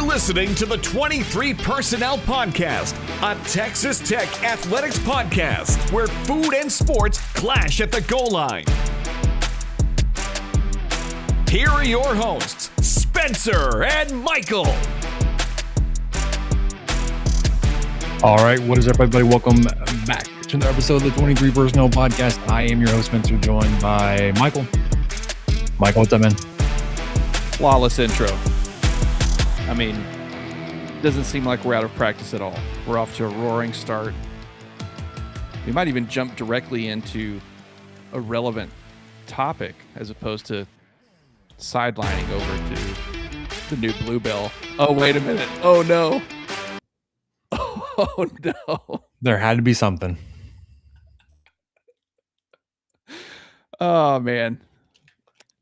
listening to the 23 Personnel Podcast, a Texas Tech athletics podcast where food and sports clash at the goal line. Here are your hosts, Spencer and Michael. All right, what is up, everybody? Welcome back to another episode of the 23 Personnel Podcast. I am your host, Spencer, joined by Michael. Michael, what's up, man? Flawless intro. I mean, doesn't seem like we're out of practice at all. We're off to a roaring start. We might even jump directly into a relevant topic as opposed to sidelining over to the new Bluebell. Oh, wait a minute. Oh, no. Oh, no. There had to be something. Oh, man.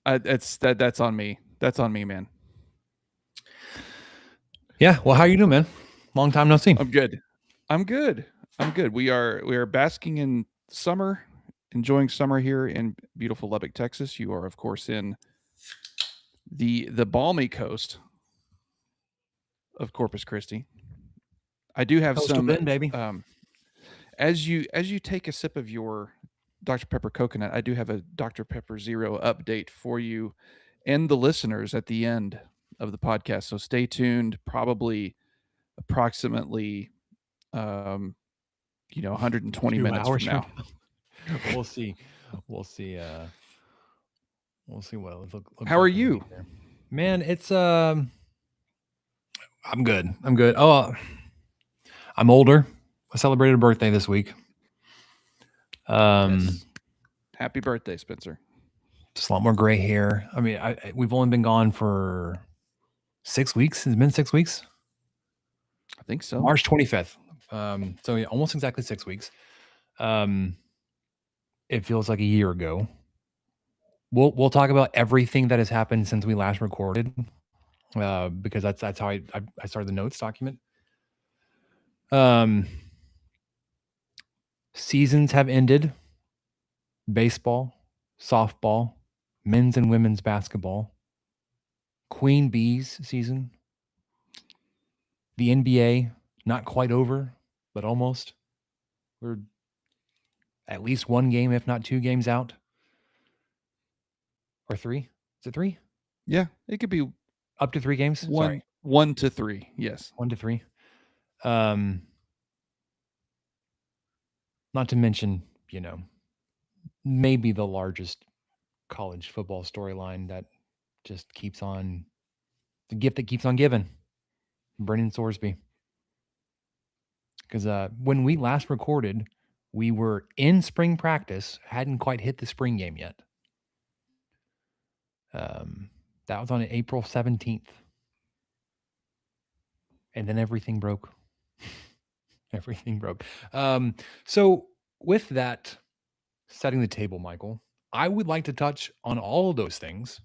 That's on me. That's on me, man. Yeah, well, how you doing, man? Long time no see. I'm good. We are basking in summer, enjoying summer here in beautiful Lubbock, Texas. You are, of course, in the balmy coast of Corpus Christi. I do have Coastal some Bend, baby. As you take a sip of your Dr. Pepper coconut, I do have a Dr. Pepper Zero update for you and the listeners at the end of the podcast. So stay tuned. Probably approximately 120 minutes from now. We'll see. We'll see what it looks How are you? Man, it's I'm good. Oh, I'm older. I celebrated a birthday this week. Yes. Happy birthday, Spencer. Just a lot more gray hair. I mean, we've only been gone for 6 weeks. It's been 6 weeks. I think so. March 25th. So yeah, almost exactly 6 weeks. It feels like a year ago. We'll talk about everything that has happened since we last recorded, because that's how I started the notes document. Seasons have ended. Baseball, softball, men's and women's basketball, Queen Bees season. The NBA, not quite over, but almost. We're at least one game, if not 2 games out. Or 3? Is it 3? Yeah, it could be up to 3 games. Sorry. 1 to 3. Yes. 1 to 3. Not to mention, maybe the largest college football storyline that just keeps on, the gift that keeps on giving. Brendan Soresby. Because when we last recorded, we were in spring practice, hadn't quite hit the spring game yet. That was on April 17th. And then everything broke. Everything broke. So with that, setting the table, Michael, I would like to touch on all of those things.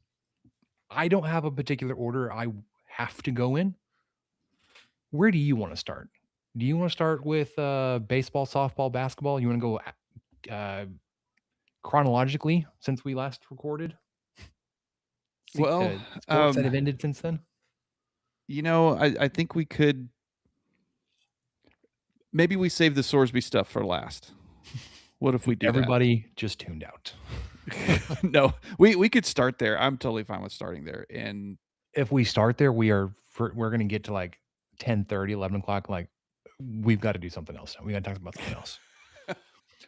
I don't have a particular order I have to go in. Where do you want to start? Do you want to start with baseball, softball, basketball? You want to go chronologically since we last recorded? Well, sports that have ended since then? I think we could. Maybe we save the Sorsby stuff for last. What if we do Everybody just tuned out. No, we could start there. I'm totally fine with starting there. And if we start there, we're going to get to like 10:30, 11 o'clock. Like, we've got to do something else now. We got to talk about something else.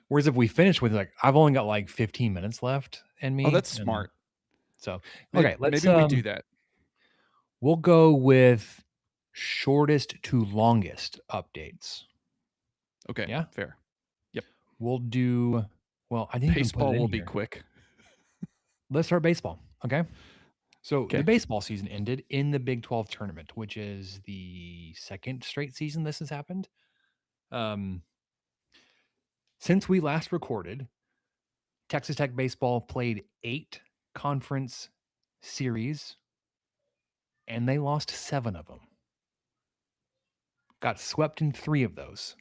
Whereas if we finish with I've only got like 15 minutes left in me. Oh, that's smart. So, okay, maybe we do that. We'll go with shortest to longest updates. Okay. Yeah. Fair. Yep. We'll do. Well, I think baseball will be quick. Let's start baseball. Okay. So the baseball season ended in the Big 12 tournament, which is the second straight season this has happened. Since we last recorded, Texas Tech baseball played 8 conference series, and they lost 7 of them. Got swept in 3 of those.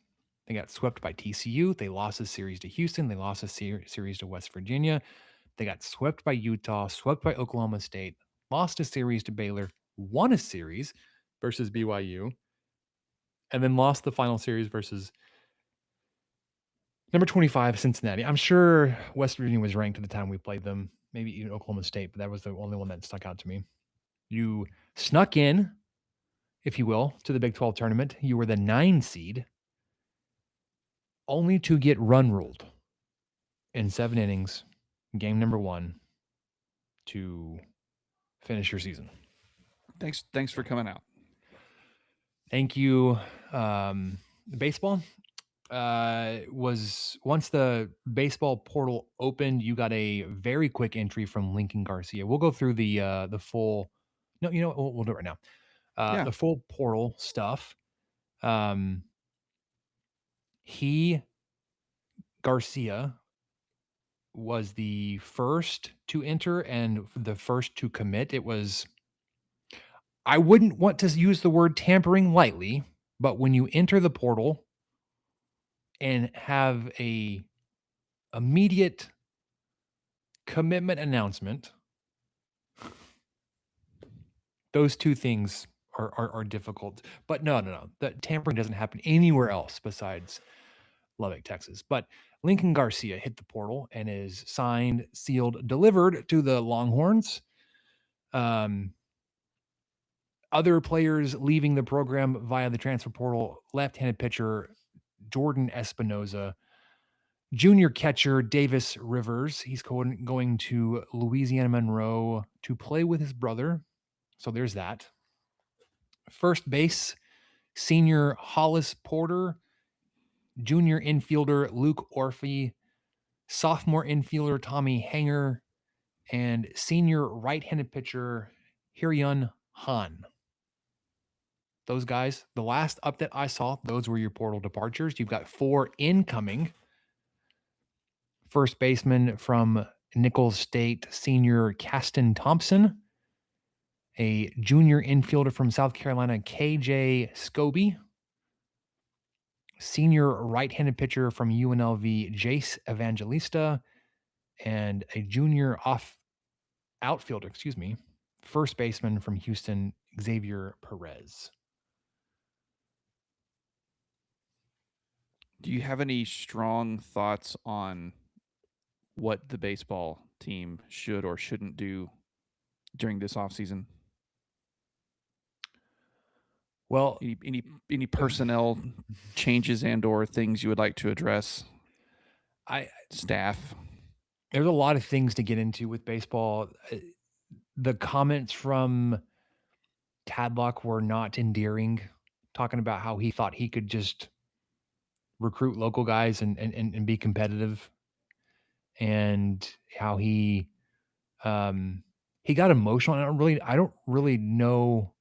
They got swept by TCU. They lost a series to Houston. They lost a series to West Virginia. They got swept by Utah, swept by Oklahoma State, lost a series to Baylor, won a series, versus BYU, and then lost the final series versus number 25 Cincinnati. I'm sure West Virginia was ranked at the time we played them, maybe even Oklahoma State, but that was the only one that stuck out to me. You snuck in, if you will, to the Big 12 tournament. You were the 9 seed, only to get run ruled in 7 innings, game number 1, to finish your season. Thanks for coming out. Thank you. Baseball was once the baseball portal opened, you got a very quick entry from Lincoln Garcia. We'll go through the full. No, you know what? We'll do it right now. Yeah. The full portal stuff. Garcia was the first to enter and the first to commit. It was, I wouldn't want to use the word tampering lightly, but when you enter the portal and have a immediate commitment announcement, those two things are difficult. But no. The tampering doesn't happen anywhere else besides Lubbock, Texas. But Lincoln Garcia hit the portal and is signed, sealed, delivered to the Longhorns. Other players leaving the program via the transfer portal: left-handed pitcher Jordan Espinoza, junior catcher Davis Rivers. He's going to Louisiana Monroe to play with his brother. So there's that. First base, senior Hollis Porter, junior infielder Luke Orphy, sophomore infielder Tommy Hanger, and senior right-handed pitcher Hyun Han. Those guys, the last update I saw, those were your portal departures. You've got 4 incoming. First baseman from Nichols State, senior Caston Thompson. A junior infielder from South Carolina, KJ Scobie. Senior right-handed pitcher from UNLV, Jace Evangelista. And a junior outfielder, first baseman from Houston, Xavier Perez. Do you have any strong thoughts on what the baseball team should or shouldn't do during this offseason? Well, any personnel changes and or things you would like to address? Staff. There's a lot of things to get into with baseball. The comments from Tadlock were not endearing, talking about how he thought he could just recruit local guys and be competitive, and how he got emotional. I don't really know.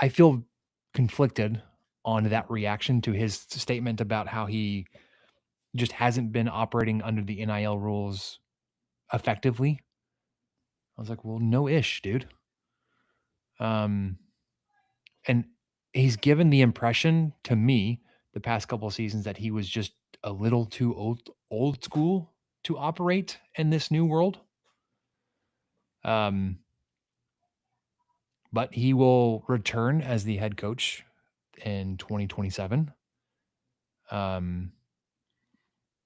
I feel conflicted on that reaction to his statement about how he just hasn't been operating under the NIL rules effectively. I was like, well, no ish, dude. And he's given the impression to me the past couple of seasons that he was just a little too old school to operate in this new world. But he will return as the head coach in 2027.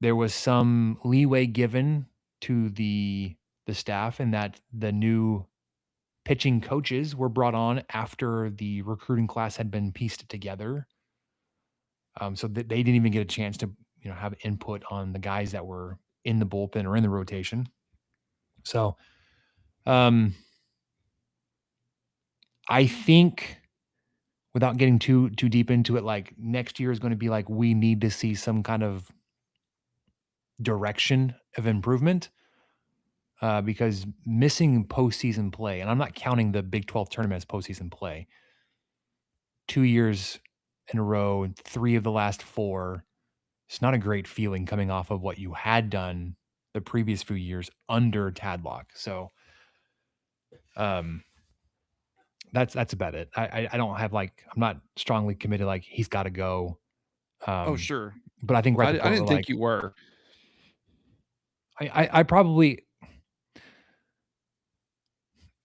There was some leeway given to the staff in that the new pitching coaches were brought on after the recruiting class had been pieced together. So that they didn't even get a chance to, have input on the guys that were in the bullpen or in the rotation. So, I think, without getting too deep into it, like next year is going to be like, we need to see some kind of direction of improvement, because missing postseason play, and I'm not counting the Big 12 tournament as postseason play, 2 years in a row, 3 of the last 4, it's not a great feeling coming off of what you had done the previous few years under Tadlock. So, that's about it. I don't have I'm not strongly committed, he's got to go. Oh, sure. But I think I didn't think you were. I probably,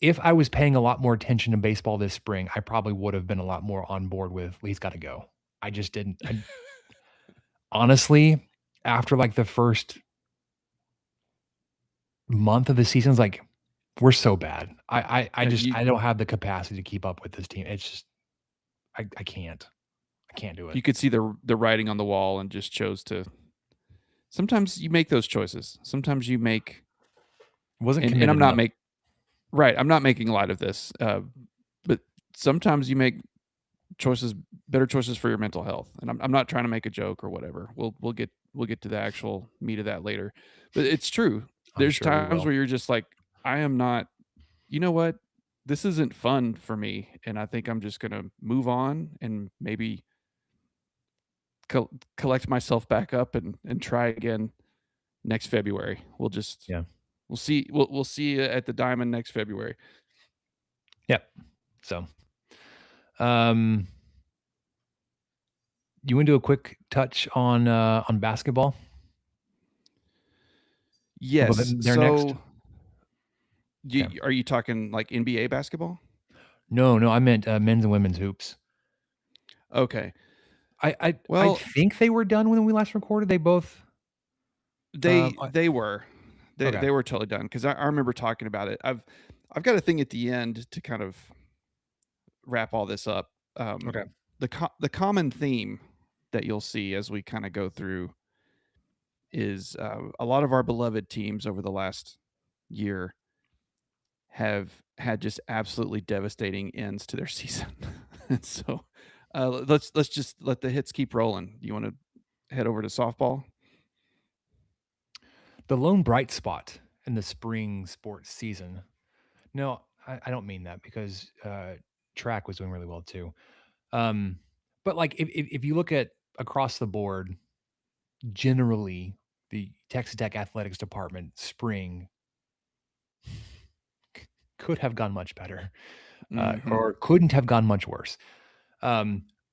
if I was paying a lot more attention to baseball this spring, I probably would have been a lot more on board with Lee's got to go. I just didn't. Honestly, after like the first month of the season, it's like we're so bad. I just You I don't have the capacity to keep up with this team. It's just I can't. I can't do it. you could see the writing on the wall and just chose to. Sometimes you make those choices. Sometimes you make Wasn't and committed I'm not enough. I'm not making light of this, but sometimes you make better choices for your mental health. And I'm not trying to make a joke or whatever. We'll get to the actual meat of that later. But it's true. I'm There's sure we times will. where you're just like, I am not. You know what? This isn't fun for me, and I think I'm just gonna move on and maybe collect myself back up and try again next February. Yeah. We'll see. We'll see you at the Diamond next February. Yep. So, you want to do a quick touch on basketball? Well, Yes. they're next. So, Okay. are you talking like NBA basketball? No, I meant men's and women's hoops. Okay. I Well, think they were done when we last recorded. They both. they were Okay. they were totally done because I remember talking about it. I've got a thing at the end to kind of wrap all this up. Okay. The common theme that you'll see as we kind of go through is a lot of our beloved teams over the last year have had just absolutely devastating ends to their season. And so let's just let the hits keep rolling. You want to head over to softball? The lone bright spot in the spring sports season. No, I don't mean that because track was doing really well too. But like if you look at across the board, generally the Texas Tech athletics department spring could have gone much better, Mm-hmm. or couldn't have gone much worse.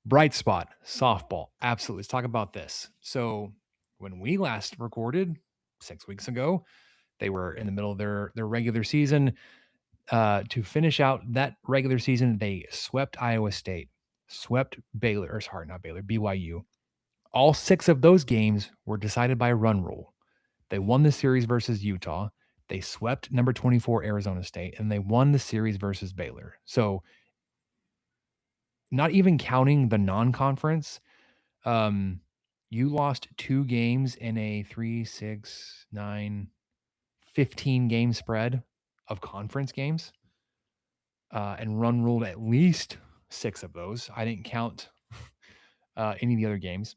Bright spot, softball. Absolutely. Let's talk about this. So when we last recorded 6 weeks ago, they were in the middle of their regular season. To finish out that regular season, they swept Iowa State, swept Baylor, or sorry, not Baylor, BYU. All 6 of those games were decided by a run rule. They won the series versus Utah. They swept number 24 Arizona State, and they won the series versus Baylor. So, not even counting the non-conference, you lost 2 games in a 3, 6, 9, 15 game spread of conference games, and run ruled at least 6 of those. I didn't count any of the other games.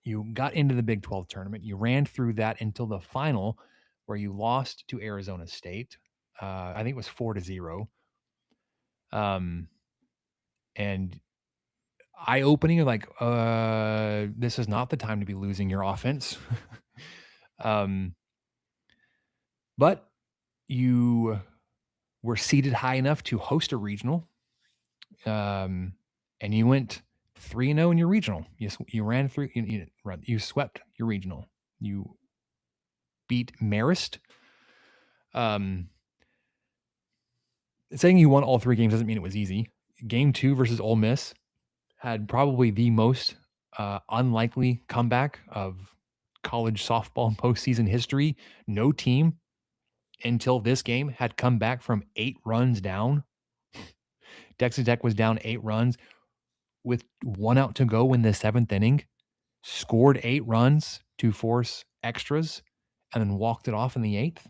You got into the Big 12 tournament. You ran through that until the final, where you lost to Arizona State. I think it was 4-0. And eye-opening, like, this is not the time to be losing your offense. But you were seated high enough to host a regional, and you went 3-0 in your regional. You ran through. You swept your regional. You beat Marist. Saying you won all 3 games doesn't mean it was easy. Game 2 versus Ole Miss had probably the most unlikely comeback of college softball postseason history. No team until this game had come back from 8 runs down. Texas Tech was down 8 runs with 1 out to go in the 7th inning, scored 8 runs to force extras, and then walked it off in the 8th.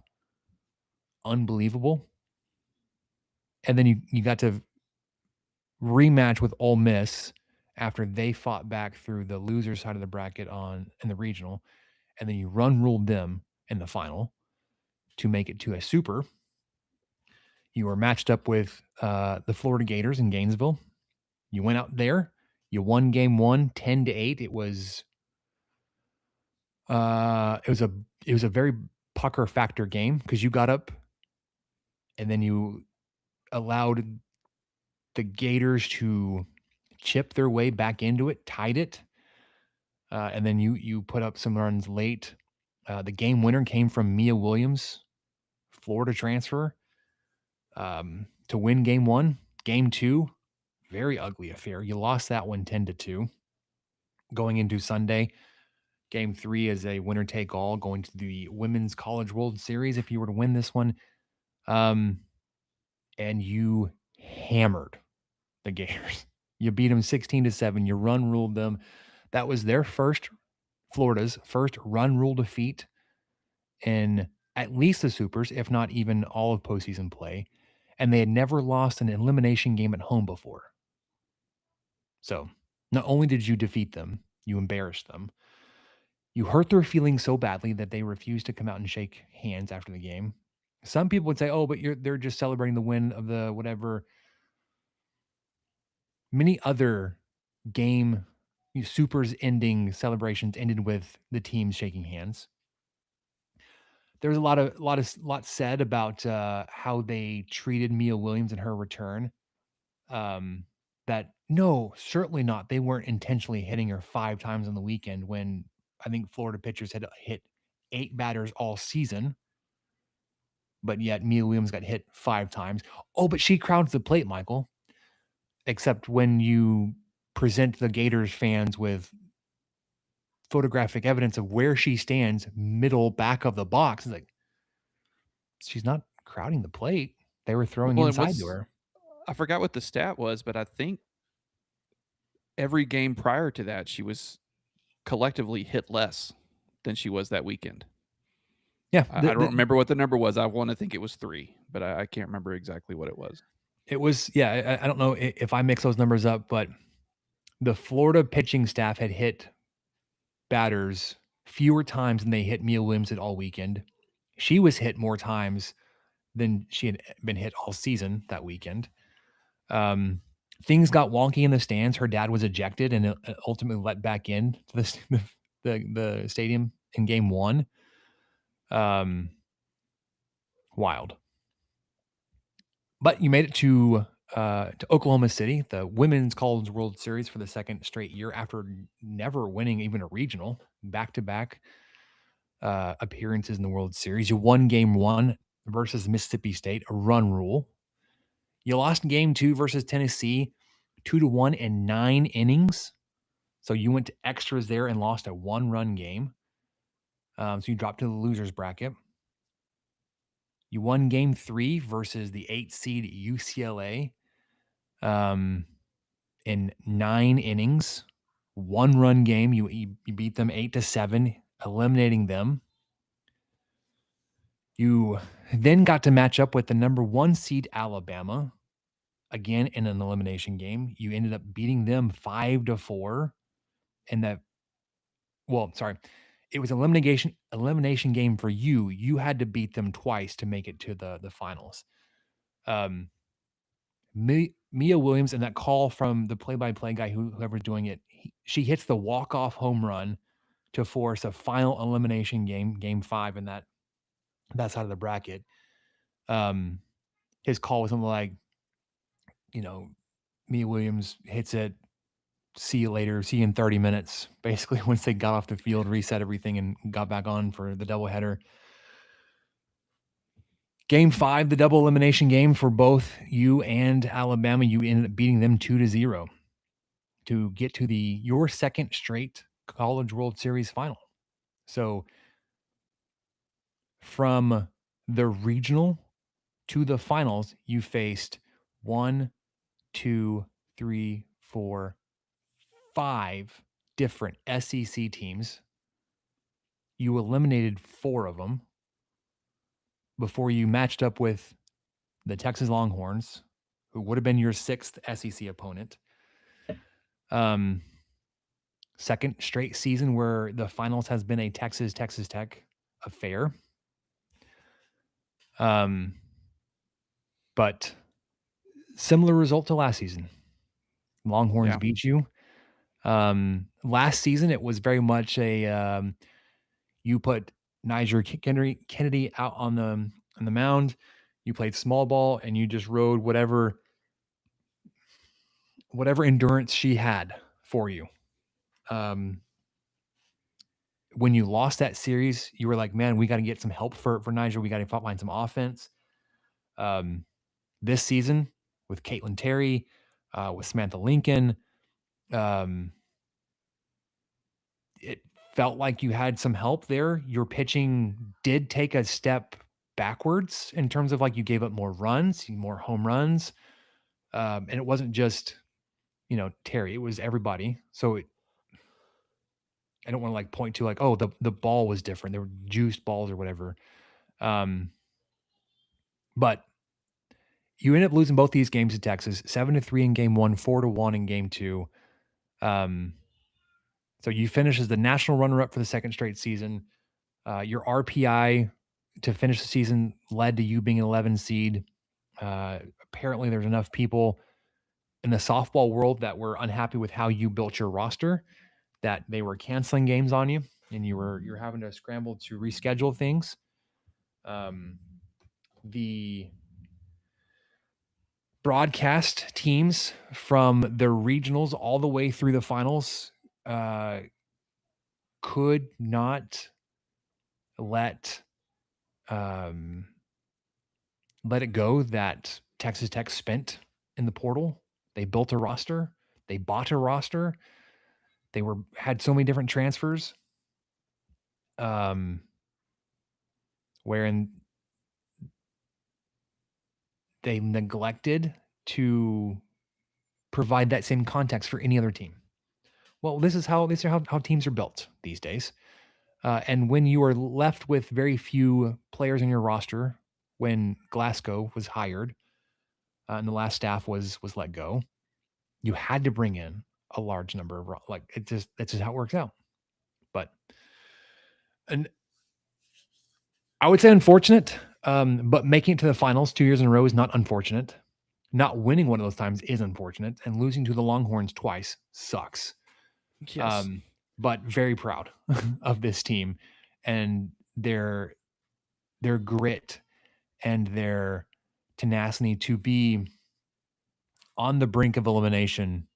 Unbelievable. And then you got to rematch with Ole Miss after they fought back through the loser side of the bracket in the regional, and then you run ruled them in the final to make it to a super. You were matched up with the Florida Gators in Gainesville. You went out there. You won game 1, 10-8. It was a very pucker factor game because you got up and then you allowed the Gators to chip their way back into it, tied it, and then you put up some runs late. The game winner came from Mia Williams, Florida transfer. to win game one. Game two, very ugly affair. You lost that one 10-2. Going into Sunday, game three is a winner take all, going to the Women's College World Series if you were to win this one. And you hammered the Gators. You beat them 16-7. You run ruled them. That was Florida's first run rule defeat in at least the Supers, if not even all of postseason play. And they had never lost an elimination game at home before. So not only did you defeat them, you embarrassed them. You hurt their feelings so badly that they refused to come out and shake hands after the game. Some people would say, "Oh, but they're just celebrating the win of the whatever." Many other game Supers ending celebrations ended with the teams shaking hands. There was a lot said about how they treated Mia Williams in her return. That no, certainly not. They weren't intentionally hitting her 5 times on the weekend when I think Florida pitchers had hit 8 batters all season. But yet Mia Williams got hit 5 times. Oh, but she crowds the plate, Michael. Except when you present the Gators fans with photographic evidence of where she stands, middle back of the box, it's like she's not crowding the plate. They were throwing inside to her. I forgot what the stat was, but I think every game prior to that, she was collectively hit less than she was that weekend. Yeah. I don't remember what the number was. I want to think it was 3, but I can't remember exactly what it was. It was, I don't know if I mix those numbers up, but the Florida pitching staff had hit batters fewer times than they hit Mia Williams all weekend. She was hit more times than she had been hit all season that weekend. Things got wonky in the stands. Her dad was ejected and ultimately let back in to the stadium in game one. Wild. But you made it to Oklahoma City, the Women's College World Series for the second straight year after never winning even a regional, back-to-back appearances in the World Series. You won game one versus Mississippi State, a run rule. You lost game two versus Tennessee, 2-1 in 9 innings. So you went to extras there and lost a 1-run game. So you dropped to the losers bracket. You won game 3 versus the 8 seed UCLA in 9 innings, 1-run game. You beat them 8-7, eliminating them. You then got to match up with the number 1 seed Alabama, again in an elimination game. You ended up beating them 5-4 in that. Well, sorry. It was elimination game for you. You had to beat them twice to make it to the finals. Mia Williams and that call from the play-by-play guy, whoever's doing it, she hits the walk-off home run to force a final elimination game 5 in that side of the bracket. His call was something like, Mia Williams hits it, see you later, see you in 30 minutes. Basically, once they got off the field, reset everything, and got back on for the doubleheader. Game 5, the double elimination game for both you and Alabama, you ended up beating them 2-0 to get to your second straight College World Series final. So from the regional to the finals, you faced 1, 2, 3, 4, 5 different SEC teams. You eliminated 4 of them before you matched up with the Texas Longhorns, who would have been your 6th SEC opponent. Second straight season where the finals has been a Texas Tech affair. But similar result to last season. Longhorns beat you. Last season, it was very much you put Niger Kennedy out on the mound. You played small ball and you just rode whatever endurance she had for you. When you lost that series, you were like, man, we got to get some help for Niger. We got to find some offense. This season with Caitlin Terry, with Samantha Lincoln, it felt like you had some help there. Your pitching did take a step backwards in terms of like you gave up more runs, more home runs. And it wasn't just, Terry, it was everybody. So I don't want to like point to like, oh, the ball was different. There were juiced balls or whatever. But you ended up losing both these games to Texas, 7-3 in game one, 4-1 in game two. So you finish as the national runner-up for the second straight season. Your RPI to finish the season led to you being an 11 seed. Apparently, there's enough people in the softball world that were unhappy with how you built your roster that they were canceling games on you, and you're having to scramble to reschedule things. The broadcast teams from the regionals all the way through the finals could not let it go that Texas Tech spent in the portal. They built a roster. They bought a roster. They had so many different transfers. Wherein they neglected to provide that same context for any other team. Well, these are how teams are built these days. And when you are left with very few players in your roster, when Glasgow was hired and the last staff was let go, you had to bring in a large number of that's just how it works out. But and I would say unfortunate, but making it to the finals 2 years in a row is not unfortunate. Not winning one of those times is unfortunate, and losing to the Longhorns twice sucks. Yes. But very proud of this team and their grit and their tenacity to be on the brink of elimination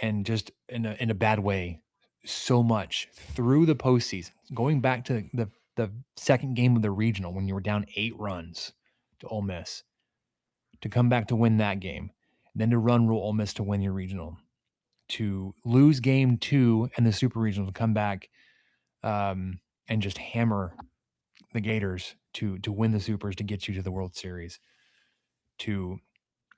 and just in a bad way so much through the postseason. Going back to the second game of the regional when you were down 8 runs to Ole Miss, to come back to win that game, then to run rule Ole Miss to win your regional, to lose game 2 and the super regional, to come back and just hammer the Gators to win the supers to get you to the World Series, to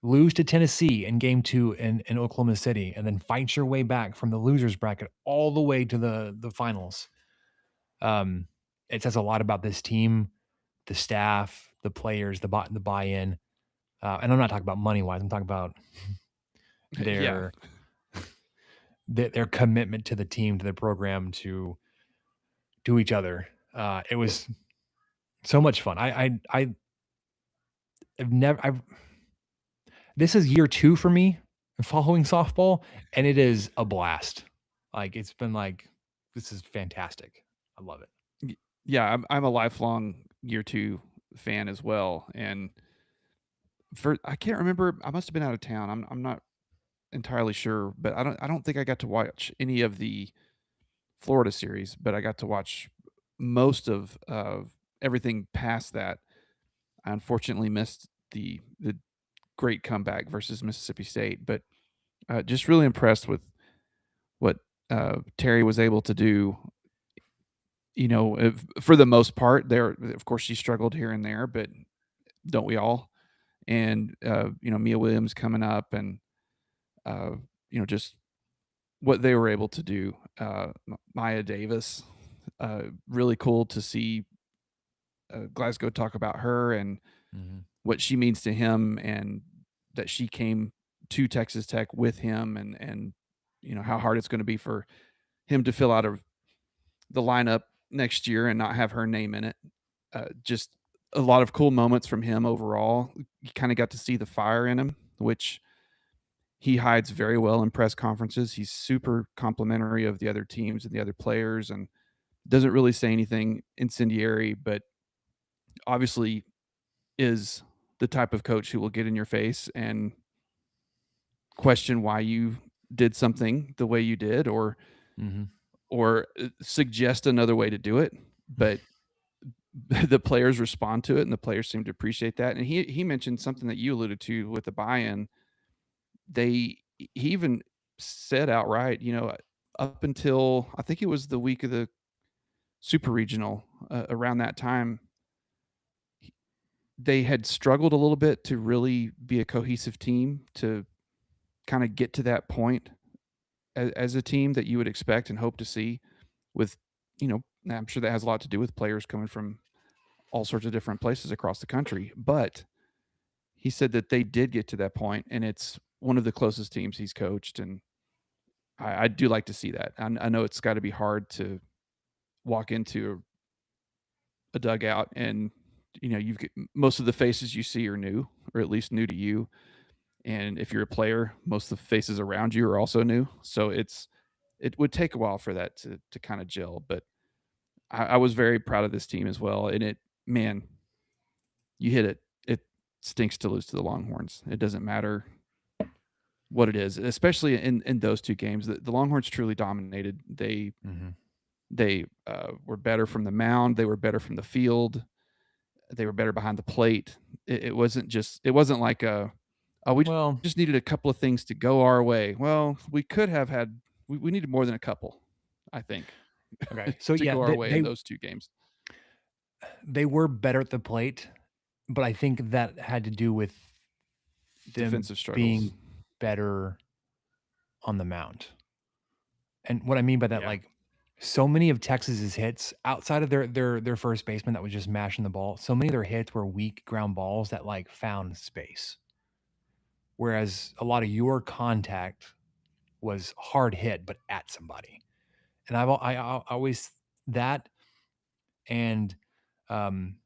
lose to Tennessee in game 2 in Oklahoma City, and then fight your way back from the losers bracket all the way to the finals. It says a lot about this team, the staff, the players, the buy-in. And I'm not talking about money-wise. I'm talking about their commitment to the team, to the program, to each other. It was so much fun. This is year 2 for me following softball, and it is a blast. Like, it's been like, this is fantastic. I love it. Yeah, I'm a lifelong year 2 fan as well, and I can't remember. I must have been out of town. I'm not entirely sure, but I don't think I got to watch any of the Florida series, but I got to watch most of everything past that. I unfortunately missed the great comeback versus Mississippi State, but just really impressed with what Terry was able to do. For the most part, of course, she struggled here and there, but don't we all? And Mia Williams coming up, and just what they were able to do. Maya Davis, really cool to see Glasgow talk about her and what she means to him, and that she came to Texas Tech with him, and how hard it's going to be for him to fill out the lineup next year and not have her name in it. Just a lot of cool moments from him overall. You kind of got to see the fire in him, which he hides very well in press conferences. He's super complimentary of the other teams and the other players, and doesn't really say anything incendiary, but obviously is the type of coach who will get in your face and question why you did something the way you did, or suggest another way to do it. But the players respond to it, and the players seem to appreciate that. And he mentioned something that you alluded to with the buy-in. He even said outright, up until I think it was the week of the super regional, around that time, they had struggled a little bit to really be a cohesive team, to kind of get to that point as a team that you would expect and hope to see. With, I'm sure that has a lot to do with players coming from all sorts of different places across the country. But he said that they did get to that point, and it's one of the closest teams he's coached. And I do like to see that. I know it's got to be hard to walk into a dugout and, you've got, most of the faces you see are new, or at least new to you. And if you're a player, most of the faces around you are also new. So it would take a while for that to kind of gel. But I was very proud of this team as well. And man, you hit it. It stinks to lose to the Longhorns. It doesn't matter what it is, especially in those two games. The Longhorns truly dominated. They were better from the mound. They were better from the field. They were better behind the plate. It wasn't like we just needed a couple of things to go our way. Well, we could have had, we needed more than a couple, I think. Okay. So to go our way in those two games. They were better at the plate, but I think that had to do with them defensive struggles, being better on the mound. And what I mean by that, like, so many of Texas's hits outside of their first baseman that was just mashing the ball, so many of their hits were weak ground balls that like found space. Whereas a lot of your contact was hard hit, but at somebody. And I always that, and when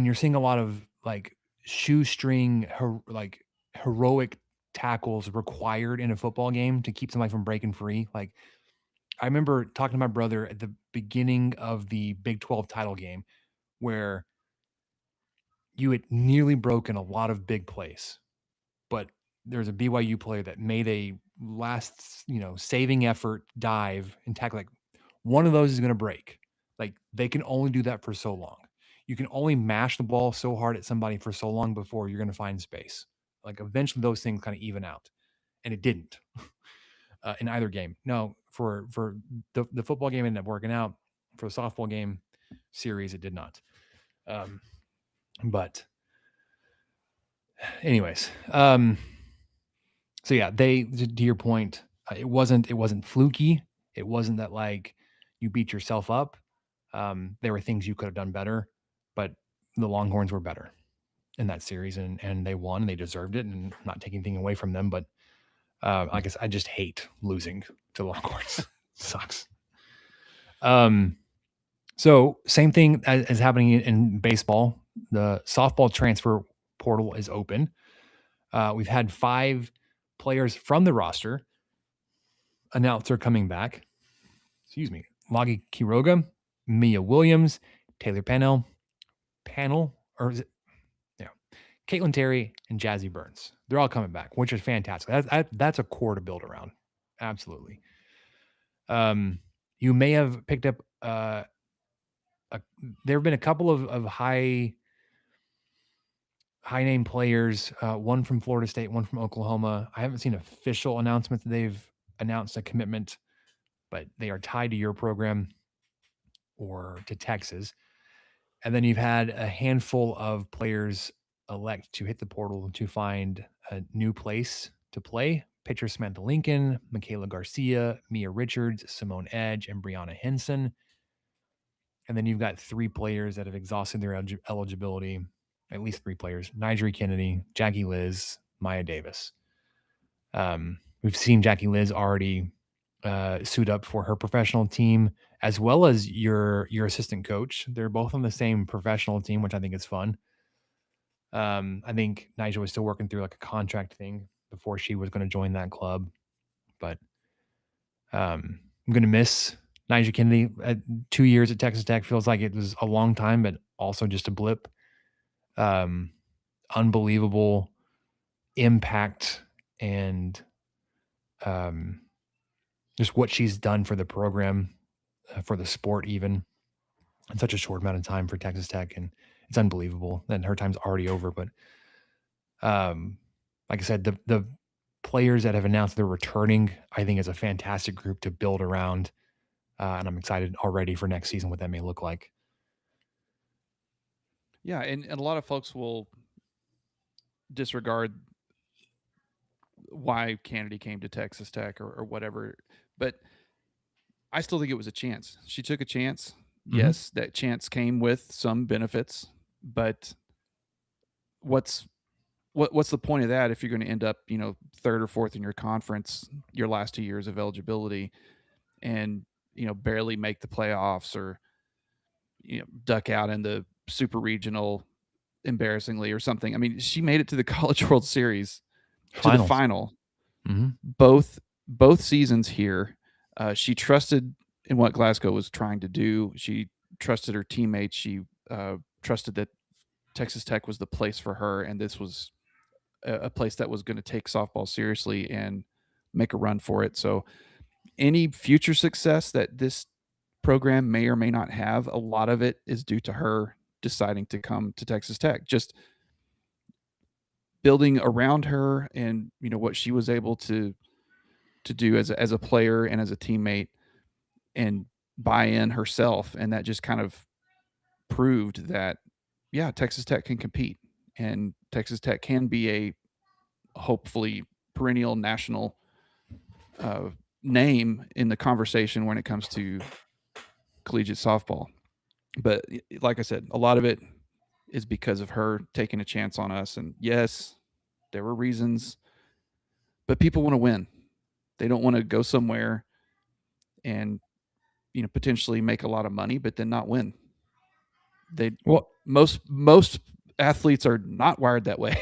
you're seeing a lot of like shoestring, like heroic tackles required in a football game to keep somebody from breaking free, like I remember talking to my brother at the beginning of the Big 12 title game where you had nearly broken a lot of big plays, but there's a BYU player that made a last, saving effort dive and tackle. Like one of those is going to break. Like they can only do that for so long. You can only mash the ball so hard at somebody for so long before you're going to find space. Like eventually those things kind of even out, and it didn't in either game. No, for the football game ended up working out. For the softball game series, it did not. But anyways, so yeah, to your point, it wasn't fluky. It wasn't that like you beat yourself up. There were things you could have done better, but the Longhorns were better in that series, and they won, and they deserved it, and I'm not taking anything away from them, but I guess I just hate losing to the Longhorns. Sucks. So same thing as happening in baseball. The softball transfer portal is open. We've had 5 players from the roster announce they're coming back. Excuse me. Lagi Quiroga, Mia Williams, Taylor Panel, or is it? Yeah. Caitlin Terry and Jazzy Burns. They're all coming back, which is fantastic. That's a core to build around. Absolutely. You may have picked up there have been a couple of high name players, one from Florida State, one from Oklahoma. I haven't seen official announcements that they've announced a commitment, but they are tied to your program or to Texas. And then you've had a handful of players elect to hit the portal to find a new place to play. Pitcher Samantha Lincoln, Michaela Garcia, Mia Richards, Simone Edge, and Brianna Henson. And then you've got 3 players that have exhausted their eligibility, at least 3 players: Nigeri Kennedy, Jackie Liz, Maya Davis. We've seen Jackie Liz already suit up for her professional team, as well as your assistant coach. They're both on the same professional team, which I think is fun. I think Nigel was still working through like a contract thing before she was going to join that club, but I'm going to miss Nigel Kennedy. 2 years at Texas Tech feels like it was a long time, but also just a blip. Unbelievable impact and just what she's done for the program, for the sport even. in such a short amount of time for Texas Tech, and it's unbelievable. And her time's already over. But like I said, the players that have announced they're returning, I think is a fantastic group to build around. And I'm excited already for next season, what that may look like. Yeah, and a lot of folks will disregard why Kennedy came to Texas Tech or whatever, but I still think it was a chance. She took a chance. Yes, that chance came with some benefits, but what's the point of that if you're going to end up, third or fourth in your conference your last 2 years of eligibility and, barely make the playoffs or, duck out in the super regional embarrassingly or something. I mean, she made it to the College World Series, to the final, both seasons here. She trusted in what Glasgow was trying to do. She trusted her teammates. She trusted that Texas Tech was the place for her, and this was a place that was going to take softball seriously and make a run for it. So any future success that this program may or may not have, a lot of it is due to her deciding to come to Texas Tech. Just building around her and what she was able to do as a player and as a teammate and buy in herself, and that just kind of proved that Texas Tech can compete and Texas Tech can be a hopefully perennial national name in the conversation when it comes to collegiate softball. But like I said, a lot of it is because of her taking a chance on us. And yes, there were reasons, but people want to win. They don't want to go somewhere and potentially make a lot of money, but then not win. Most athletes are not wired that way.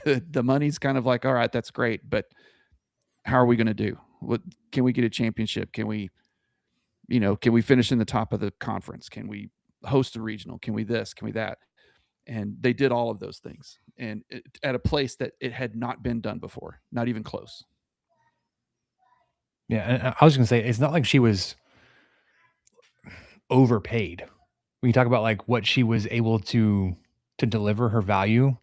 The money's kind of like, all right, that's great, but how are we going to do? What can we get a championship? Can we finish in the top of the conference? Can we host a regional? Can we this? Can we that? And they did all of those things, and at a place that it had not been done before, not even close. Yeah, and I was going to say, it's not like she was overpaid. When you talk about like what she was able to deliver her value,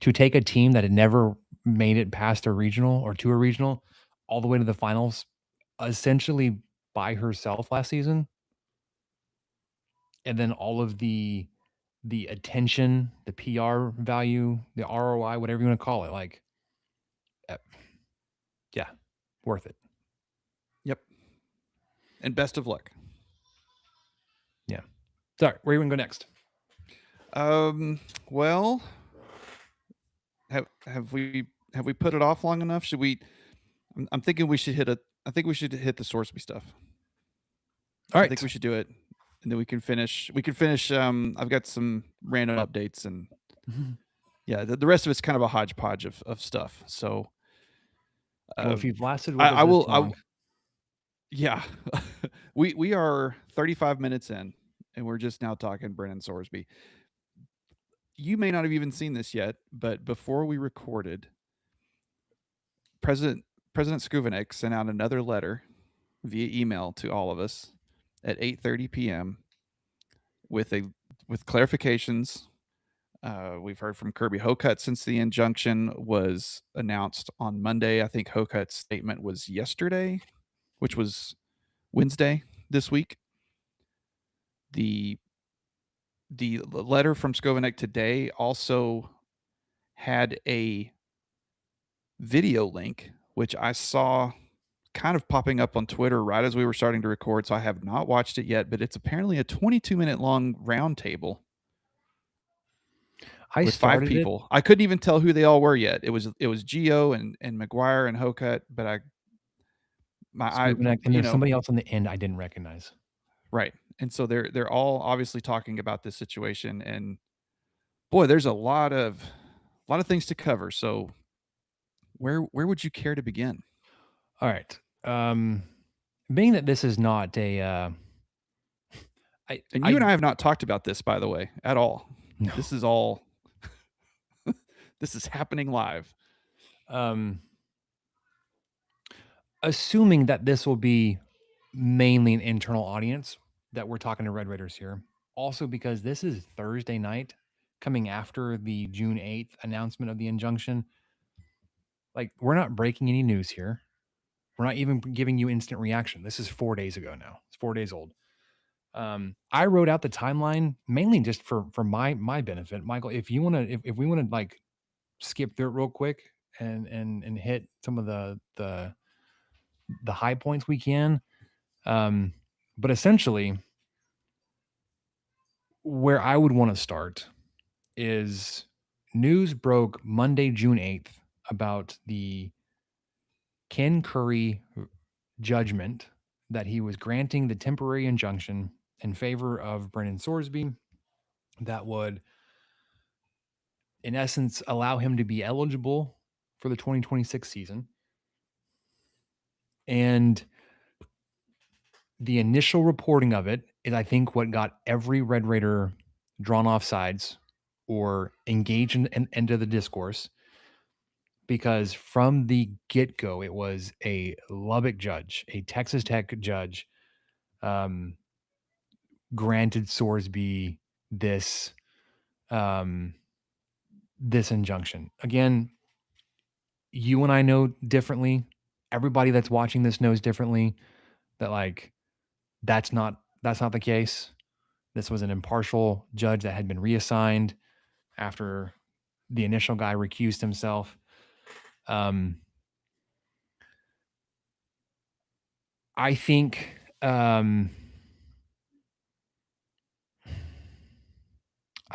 to take a team that had never made it past a regional or to a regional all the way to the finals, essentially by herself last season, and then all of the attention, the PR value, the ROI, whatever you want to call it, like, yeah, worth it. Yep. And best of luck. Yeah. Sorry, where are you going to go next? Well, have we put it off long enough? Should we? I'm thinking we should I think we should hit the Sorsby stuff. All right. I think we should do it, and then we can finish. I've got some random updates, and yeah, the rest of it's kind of a hodgepodge of stuff. So, well, if you've lasted with us this long, yeah, we are 35 minutes in, and we're just now talking Brendan Soresby. You may not have even seen this yet, but before we recorded, President Skuvanek sent out another letter via email to all of us at 8:30 p.m. with clarifications. We've heard from Kirby Hocutt since the injunction was announced on Monday. I think Hocutt's statement was yesterday, which was Wednesday this week. The letter from Skovanec today also had a video link, which I saw kind of popping up on Twitter right as we were starting to record. So I have not watched it yet, but it's apparently a 22-minute long round table with 5 people. I couldn't even tell who they all were yet. It was Gio and McGuire and Hocutt, but and there's somebody else on the end I didn't recognize. Right. And so they're all obviously talking about this situation, and boy, there's a lot of things to cover. So where would you care to begin? All right. Being that this is not a and I have not talked about this, by the way, at all. No. This is all this is happening live. Assuming that this will be mainly an internal audience, that we're talking to Red Raiders here. Also because this is Thursday night, coming after the June 8th announcement of the injunction. Like, we're not breaking any news here. We're not even giving you instant reaction. This is 4 days ago now. It's 4 days old. I wrote out the timeline mainly just for my benefit. Michael, if you want to, if we want to like skip through it real quick and hit some of the high points we can. But essentially, where I would want to start is news broke Monday, June 8th about the Ken Curry judgment that he was granting the temporary injunction in favor of Brendan Soresby that would, in essence, allow him to be eligible for the 2026 season. And the initial reporting of it is, I think, what got every Red Raider drawn off sides or engaged into the discourse, because from the get-go, it was a Lubbock judge, a Texas Tech judge, granted Sorsby this this injunction. Again, you and I know differently. Everybody that's watching this knows differently that like that's not the case. This was an impartial judge that had been reassigned after the initial guy recused himself. I think I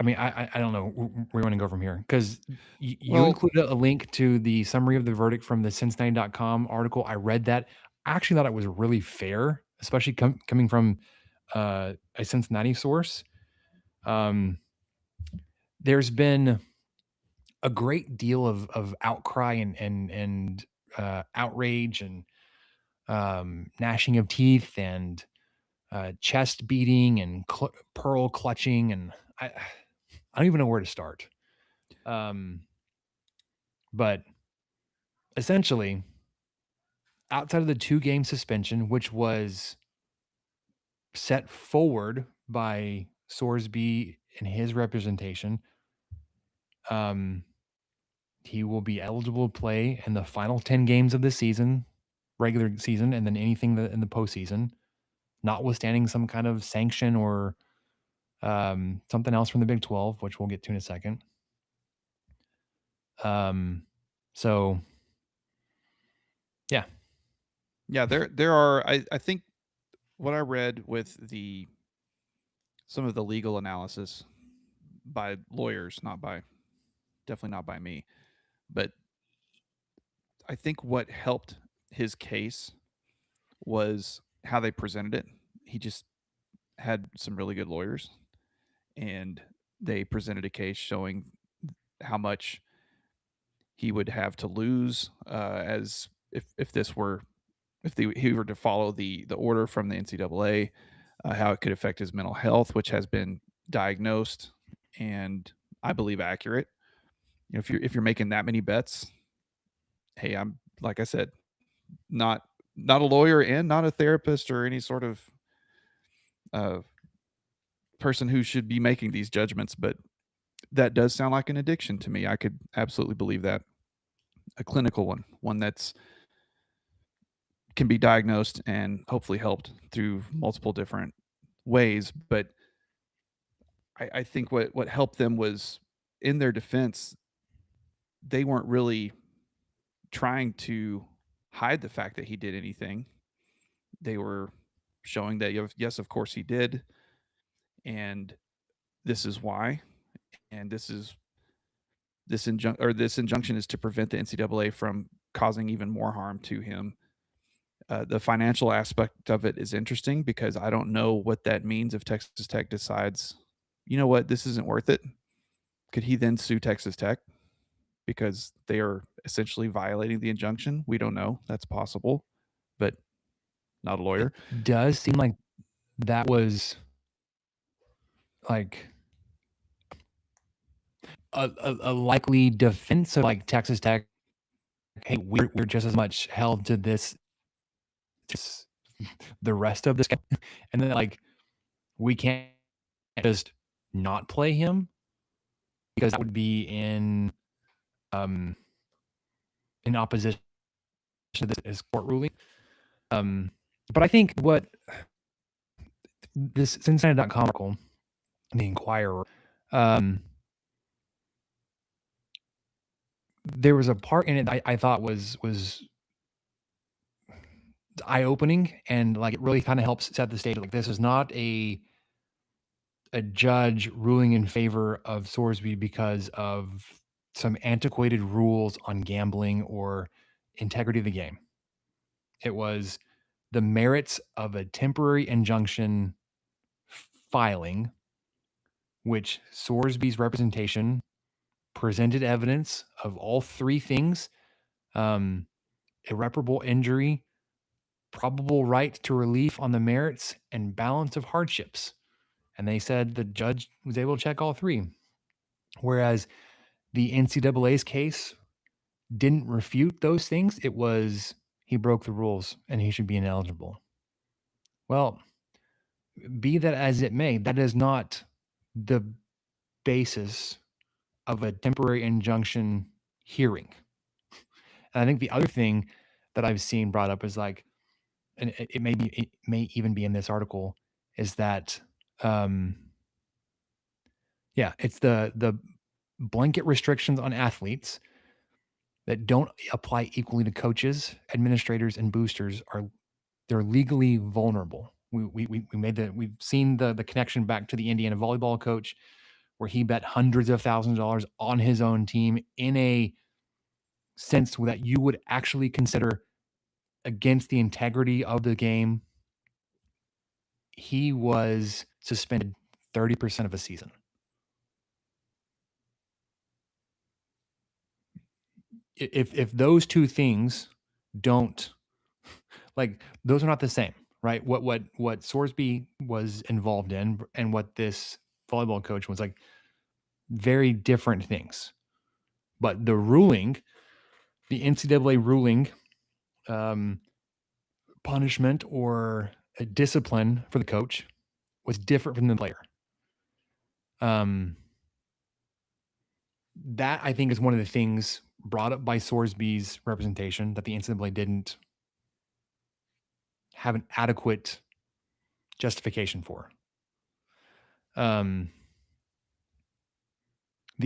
mean, I don't know where we want to go from here, because you included a link to the summary of the verdict from the Cincinnati.com article. I read that. I actually thought it was really fair, especially coming from a Cincinnati source. There's been a great deal of outcry and outrage and gnashing of teeth and chest beating and pearl clutching, and I don't even know where to start. But essentially, outside of the 2-game suspension, which was set forward by Sorsby and his representation, he will be eligible to play in the final 10 games of the season, regular season, and then anything in the postseason, notwithstanding some kind of sanction or something else from the Big 12, which we'll get to in a second. So yeah. Yeah, there are I think what I read with some of the legal analysis by lawyers, definitely not by me, but I think what helped his case was how they presented it. He just had some really good lawyers, and they presented a case showing how much he would have to lose as if he were to follow the order from the NCAA, how it could affect his mental health, which has been diagnosed and I believe accurate. You know, if you're making that many bets, hey, I'm like I said, not a lawyer and not a therapist or any sort of person who should be making these judgments, but that does sound like an addiction to me. I could absolutely believe that. A clinical one that's can be diagnosed and hopefully helped through multiple different ways. But I think what helped them was, in their defense, they weren't really trying to hide the fact that he did anything. They were showing that, yes, of course he did, and this is why, and this injunction is to prevent the NCAA from causing even more harm to him. The financial aspect of it is interesting because I don't know what that means if Texas Tech decides, you know what, this isn't worth it. Could he then sue Texas Tech because they are essentially violating the injunction? We don't know. That's possible, but not a lawyer. It does seem like that was like a likely defense of like Texas Tech. Hey, we're just as much held to this, the rest of this, and then like we can't and just not play him, because that would be in opposition to this court ruling. But I think what this Cincinnati.com article, the Inquirer, there was a part in it I thought was eye-opening, and like it really kind of helps set the stage. Like, this is not a judge ruling in favor of Sorsby because of some antiquated rules on gambling or integrity of the game. It was the merits of a temporary injunction filing, which Sorsby's representation presented evidence of all three things: irreparable injury, probable right to relief on the merits, and balance of hardships. And they said the judge was able to check all three. Whereas the NCAA's case didn't refute those things. It was, he broke the rules and he should be ineligible. Well, be that as it may, that is not the basis of a temporary injunction hearing. And I think the other thing that I've seen brought up is like, and it may even be in this article, is that it's the blanket restrictions on athletes that don't apply equally to coaches, administrators, and boosters they're legally vulnerable. We've seen the connection back to the Indiana volleyball coach, where he bet hundreds of thousands of dollars on his own team in a sense that you would actually consider against the integrity of the game. He was suspended 30% of a season. If those two things don't, like, those are not the same, right? What Sorsby was involved in and what this volleyball coach was, like, very different things. But the ruling, the NCAA ruling, punishment or a discipline for the coach was different from the player. That, I think, is one of the things brought up by Sorsby's representation that the NCAA didn't have an adequate justification for. The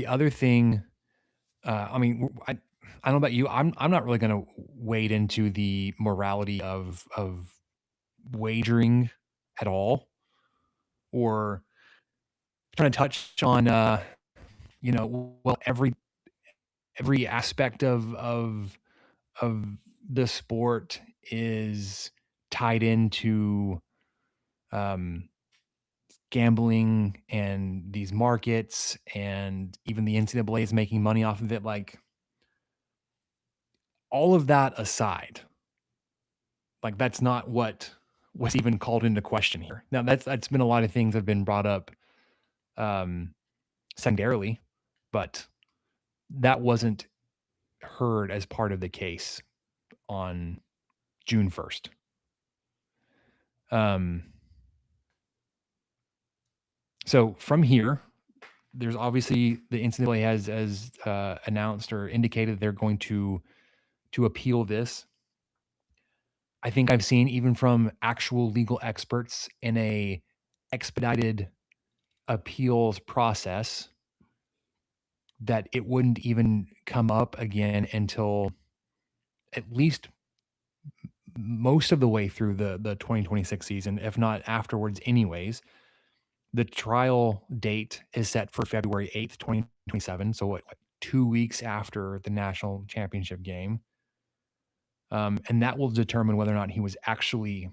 other thing, I mean, I don't know about you. I'm not really going to wade into the morality of wagering at all, or trying to touch on, well, every aspect of the sport is tied into gambling and these markets, and even the NCAA is making money off of it. Like, all of that aside, like, that's not what was even called into question here. Now, that's been a lot of things that have been brought up secondarily, but that wasn't heard as part of the case on June 1st. So from here, there's obviously the NCAA has announced or indicated they're going to appeal this. I think I've seen, even from actual legal experts, in a expedited appeals process, that it wouldn't even come up again until at least most of the way through the 2026 season, if not afterwards anyways. The trial date is set for February 8th, 2027. So what, 2 weeks after the national championship game. And that will determine whether or not he was actually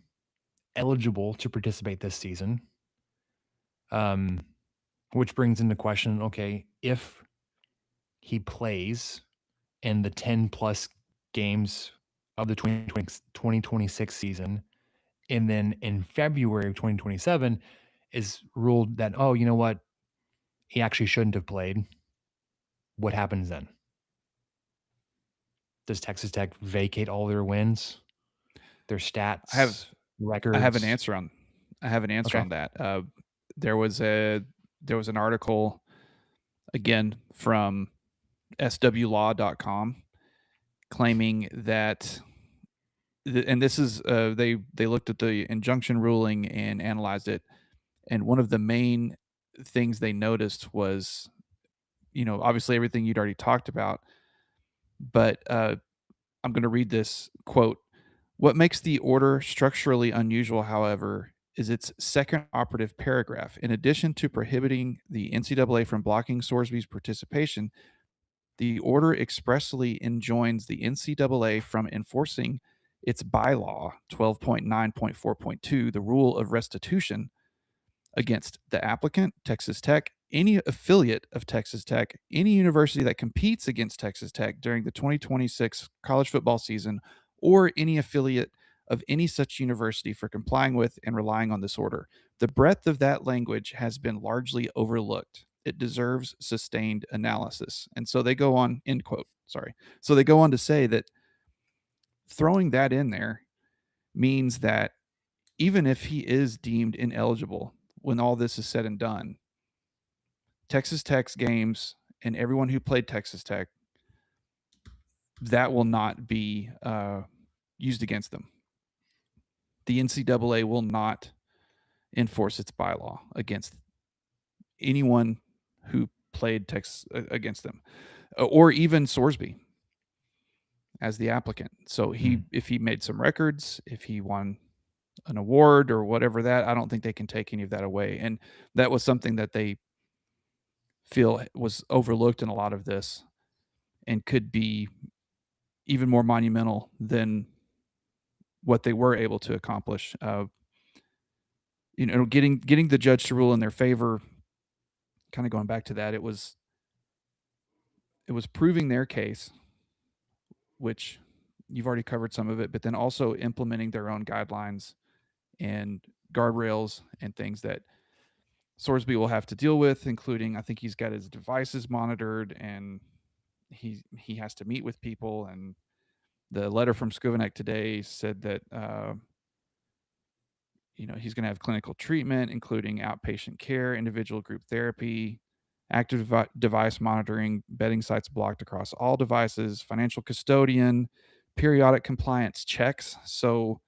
eligible to participate this season. Which brings into question, okay, if he plays in the 10 plus games of the 2026 season, and then in February of 2027 is ruled that, oh, you know what, he actually shouldn't have played, what happens then? Does Texas Tech vacate all their wins, their stats, records? I have an answer on Okay. that. there was an article again from swlaw.com claiming that and this is they looked at the injunction ruling and analyzed it, and one of the main things they noticed was, obviously everything you'd already talked about, but I'm going to read this quote. What makes the order structurally unusual, however, is its second operative paragraph. In addition to prohibiting the NCAA from blocking Sorsby's participation, the order expressly enjoins the NCAA from enforcing its bylaw 12.9.4.2, the rule of restitution, against the applicant, Texas Tech, any affiliate of Texas Tech, any university that competes against Texas Tech during the 2026 college football season, or any affiliate of any such university for complying with and relying on this order. The breadth of that language has been largely overlooked. It deserves sustained analysis. And so they go on, end quote, sorry. So they go on to say that throwing that in there means that even if he is deemed ineligible when all this is said and done, Texas Tech's games and everyone who played Texas Tech, that will not be used against them. The NCAA will not enforce its bylaw against anyone who played Texas against them, or even Sorsby as the applicant. So if he made some records, if he won an award or whatever, that I don't think they can take any of that away. And that was something that they feel was overlooked in a lot of this and could be even more monumental than what they were able to accomplish. Getting the judge to rule in their favor, kind of going back to that, it was proving their case, which you've already covered some of it, but then also implementing their own guidelines and guardrails and things that Sorsby will have to deal with, including, I think he's got his devices monitored and he has to meet with people. And the letter from Skuvenek today said that, he's going to have clinical treatment, including outpatient care, individual group therapy, active device monitoring, betting sites blocked across all devices, financial custodian, periodic compliance checks. So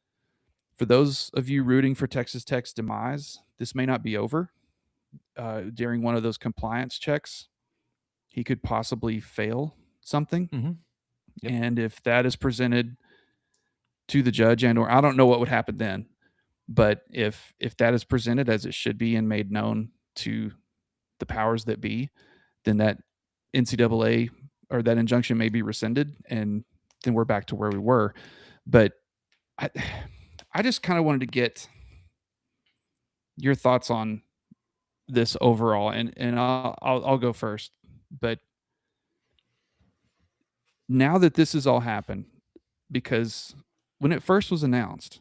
for those of you rooting for Texas Tech's demise, this may not be over. During one of those compliance checks, he could possibly fail something. Mm-hmm. Yep. And if that is presented to the judge, or I don't know what would happen then, but if that is presented as it should be and made known to the powers that be, then that NCAA or that injunction may be rescinded, and then we're back to where we were. But I just kind of wanted to get your thoughts on this overall, and I'll go first. But now that this has all happened, because when it first was announced,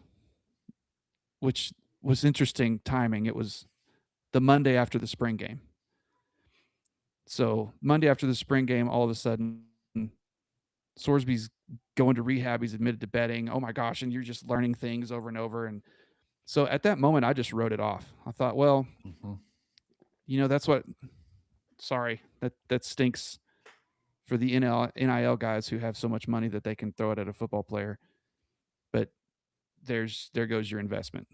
which was interesting timing, it was the Monday after the spring game. So Monday after the spring game, all of a sudden, Sorsby's going to rehab. He's admitted to betting. Oh my gosh. And you're just learning things over and over. And so at that moment, I just wrote it off. I thought, well, that's what, sorry, that stinks for the NIL guys who have so much money that they can throw it at a football player. But there goes your investment.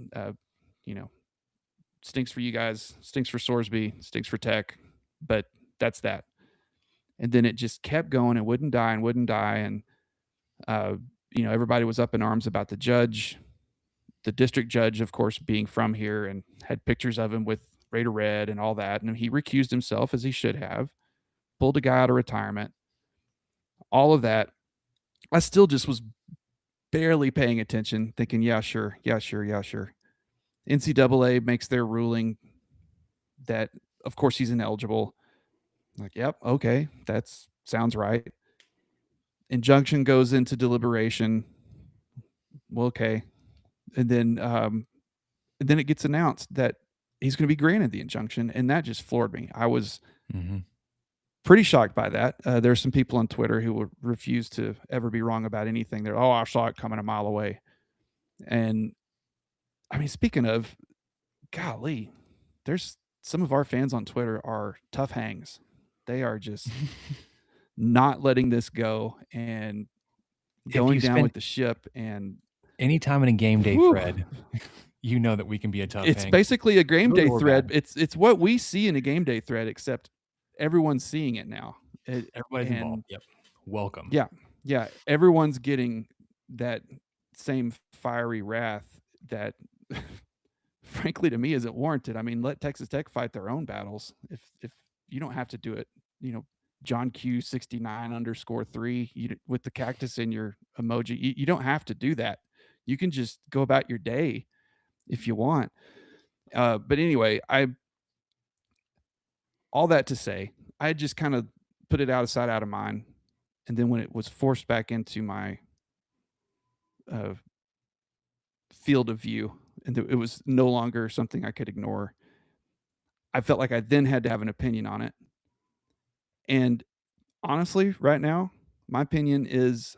Stinks for you guys, stinks for Sorsby, stinks for Tech, but that's that. And then it just kept going and wouldn't die. And, everybody was up in arms about the judge, the district judge, of course, being from here, and had pictures of him with Raider Red and all that. And he recused himself, as he should have, pulled a guy out of retirement, all of that. I still just was barely paying attention, thinking, yeah, sure. NCAA makes their ruling that, of course, he's ineligible. Like, yep, okay, that sounds right. Injunction goes into deliberation. Well, okay. And then it gets announced that he's going to be granted the injunction, and that just floored me. I was pretty shocked by that. There's some people on Twitter who would refuse to ever be wrong about anything. They're, I saw it coming a mile away. And I mean, speaking of, golly, there's some of our fans on Twitter are tough hangs. They are just not letting this go and If going you down spend with the ship. And any time in a game day whew, thread, you know that we can be a tough it's hang, basically a game good day or thread. bad. It's what we see in a game day thread, except everyone's seeing it now. Everybody's involved. And Yep. Welcome. yeah, yeah, everyone's getting that same fiery wrath that frankly to me isn't warranted. I mean, let Texas Tech fight their own battles. If you don't have to do it, John Q 69_3 with the cactus in your emoji. You don't have to do that. You can just go about your day if you want. But anyway, all that to say, I just kind of put it out of sight, out of mind. And then when it was forced back into my uh, field of view, and it was no longer something I could ignore, I felt like I then had to have an opinion on it. And honestly, right now, my opinion is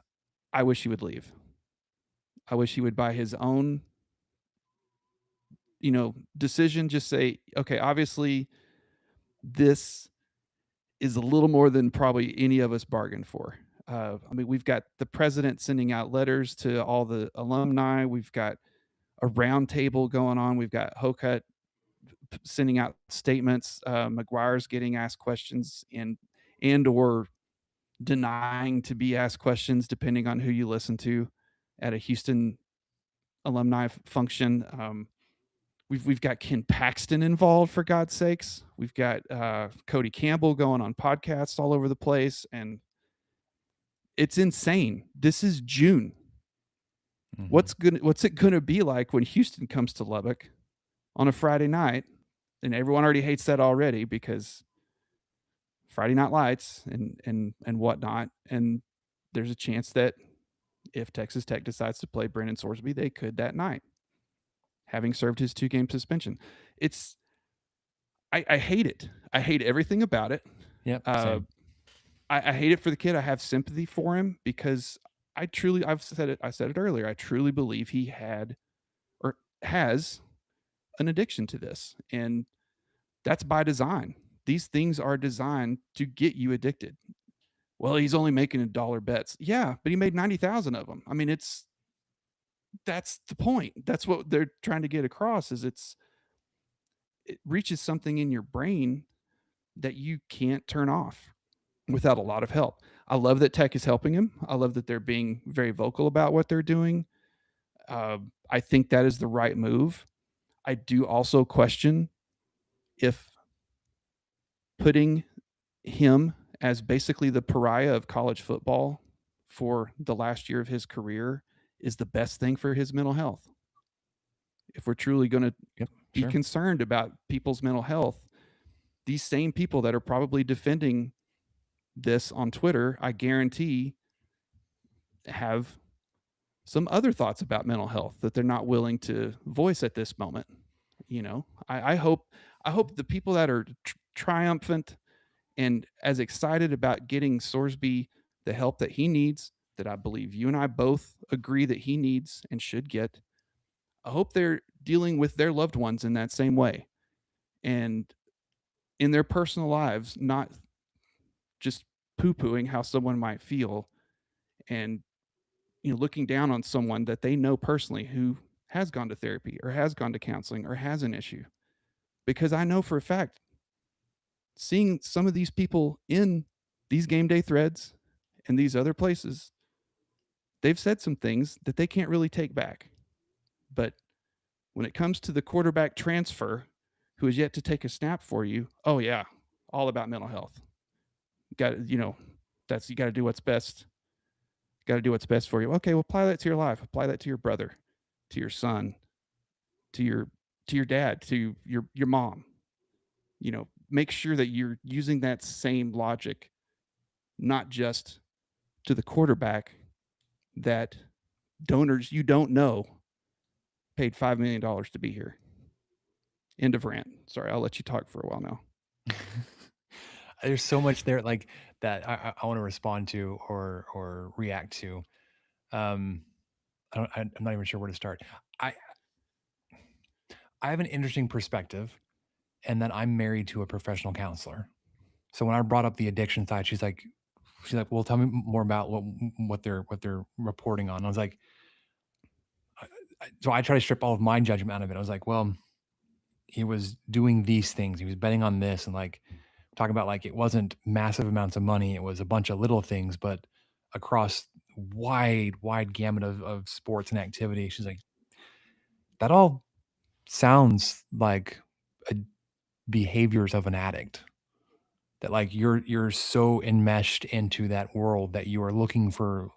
I wish he would leave. I wish he would, by his own, decision, just say, okay, obviously this is a little more than probably any of us bargained for. I mean, we've got the president sending out letters to all the alumni. We've got a roundtable going on. We've got Hokut sending out statements. McGuire's getting asked questions and or denying to be asked questions, depending on who you listen to at a Houston alumni function. We've got Ken Paxton involved, for God's sakes. We've got Cody Campbell going on podcasts all over the place, and it's insane. This is June. Mm-hmm. What's it gonna be like when Houston comes to Lubbock on a Friday night? And everyone already hates that already because Friday Night Lights and whatnot. And there's a chance that if Texas Tech decides to play Brendan Soresby, they could that night, having served his 2-game suspension. I hate it. I hate everything about it. Yep. I hate it for the kid. I have sympathy for him because I've said it. I said it earlier. I truly believe he had or has an addiction to this, and that's by design. These things are designed to get you addicted. Well, he's only making $1 bets. Yeah, but he made 90,000 of them. I mean, that's the point. That's what they're trying to get across is it reaches something in your brain that you can't turn off without a lot of help. I love that Tech is helping him. I love that they're being very vocal about what they're doing. I think that is the right move. I do also question if putting him as basically the pariah of college football for the last year of his career is the best thing for his mental health. If we're truly going to be concerned about people's mental health, these same people that are probably defending this on Twitter, I guarantee, have some other thoughts about mental health that they're not willing to voice at this moment. I hope the people that are triumphant and as excited about getting Sorsby the help that he needs, that I believe you and I both agree that he needs and should get, I hope they're dealing with their loved ones in that same way and in their personal lives, not just poo-pooing how someone might feel and looking down on someone that they know personally who has gone to therapy or has gone to counseling or has an issue. Because I know for a fact, seeing some of these people in these game day threads and these other places, they've said some things that they can't really take back. But when it comes to the quarterback transfer who is yet to take a snap for you, oh yeah, all about mental health. You got to do what's best. Got to do what's best for you. Okay, well, apply that to your life. Apply that to your brother, to your son, to your dad, to your mom. Make sure that you're using that same logic, not just to the quarterback that donors you don't know paid $5 million to be here. End of rant. Sorry, I'll let you talk for a while now. There's so much there like that I want to respond to or react to. I'm not even sure where to start. I have an interesting perspective and that I'm married to a professional counselor. So when I brought up the addiction side, she's like, well, tell me more about what they're reporting on. I was like, so I try to strip all of my judgment out of it. I was like, well, he was doing these things. He was betting on this, and like talking about like it wasn't massive amounts of money. It was a bunch of little things, but across wide gamut of sports and activity. She's like, that all sounds like a, behaviors of an addict. That like you're so enmeshed into that world that you are looking for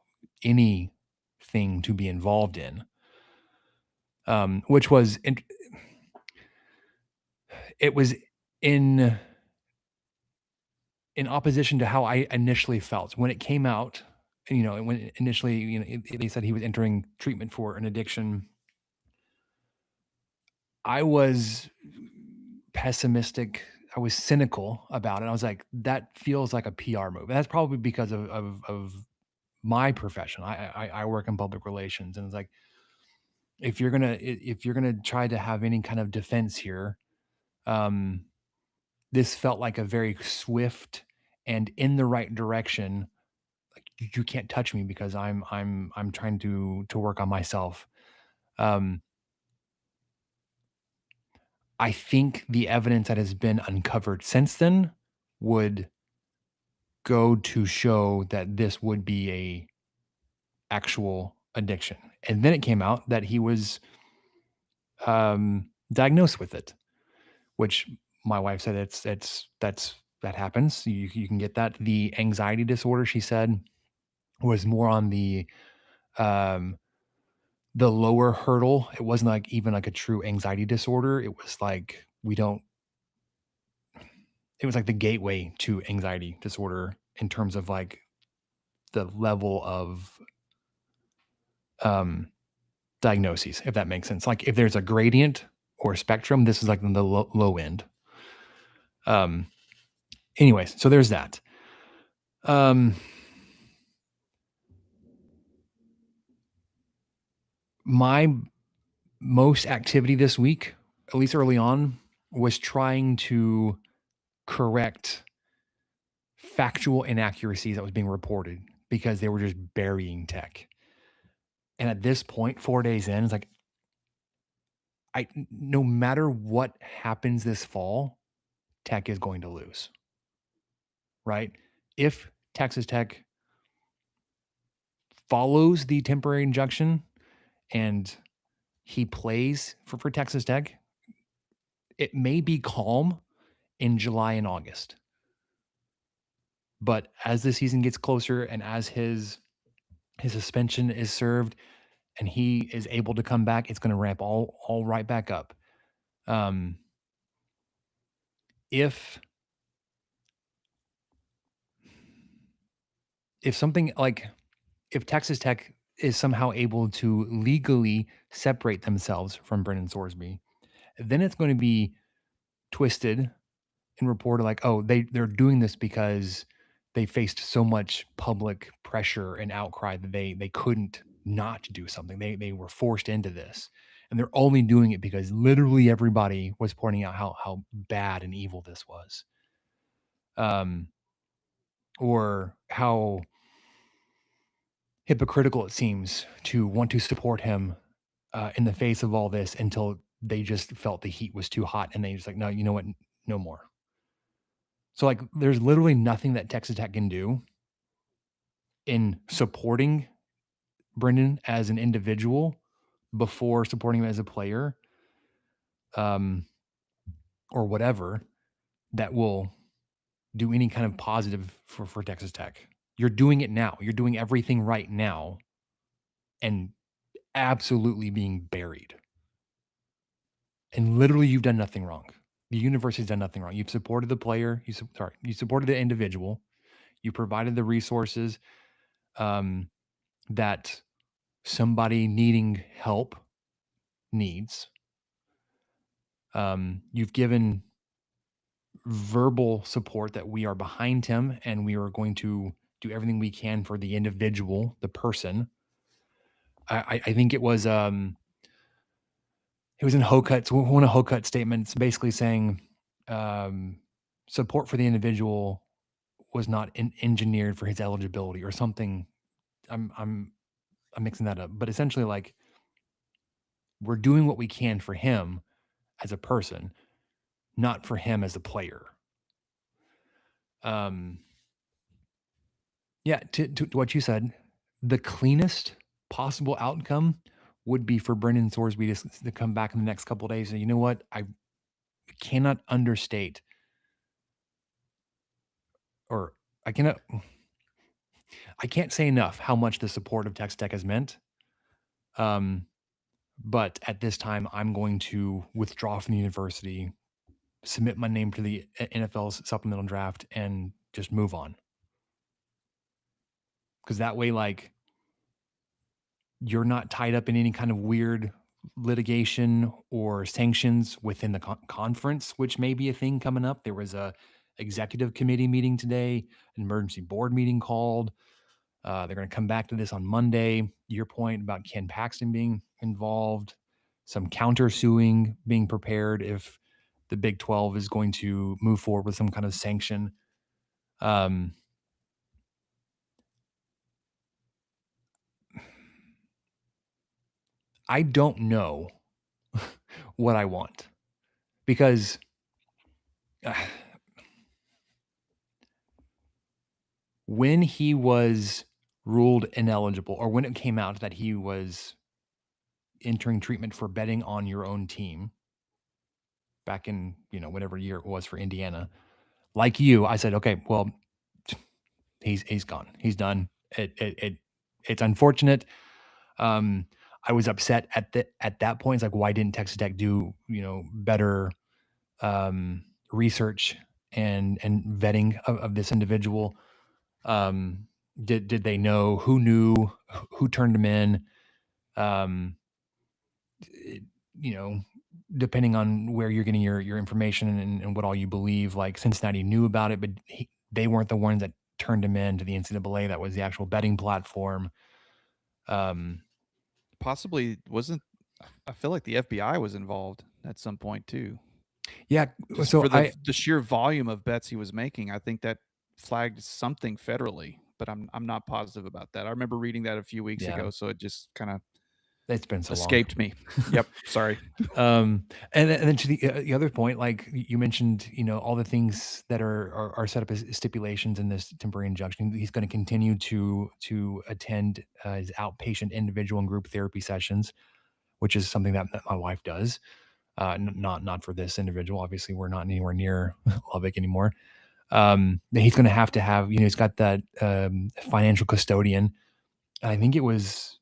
anything to be involved in. Which was it was in opposition to how I initially felt when it came out. You know, when initially, you know, they said he was entering treatment for an addiction. I was pessimistic. I was cynical about it. I was like, that feels like a PR move. And that's probably because of my profession. I work in public relations, and it's like, if you're gonna try to have any kind of defense here, this felt like a very swift and in the right direction. Like you can't touch me because I'm trying to work on myself. I think the evidence that has been uncovered since then would go to show that this would be a actual addiction. And then it came out that he was diagnosed with it, which my wife said that happens. You can get that. The anxiety disorder, she said, was more on the lower hurdle. It wasn't like even like a true anxiety disorder. It was like it was like the gateway to anxiety disorder in terms of like the level of diagnoses, if that makes sense. Like if there's a gradient or a spectrum, this is like the low end. Anyways, so there's that. My most activity this week, at least early on, was trying to correct factual inaccuracies that was being reported because they were just burying tech. And at this point, 4 days in, it's like, no matter what happens this fall, tech is going to lose, right? If Texas Tech follows the temporary injunction and he plays for Texas Tech, it may be calm in July and August. But as the season gets closer and as his suspension is served and he is able to come back, it's going to ramp all right back up. If something like if Texas Tech is somehow able to legally separate themselves from Brendan Soresby, then it's going to be twisted and reported like, oh, they're doing this because they faced so much public pressure and outcry that they couldn't not do something. They were forced into this. And they're only doing it because literally everybody was pointing out how bad and evil this was. Or how hypocritical it seems to want to support him in the face of all this until they just felt the heat was too hot and they just like, no, you know what? No more. So like there's literally nothing that Texas Tech can do in supporting Brendan as an individual before supporting him as a player, or whatever, that will do any kind of positive for Texas Tech. You're doing it now. You're doing everything right now and absolutely being buried. And literally you've done nothing wrong. The university's done nothing wrong. You've supported the player. You supported the individual. You provided the resources that somebody needing help needs. You've given verbal support that we are behind him and we are going to do everything we can for the individual, the person. I think it was in Hokut's one of Hokut's statements, basically saying support for the individual was not engineered for his eligibility or something. I'm mixing that up, but essentially, like, we're doing what we can for him as a person, not for him as a player. Yeah, to what you said, the cleanest possible outcome would be for Brendan Soresby to come back in the next couple of days and, you know what, I cannot understate, or I cannot, I can't say enough how much the support of Texas Tech has meant. But at this time, I'm going to withdraw from the university, submit my name to the NFL's supplemental draft, and just move on. Because that way, like, you're not tied up in any kind of weird litigation or sanctions within the conference, which may be a thing coming up. There was a executive committee meeting today, an emergency board meeting called. They're going to come back to this on Monday. Your point about Ken Paxton being involved, some countersuing being prepared if the Big 12 is going to move forward with some kind of sanction. I don't know what I want, because when he was ruled ineligible, or when it came out that he was entering treatment for betting on your own team back in, whatever year it was for Indiana, like you, I said, okay, well, he's gone. He's done. It's unfortunate. I was upset at that point. It's like, why didn't Texas Tech do, better research and vetting of this individual? Did they know? Who knew? Who turned him in? Depending on where you're getting your information and what all you believe, like, Cincinnati knew about it, but they weren't the ones that turned him in to the NCAA. That was the actual betting platform. Possibly wasn't. I feel like the FBI was involved at some point too. Yeah. Just so for the sheer volume of bets he was making, I think that flagged something federally, but I'm not positive about that. I remember reading that a few weeks ago, so it just kind of it's been so escaped me. Yep, sorry. And then to the other point, like you mentioned, all the things that are set up as stipulations in this temporary injunction. He's going to continue to attend his outpatient individual and group therapy sessions, which is something that my wife does. Not for this individual. Obviously, we're not anywhere near Lubbock anymore. He's going to have, he's got that financial custodian. I think it was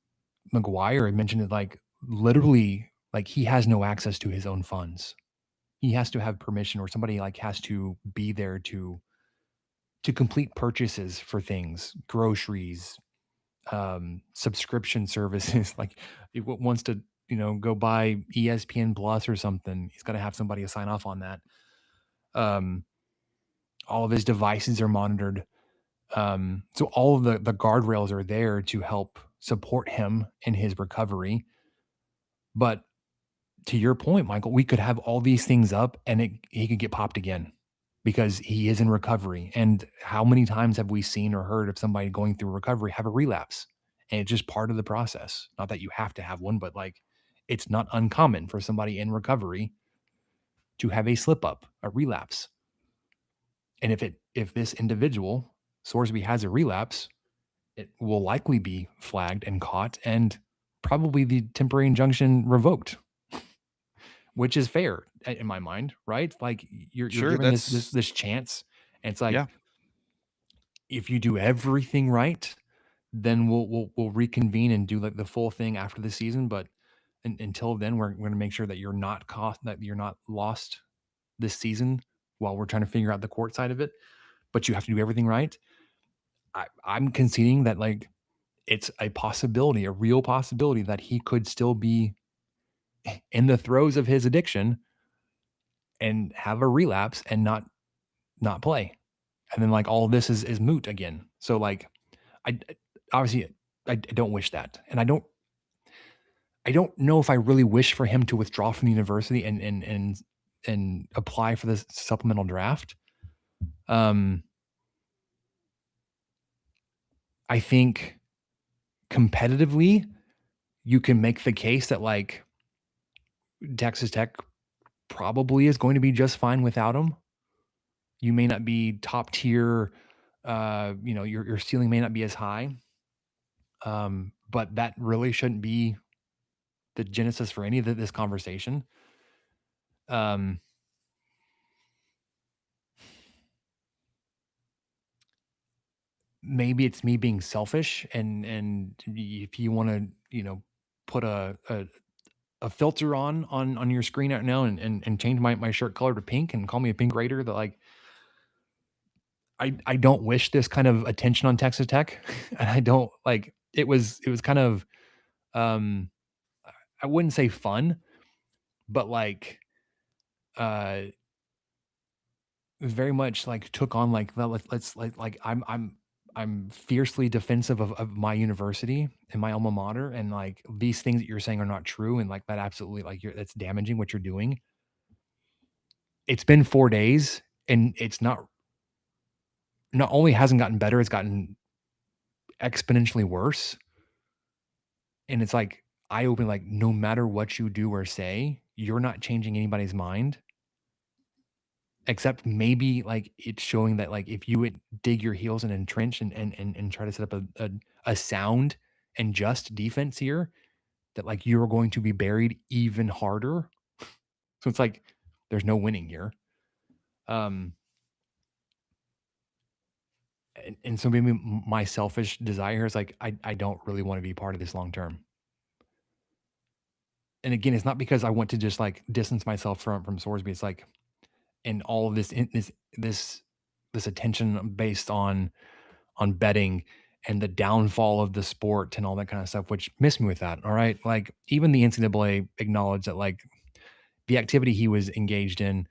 McGuire had mentioned it, like, literally, like, he has no access to his own funds. He has to have permission, or somebody, like, has to be there to complete purchases for things, groceries, subscription services. Like, he wants to, go buy ESPN Plus or something, he's got to have somebody to sign off on that. All of his devices are monitored. So all of the guardrails are there to help support him in his recovery. But to your point, Michael, we could have all these things up and he could get popped again because he is in recovery. And how many times have we seen or heard of somebody going through recovery have a relapse? And it's just part of the process. Not that you have to have one, but, like, it's not uncommon for somebody in recovery to have a slip up, a relapse. And if this individual, Sorsby, has a relapse, it will likely be flagged and caught, and probably the temporary injunction revoked, which is fair in my mind, right? Like, you're given this chance, and it's like, if you do everything right, then we'll reconvene and do, like, the full thing after the season. But until then, we're going to make sure that you're not lost this season while we're trying to figure out the court side of it. But you have to do everything right. I'm conceding that, like, it's a possibility, a real possibility, that he could still be in the throes of his addiction and have a relapse and not play. And then, like, all of this is moot again. So, like, I obviously I don't wish that. And I don't know if I really wish for him to withdraw from the university and apply for this supplemental draft. I think competitively, you can make the case that like Texas Tech probably is going to be just fine without him. You may not be top tier. Your ceiling may not be as high. But that really shouldn't be the genesis for any of this conversation. Maybe it's me being selfish, and if you want to, put a filter on your screen right now and change my shirt color to pink and call me a pink raider, that like I don't wish this kind of attention on Texas Tech. And I don't like it was kind of I wouldn't say fun, but like very much like took on like let's like I'm fiercely defensive of my university and my alma mater, and like these things that you're saying are not true, and like that absolutely like that's damaging what you're doing. It's been 4 days and it's not only hasn't gotten better, it's gotten exponentially worse. And it's like eye open, like no matter what you do or say, you're not changing anybody's mind. Except maybe like it's showing that like if you would dig your heels and entrench and try to set up a sound and just defense here, that like you're going to be buried even harder. So it's like there's no winning here. And so maybe my selfish desire is like I don't really want to be part of this long term. And again, it's not because I want to just like distance myself from Sorsby. It's like, and all of this attention based on betting and the downfall of the sport and all that kind of stuff, which missed me with that. All right. Like even the NCAA acknowledged that like the activity he was engaged in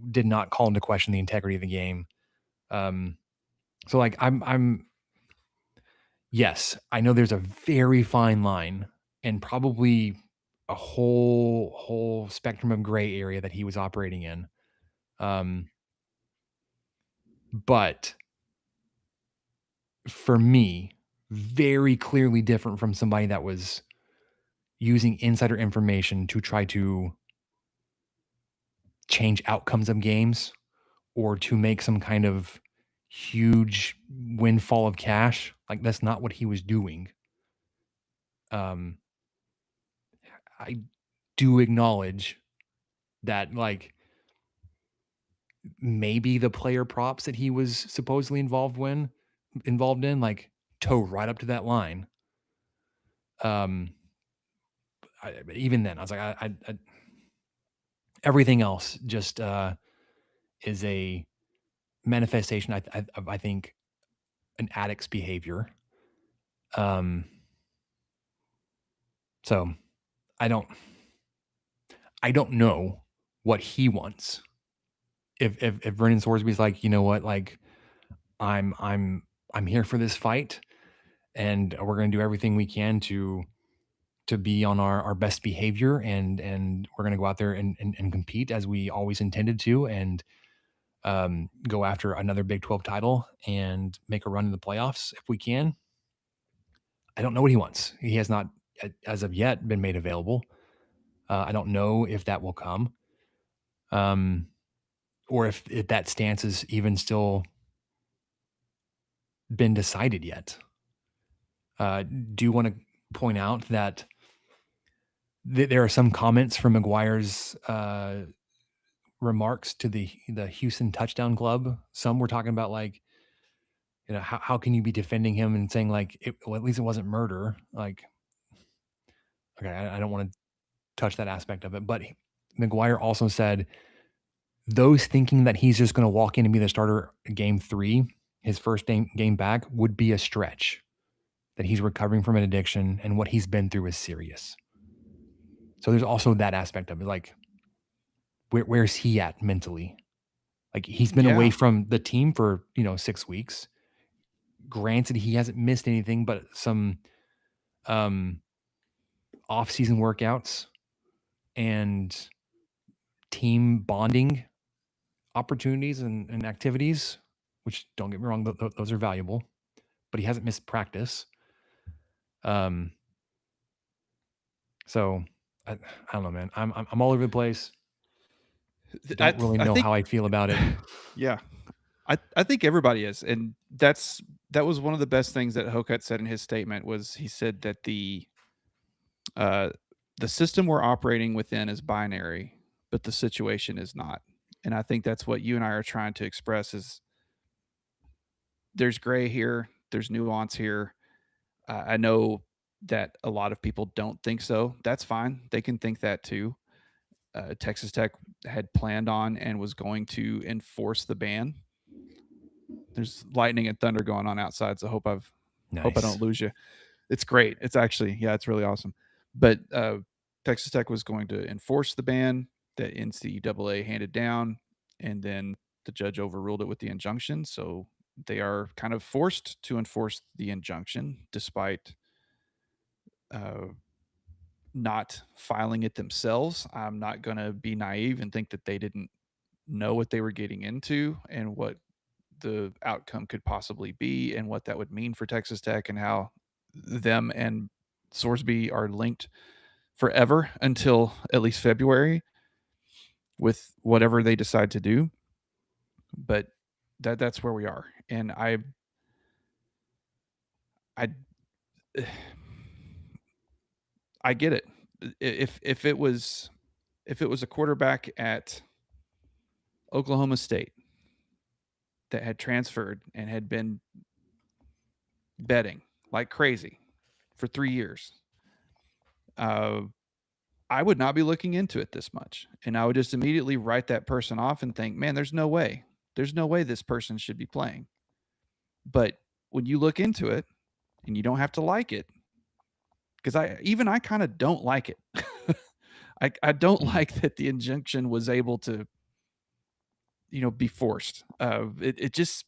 did not call into question the integrity of the game. So like I'm yes, I know there's a very fine line and probably a whole spectrum of gray area that he was operating in. But for me, very clearly different from somebody that was using insider information to try to change outcomes of games or to make some kind of huge windfall of cash. Like that's not what he was doing. I do acknowledge that like maybe the player props that he was supposedly involved in like toe right up to that line. Even then I was like I everything else just is a manifestation I think an addict's behavior. So I don't know what he wants. If Brendan Soresby's like, you know what, like I'm here for this fight and we're going to do everything we can to be on our best behavior, and we're going to go out there and compete as we always intended to, and go after another Big 12 title and make a run in the playoffs if we can. I don't know what he wants. He has not, as of yet, been made available. I don't know if that will come, or if that stance is even still been decided yet. Do you want to point out that there are some comments from McGuire's remarks to the Houston Touchdown Club? Some were talking about like, how can you be defending him and saying like, well, at least it wasn't murder. Like, okay, I don't want to touch that aspect of it. But McGuire also said those thinking that he's just going to walk in and be the starter game 3, his first game back, would be a stretch. That he's recovering from an addiction and what he's been through is serious. So there's also that aspect of it. Like, where's he at mentally? Like he's been away from the team for 6 weeks. Granted, he hasn't missed anything but some off-season workouts and team bonding opportunities and activities, which don't get me wrong, those are valuable, but he hasn't missed practice. So I don't know, man. I'm all over the place. Don't really know how I feel about it. Yeah. I think everybody is. And that was one of the best things that Hokut said in his statement was he said that the system we're operating within is binary, but the situation is not. And I think that's what you and I are trying to express is there's gray here, there's nuance here. I know that a lot of people don't think so. That's fine. They can think that too. Texas Tech had planned on and was going to enforce the ban. There's lightning and thunder going on outside, so hope I don't lose you. It's great. It's actually, yeah, it's really awesome. But Texas Tech was going to enforce the ban that NCAA handed down, and then the judge overruled it with the injunction. So they are kind of forced to enforce the injunction despite not filing it themselves. I'm not going to be naive and think that they didn't know what they were getting into and what the outcome could possibly be and what that would mean for Texas Tech and how them and Sorsby are linked forever until at least February with whatever they decide to do. But that's where we are. And I get it. If it was a quarterback at Oklahoma State that had transferred and had been betting like crazy for 3 years, I would not be looking into it this much. And I would just immediately write that person off and think, man, there's no way this person should be playing. But when you look into it and you don't have to like it, because I kind of don't like it. I don't like that the injunction was able to, be forced. It's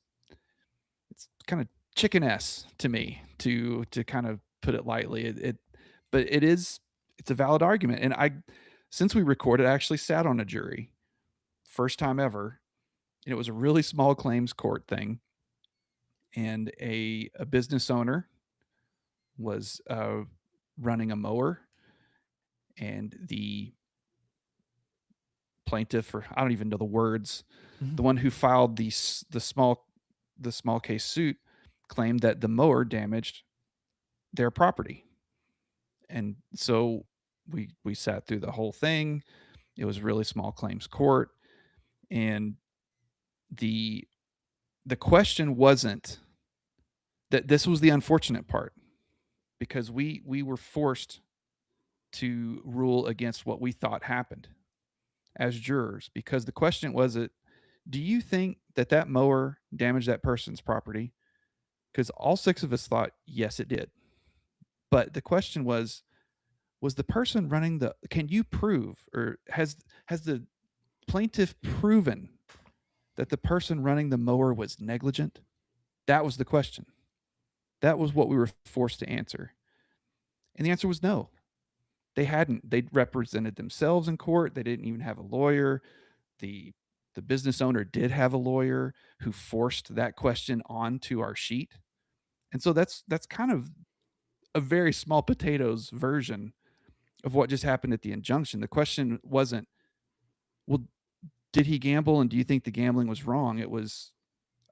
kind of chicken S to me to kind of put it lightly. But it's a valid argument. And since we recorded, I actually sat on a jury, first time ever, and it was a really small claims court thing. And a business owner was running a mower, and the plaintiff, or I don't even know the words, the one who filed the small case suit, claimed that the mower damaged their property. And so we sat through the whole thing. It was really small claims court, and the question wasn't that. This was the unfortunate part, because we were forced to rule against what we thought happened as jurors, because the question wasn't, do you think that mower damaged that person's property? Because all 6 of us thought, yes, it did. But the question was the person running can you prove, or has the plaintiff proven that the person running the mower was negligent? That was the question. That was what we were forced to answer. And the answer was no. They hadn't. They represented themselves in court. They didn't even have a lawyer. The business owner did have a lawyer who forced that question onto our sheet. And so that's kind of a very small potatoes version of what just happened at the injunction. The question wasn't, well, did he gamble and do you think the gambling was wrong? It was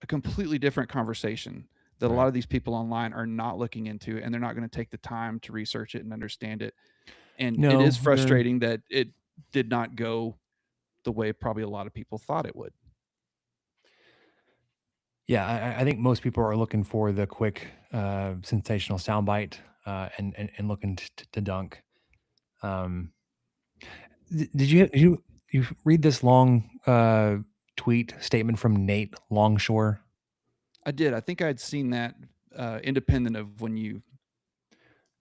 a completely different conversation that a lot of these people online are not looking into, and they're not going to take the time to research it and understand it. And it is frustrating that it did not go the way probably a lot of people thought it would. Yeah, I think most people are looking for the quick, sensational soundbite, and looking to dunk. Did you read this long tweet statement from Nate Longshore? I did. I think I'd seen that, independent of when you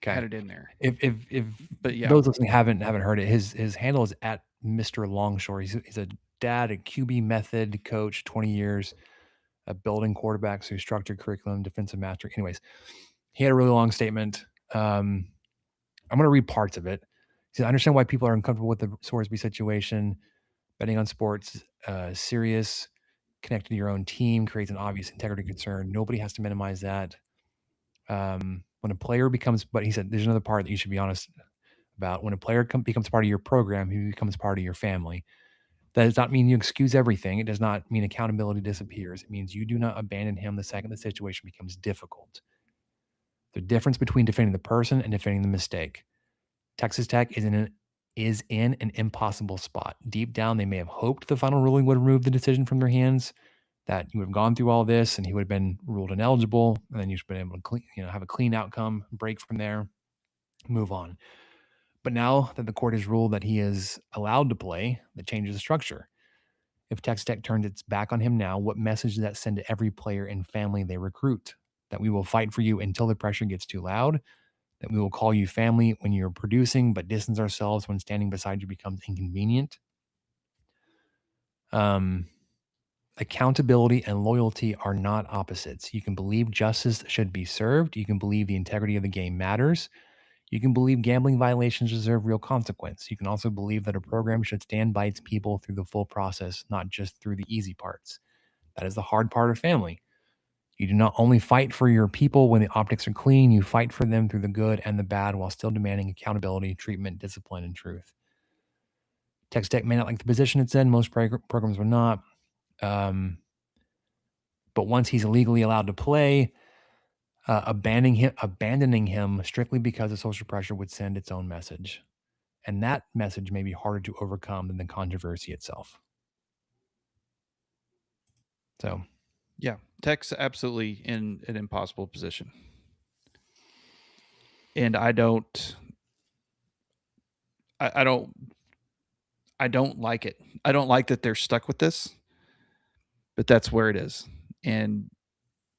had it in there. But yeah, those listening haven't heard it. His handle is at Mr. Longshore. He's a dad, a QB method coach, 20 years, building quarterbacks through structured curriculum, defensive mastery. Anyways, he had a really long statement. I'm going to read parts of it. He said, I understand why people are uncomfortable with the Sorsby situation, Betting on sports, serious, connected to your own team, creates an obvious integrity concern. Nobody has to minimize that. When a player becomes, but he said there's another part that you should be honest about. When a player becomes part of your program, he becomes part of your family. That does not mean you excuse everything. It does not mean accountability disappears. It means you do not abandon him the second the situation becomes difficult. The difference between defending the person and defending the mistake. Texas Tech is in an impossible spot. Deep down, they may have hoped the final ruling would remove the decision from their hands, that you would have gone through all this and he would have been ruled ineligible, and then you've been able to have a clean outcome, break from there, move on. But now that the court has ruled that he is allowed to play, that changes the structure. If Texas Tech turns its back on him now, what message does that send to every player and family they recruit? That we will fight for you until the pressure gets too loud, that we will call you family when you're producing, but distance ourselves when standing beside you becomes inconvenient. Accountability and loyalty are not opposites. You can believe justice should be served. You can believe the integrity of the game matters. You can believe gambling violations deserve real consequence. You can also believe that a program should stand by its people through the full process, not just through the easy parts. That is the hard part of family. You do not only fight for your people when the optics are clean, you fight for them through the good and the bad while still demanding accountability, treatment, discipline, and truth. Texas Tech may not like the position it's in. Most programs will not. But once he's legally allowed to play, abandoning him strictly because of social pressure would send its own message. And that message may be harder to overcome than the controversy itself. So, yeah, Tech's absolutely in an impossible position. And I don't like it. I don't like that they're stuck with this, but that's where it is. And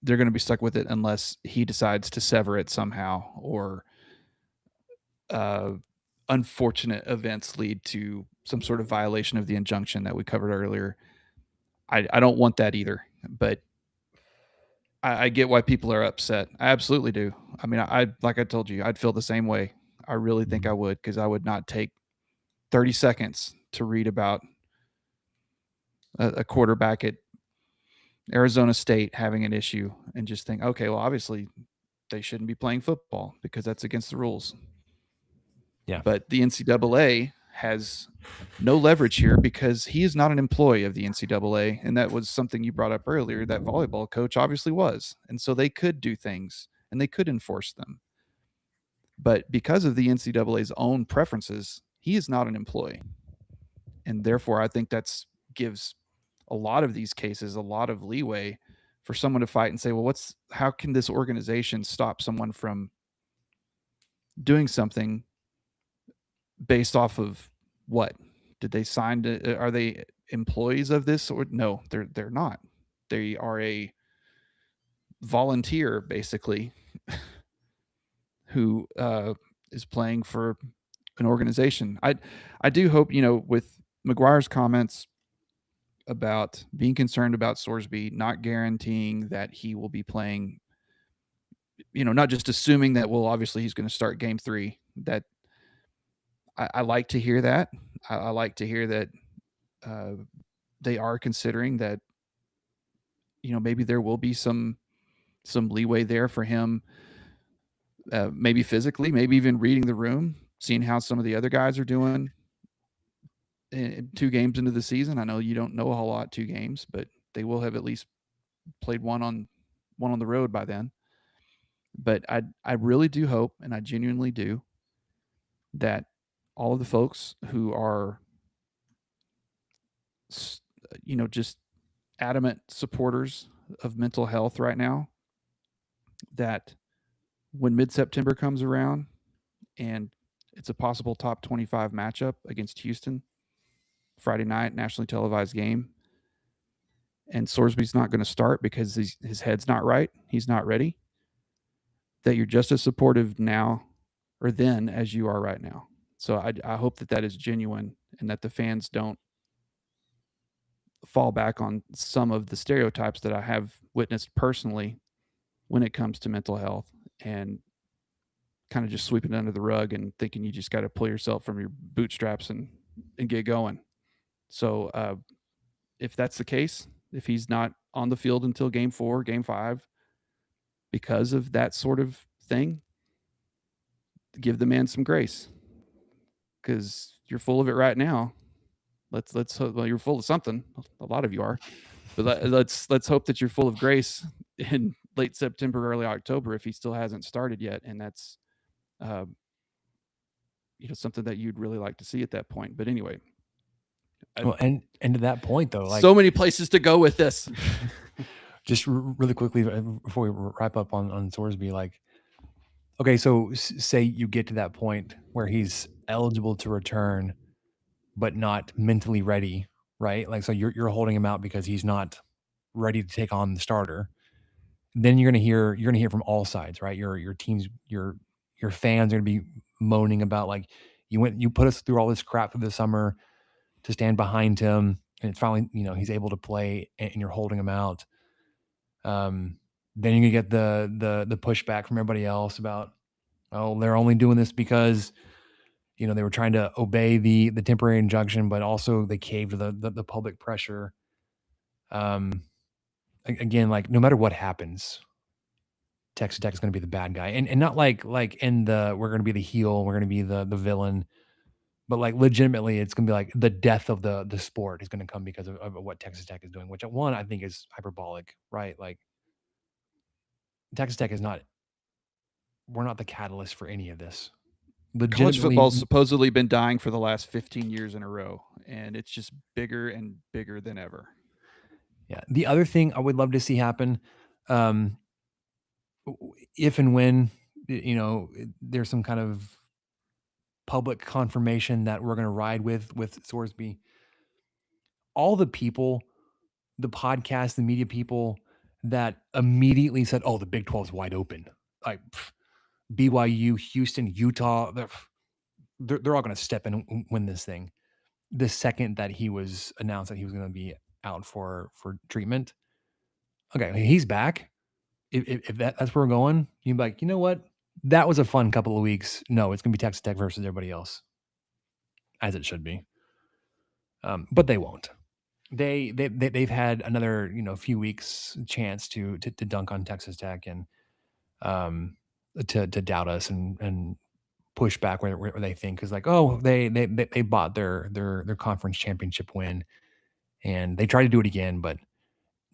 they're going to be stuck with it unless he decides to sever it somehow, or unfortunate events lead to some sort of violation of the injunction that we covered earlier. I don't want that either, but I get why people are upset. I absolutely do. I mean, like I told you, I'd feel the same way. I really think I would, because I would not take 30 seconds to read about a quarterback at Arizona State having an issue and just think, okay, well, obviously they shouldn't be playing football because that's against the rules. yeah. But the NCAA has no leverage here because he is not an employee of the NCAA. And that was something you brought up earlier. That volleyball coach obviously was. And so they could do things and they could enforce them. But because of the NCAA's own preferences, he is not an employee. And therefore, I think that's gives a lot of these cases a lot of leeway for someone to fight and say, well, how can this organization stop someone from doing something based off of what? Did they sign to, are they employees of this? Or no, they're not. They are a volunteer, basically, who is playing for an organization. I do hope, with McGuire's comments about being concerned about Sorsby, not guaranteeing that he will be playing, not just assuming that, well, obviously he's going to start game 3. That I like to hear that. I like to hear that they are considering that, maybe there will be some leeway there for him, maybe physically, maybe even reading the room, seeing how some of the other guys are doing in 2 games into the season. I know you don't know a whole lot 2 games, but they will have at least played one on the road by then. But I really do hope, and I genuinely do, that all of the folks who are, just adamant supporters of mental health right now, that when mid-September comes around and it's a possible top 25 matchup against Houston, Friday night, nationally televised game, and Sorsby's not going to start because his head's not right, he's not ready, that you're just as supportive now or then as you are right now. So I hope that is genuine and that the fans don't fall back on some of the stereotypes that I have witnessed personally when it comes to mental health, and kind of just sweeping it under the rug and thinking you just got to pull yourself from your bootstraps and get going. So if that's the case, if he's not on the field until game 4, game 5, because of that sort of thing, give the man some grace, because you're full of it right now. Let's hope, well, you're full of something. A lot of you are, but let's hope that you're full of grace in late September, early October, if he still hasn't started yet, and that's something that you'd really like to see at that point. But anyway, Well, and to that point though, like so many places to go with this. just really quickly before we wrap up on Sorsby, like, okay, so say you get to that point where he's eligible to return, but not mentally ready, right? Like, so you're holding him out because he's not ready to take on the starter. Then you're gonna hear from all sides, right? Your teams, your fans are gonna be moaning about, like, you put us through all this crap for the summer to stand behind him, and it's finally, he's able to play, and you're holding him out. Then you're gonna get the pushback from everybody else about, oh, they're only doing this because they were trying to obey the temporary injunction, but also they caved to the public pressure. Again, like, no matter what happens, Texas Tech is going to be the bad guy, and not like in we're going to be the heel, we're going to be the villain, but like legitimately, it's going to be like the death of the sport is going to come because of what Texas Tech is doing, which one I think is hyperbolic, right? Like, Texas Tech is not. We're not the catalyst for any of this. College football's supposedly been dying for the last 15 years in a row, and it's just bigger and bigger than ever. Yeah. The other thing I would love to see happen, if and when there's some kind of public confirmation that we're going to ride with Sorsby, all the people, the podcast, the media people that immediately said, "Oh, the Big 12 is wide open," like BYU, Houston, Utah, they're all going to step in and win this thing. The second that he was announced that he was going to be out for treatment, okay, he's back. If that's where we're going, you'd be like, you know what? That was a fun couple of weeks. No, it's going to be Texas Tech versus everybody else, as it should be. But they won't. They've had another few weeks chance to dunk on Texas Tech and to doubt us and push back where they think, because, like, oh, they bought their conference championship win, and they tried to do it again, but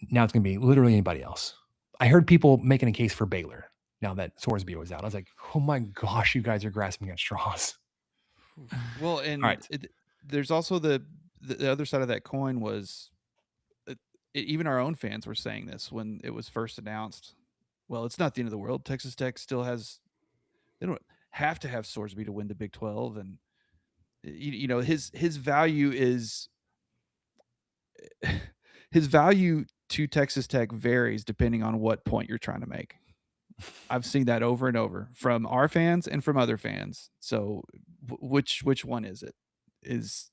now it's going to be literally anybody else. I heard people making a case for Baylor now that Sorsby was out. I was like, oh my gosh, you guys are grasping at straws. Well, and right. There's also the other side of that coin was even our own fans were saying this when it was first announced. Well, it's not the end of the world. Texas Tech still has, they don't have to have Sorsby to win the Big 12. And, his value is, his value to Texas Tech varies depending on what point you're trying to make. I've seen that over and over from our fans and from other fans. So which one is it? Is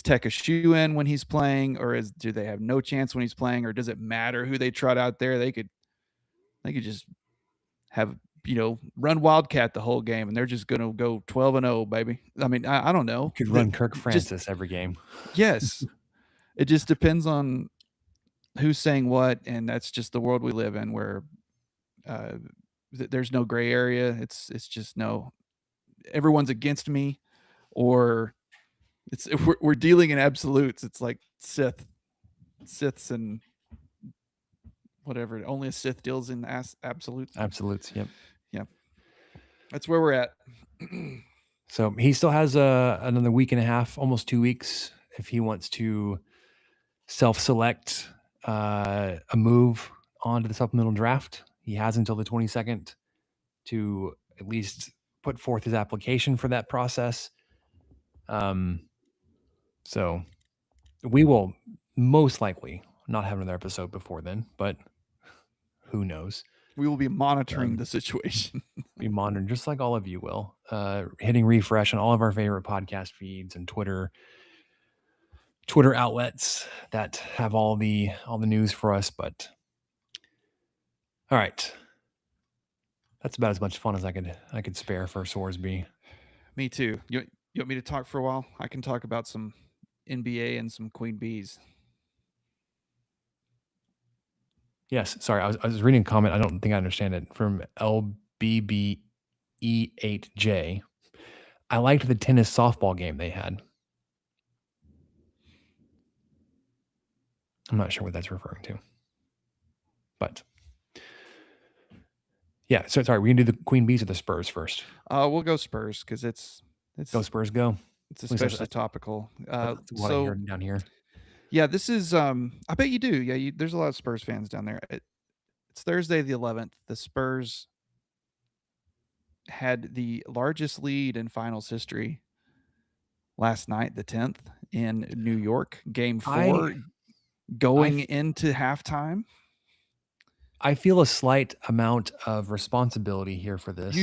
Tech a shoe-in when he's playing, or do they have no chance when he's playing, or does it matter who they trot out there? They could just have, run Wildcat the whole game, and they're just going to go 12-0, baby. I mean, I don't know. You could run Kirk Francis every game. Yes. It just depends on who's saying what, and that's just the world we live in, where there's no gray area. It's just no, everyone's against me, or we're dealing in absolutes. It's like Siths and whatever. Only a Sith deals in absolutes. Absolutes. Yep. Yeah. That's where we're at. So he still has another week and a half, almost 2 weeks, if he wants to self-select a move onto the supplemental draft. He has until the 22nd to at least put forth his application for that process. So we will most likely not have another episode before then, but who knows? We will be monitoring the situation. Be monitoring, just like all of you will. Hitting refresh on all of our favorite podcast feeds and Twitter outlets that have all the news for us. But all right, that's about as much fun as I could spare for Sorsby. Me too. You want me to talk for a while? I can talk about some NBA and some queen bees. Yes, sorry, I was reading a comment. I don't think I understand it from LBBE8J. I liked the tennis softball game they had. I'm not sure what that's referring to, but yeah. So sorry, we can do the Queen Bees or the Spurs first. We'll go Spurs because it's Go Spurs, go. it's especially topical. That's what I hear down here. Yeah, this is. I bet you do. Yeah, there's a lot of Spurs fans down there. It's Thursday the 11th. The Spurs had the largest lead in finals history last night, the 10th, in New York, game 4, going into halftime. I feel a slight amount of responsibility here for this.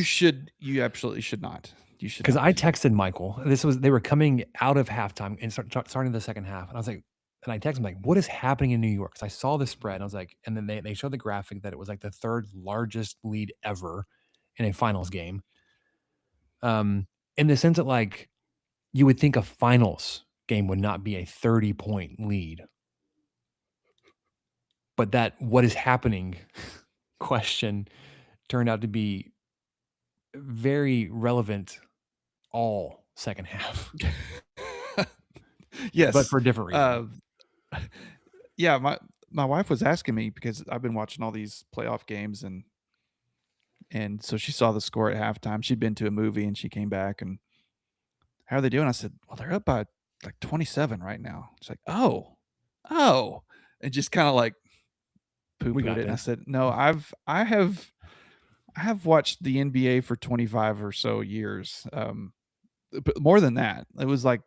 You absolutely should not. You should, because I texted Michael. They were coming out of halftime and starting the second half, and I was like, and I texted him like, "What is happening in New York?" Because I saw the spread, and I was like, and then they showed the graphic that it was like the third largest lead ever in a finals game. In the sense that like you would think a finals game would not be a 30-point lead, but that what is happening question turned out to be very relevant all second half. Yes, but for a different reason. Yeah, my wife was asking me because I've been watching all these playoff games, and so she saw the score at halftime. She'd been to a movie and she came back and, how are they doing? I said, well, they're up by like 27 right now. She's like, oh, and just kind of like poo-pooed it. And I said, no, I have watched the NBA for 25 or so years. But more than that, it was like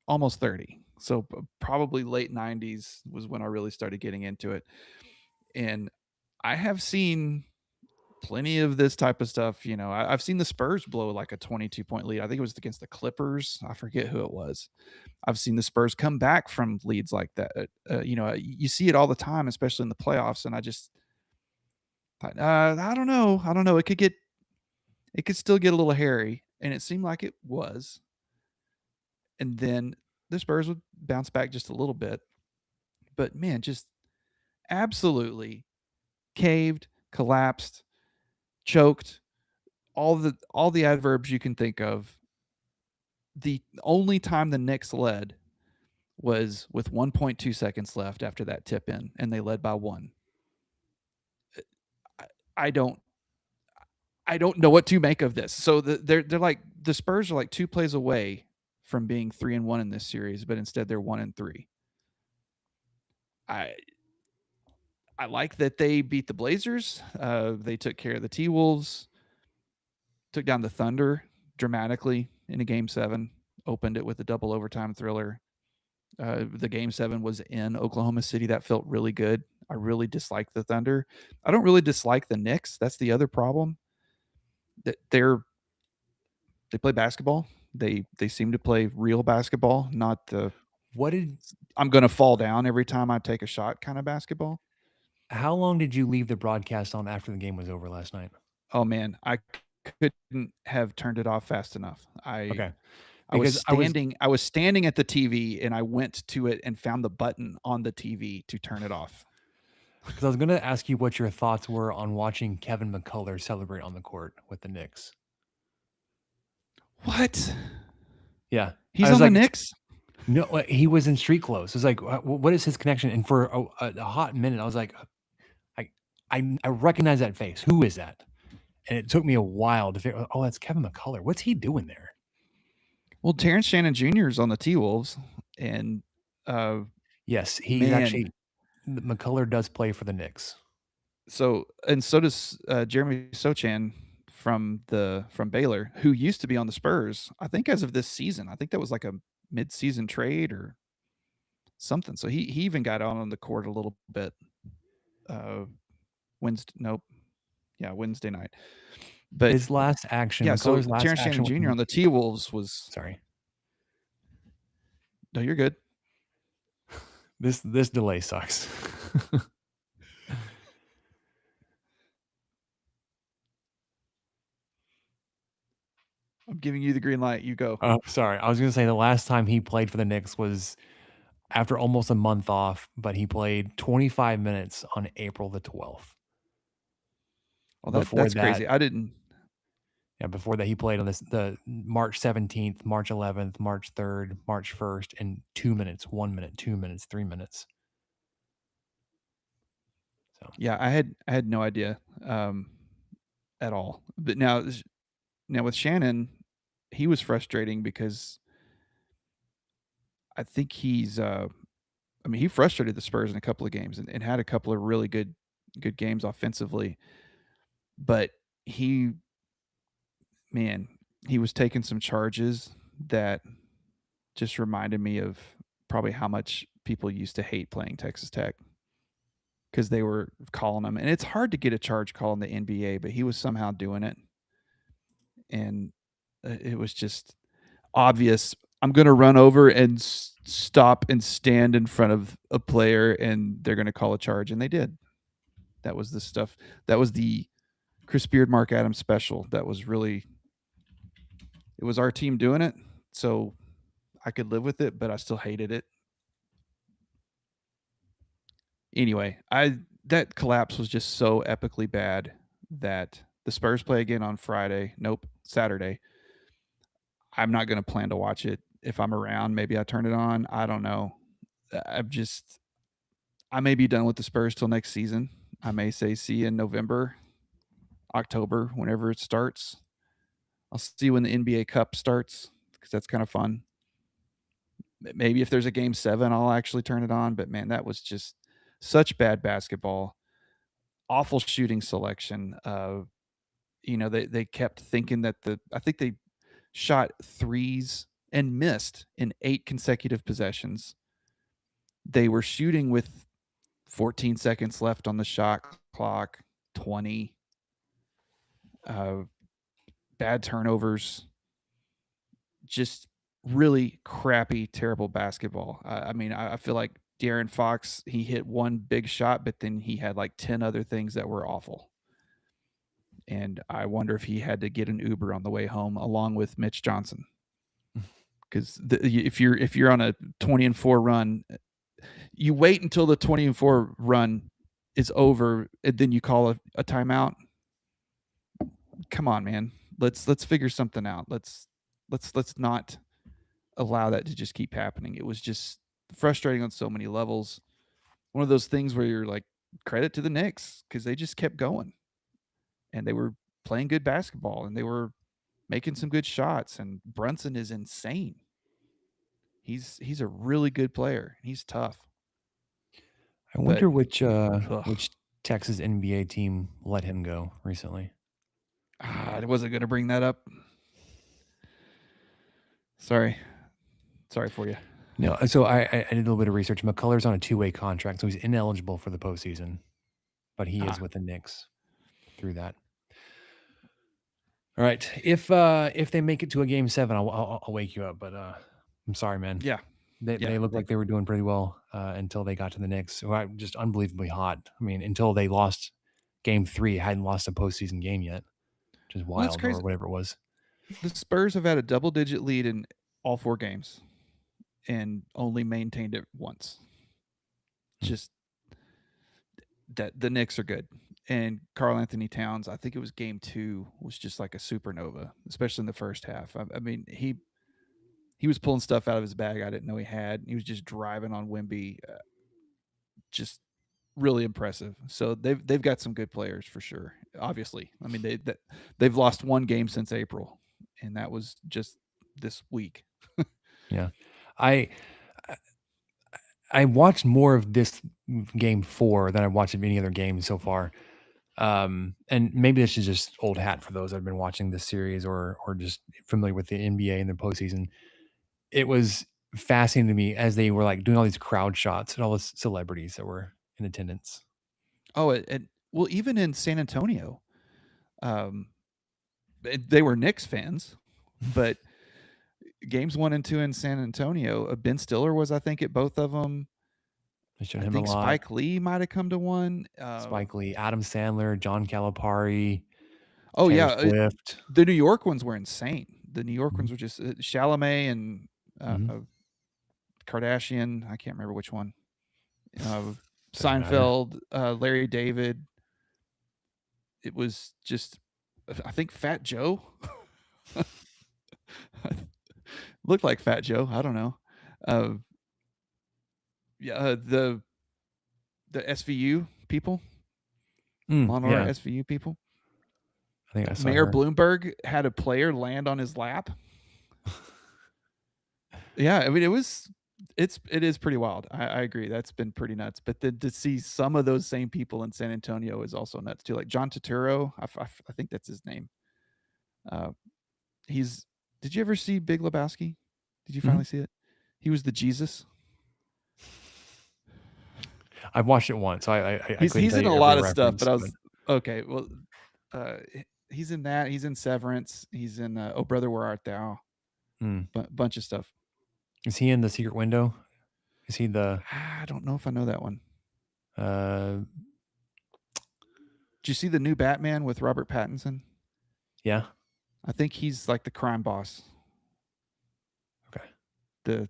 almost 30. So probably late 90s was when I really started getting into it. And I have seen plenty of this type of stuff. You know, I've seen the Spurs blow like a 22-point lead. I think it was against the Clippers. I forget who it was. I've seen the Spurs come back from leads like that. You know, you see it all the time, especially in the playoffs. And I just thought, I don't know. It could still get a little hairy. And it seemed like it was. And then the Spurs would bounce back just a little bit. But man, just absolutely caved, collapsed, choked, all the adverbs you can think of. The only time the Knicks led was with 1.2 seconds left after that tip in, and they led by 1. I don't know what to make of this. So they're like, the Spurs are like 2 plays away from being 3-1 in this series, but instead they're 1-3. I like that they beat the Blazers. They took care of the T-Wolves, took down the Thunder dramatically in a Game 7, opened it with a double overtime thriller. The Game 7 was in Oklahoma City. That felt really good. I really dislike the Thunder. I don't really dislike the Knicks. That's the other problem. That they play basketball. They seem to play real basketball, not the I'm going to fall down every time I take a shot kind of basketball. How long did you leave the broadcast on after the game was over last night? Oh man, I couldn't have turned it off fast enough. Okay. I was standing at the TV and I went to it and found the button on the TV to turn it off. Because I was going to ask you what your thoughts were on watching Kevin McCullough celebrate on the court with the Knicks. What? Yeah. He's on the Knicks? No, he was in street clothes. It's like, what is his connection? And for a hot minute, I was like, I recognize that face. Who is that? And it took me a while to figure, oh, that's Kevin McCullough. What's he doing there? Well, Terrence Shannon Jr. is on the T-Wolves, and yes, he's actually McCullough does play for the Knicks. So does Jeremy Sochan from Baylor, who used to be on the Spurs. I think as of this season, I think that was like a mid-season trade or something. So he even got on the court a little bit. Wednesday night. But his last action, yeah. So Terrence Shannon Jr. on the T-Wolves was. Sorry. No, you're good. This delay sucks. giving you the green light. You go. Sorry, I was going to say the last time he played for the Knicks was after almost a month off, but he played 25 minutes on April the 12th. Well, that's crazy. I didn't. Yeah, before that he played on the March 17th, March 11th, March 3rd, March 1st, and 2 minutes, 1 minute, 2 minutes, 3 minutes. So yeah, I had no idea at all. But now with Shannon, he was frustrating because I think he's he frustrated the Spurs in a couple of games and had a couple of really good games offensively. But he was taking some charges that just reminded me of probably how much people used to hate playing Texas Tech because they were calling him. And it's hard to get a charge call in the NBA, but he was somehow doing it. And it was just obvious. I'm going to run over and stop and stand in front of a player, and they're going to call a charge. And they did. That was the stuff. That was the Chris Beard, Mark Adams special. That was really, it was our team doing it. So I could live with it, but I still hated it. Anyway, that collapse was just so epically bad that the Spurs play again on Friday. Nope, Saturday. I'm not going to plan to watch it. If I'm around, maybe I turn it on. I don't know. I may be done with the Spurs till next season. I may say see you in November, October, whenever it starts. I'll see when the NBA Cup starts because that's kind of fun. Maybe if there's a game 7, I'll actually turn it on. But man, that was just such bad basketball. Awful shooting selection. They kept thinking that I think they shot threes and missed in 8 consecutive possessions. They were shooting with 14 seconds left on the shot clock, 20. Bad turnovers. Just really crappy, terrible basketball. I feel like De'Aaron Fox, he hit one big shot, but then he had like 10 other things that were awful. And I wonder if he had to get an Uber on the way home along with Mitch Johnson. Because if you're on a 20-4 run, you wait until the 20-4 run is over, and then you call a timeout. Come on, man. Let's figure something out. Let's not allow that to just keep happening. It was just frustrating on so many levels. One of those things where you're like, credit to the Knicks because they just kept going, and they were playing good basketball, and they were making some good shots. And Brunson is insane. He's a really good player. He's tough. I wonder which Texas NBA team let him go recently. I wasn't going to bring that up. Sorry for you. No, so I did a little bit of research. McCullough's on a 2-way contract, so he's ineligible for the postseason, but he is with the Knicks through that. All right, if they make it to a game 7, I'll wake you up. But I'm sorry, man. Yeah, they looked like they were doing pretty well until they got to the Knicks, who are just unbelievably hot. I mean, until they lost game 3, hadn't lost a postseason game yet, which is wild, or whatever it was. The Spurs have had a double-digit lead in all 4 games and only maintained it once. Just that the Knicks are good. And Karl Anthony Towns, I think it was game 2, was just like a supernova, especially in the first half. I mean, he was pulling stuff out of his bag I didn't know he had. He was just driving on Wemby. Just really impressive. So they've got some good players for sure. Obviously, I mean they've lost 1 game since April, and that was just this week. Yeah, I watched more of this game 4 than I watched of any other game so far. And maybe this is just old hat for those that have been watching this series or just familiar with the NBA and the postseason. It was fascinating to me as they were like doing all these crowd shots and all the celebrities that were in attendance. Oh, well, even in San Antonio, they were Knicks fans, but games 1 and 2 in San Antonio, Ben Stiller was, I think, at both of them. I think Spike Lee might have come to one. Spike Lee, Adam Sandler, John Calipari. Oh, Taylor Swift. The New York ones were insane. The New York ones were just Chalamet and Kardashian. I can't remember which one. Seinfeld, Larry David. It was just, I think Fat Joe looked like Fat Joe. I don't know. The SVU people, Law and Order SVU people. I think I saw Mayor her. Bloomberg had a player land on his lap. Yeah, I mean it is pretty wild. I agree. That's been pretty nuts. But then to see some of those same people in San Antonio is also nuts too. Like John Turturro, I think that's his name. Did you ever see Big Lebowski? Did you finally see it? He was the Jesus. I've watched it once. So I he's in a lot of stuff, but I was okay. Well, he's in that. He's in Severance. He's in Oh Brother, Where Art Thou? Bunch of stuff. Is he in The Secret Window? Is he the? I don't know if I know that one. Did you see the new Batman with Robert Pattinson? Yeah. I think he's like the crime boss. Okay. The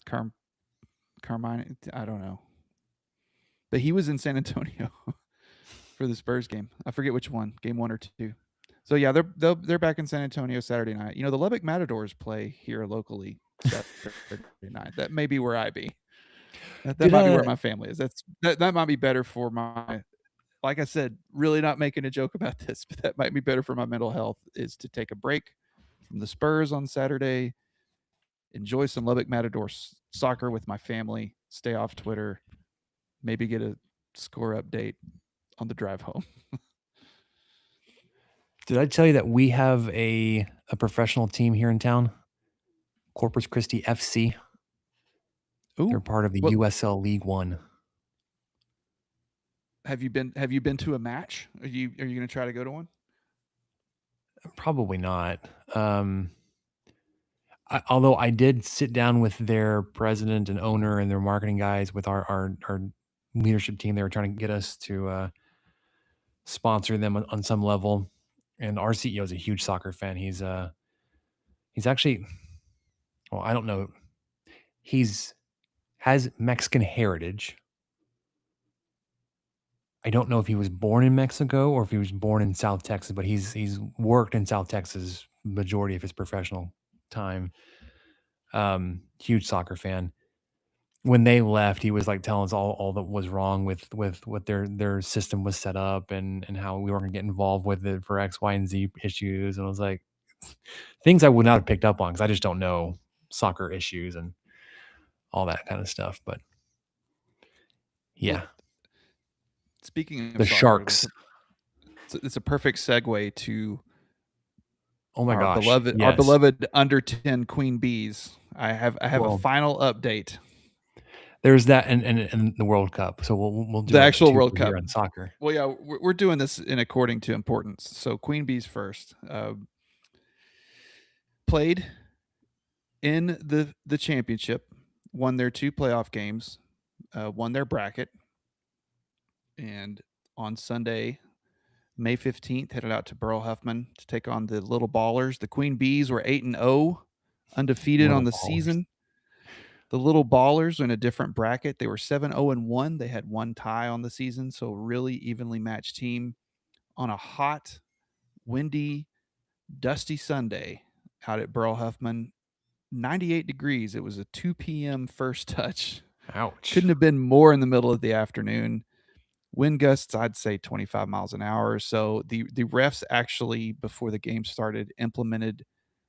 Carmine, I don't know. But he was in San Antonio for the Spurs game. I forget which one, game 1 or 2. So yeah, they're back in San Antonio Saturday night. You know, the Lubbock Matadors play here locally Saturday night. That may be where I be. That might be where my family is. That might be better for my, like I said, really not making a joke about this, but that might be better for my mental health, is to take a break from the Spurs on Saturday, enjoy some Lubbock Matadors soccer with my family, stay off Twitter, maybe get a score update on the drive home. Did I tell you that we have a professional team here in town? Corpus Christi FC. Ooh, they're part of the USL League One. Have you been to a match? Are you going to try to go to one? Probably not. Although I did sit down with their president and owner and their marketing guys with our leadership team. They were trying to get us to sponsor them on some level. And our CEO is a huge soccer fan. He's actually, well, I don't know. Has Mexican heritage. I don't know if he was born in Mexico or if he was born in South Texas, but he's worked in South Texas majority of his professional time. Huge soccer fan. When they left, he was like telling us all that was wrong with what their system was set up and how we weren't going to get involved with it for X, Y, and Z issues. And I was like, things I would not have picked up on because I just don't know soccer issues and all that kind of stuff. But yeah. Well, speaking of the soccer, Sharks, it's a perfect segue to our beloved under 10 Queen Bees. I have a final update. There's that and the World Cup. So we'll do the actual World Cup on soccer. Well, yeah, we're doing this in according to importance. So Queen Bees first. Played in the championship, won their 2 playoff games, won their bracket, and on Sunday, May 15th, headed out to Burl Huffman to take on the Little Ballers. The Queen Bees were 8-0, undefeated on the season. The Little Ballers are in a different bracket. They were 7-0-1. They had 1 tie on the season, so really evenly matched team. On a hot, windy, dusty Sunday out at Burl Huffman, 98 degrees. It was a 2 p.m. first touch. Ouch. Couldn't have been more in the middle of the afternoon. Wind gusts, I'd say 25 miles an hour. So the refs actually, before the game started, implemented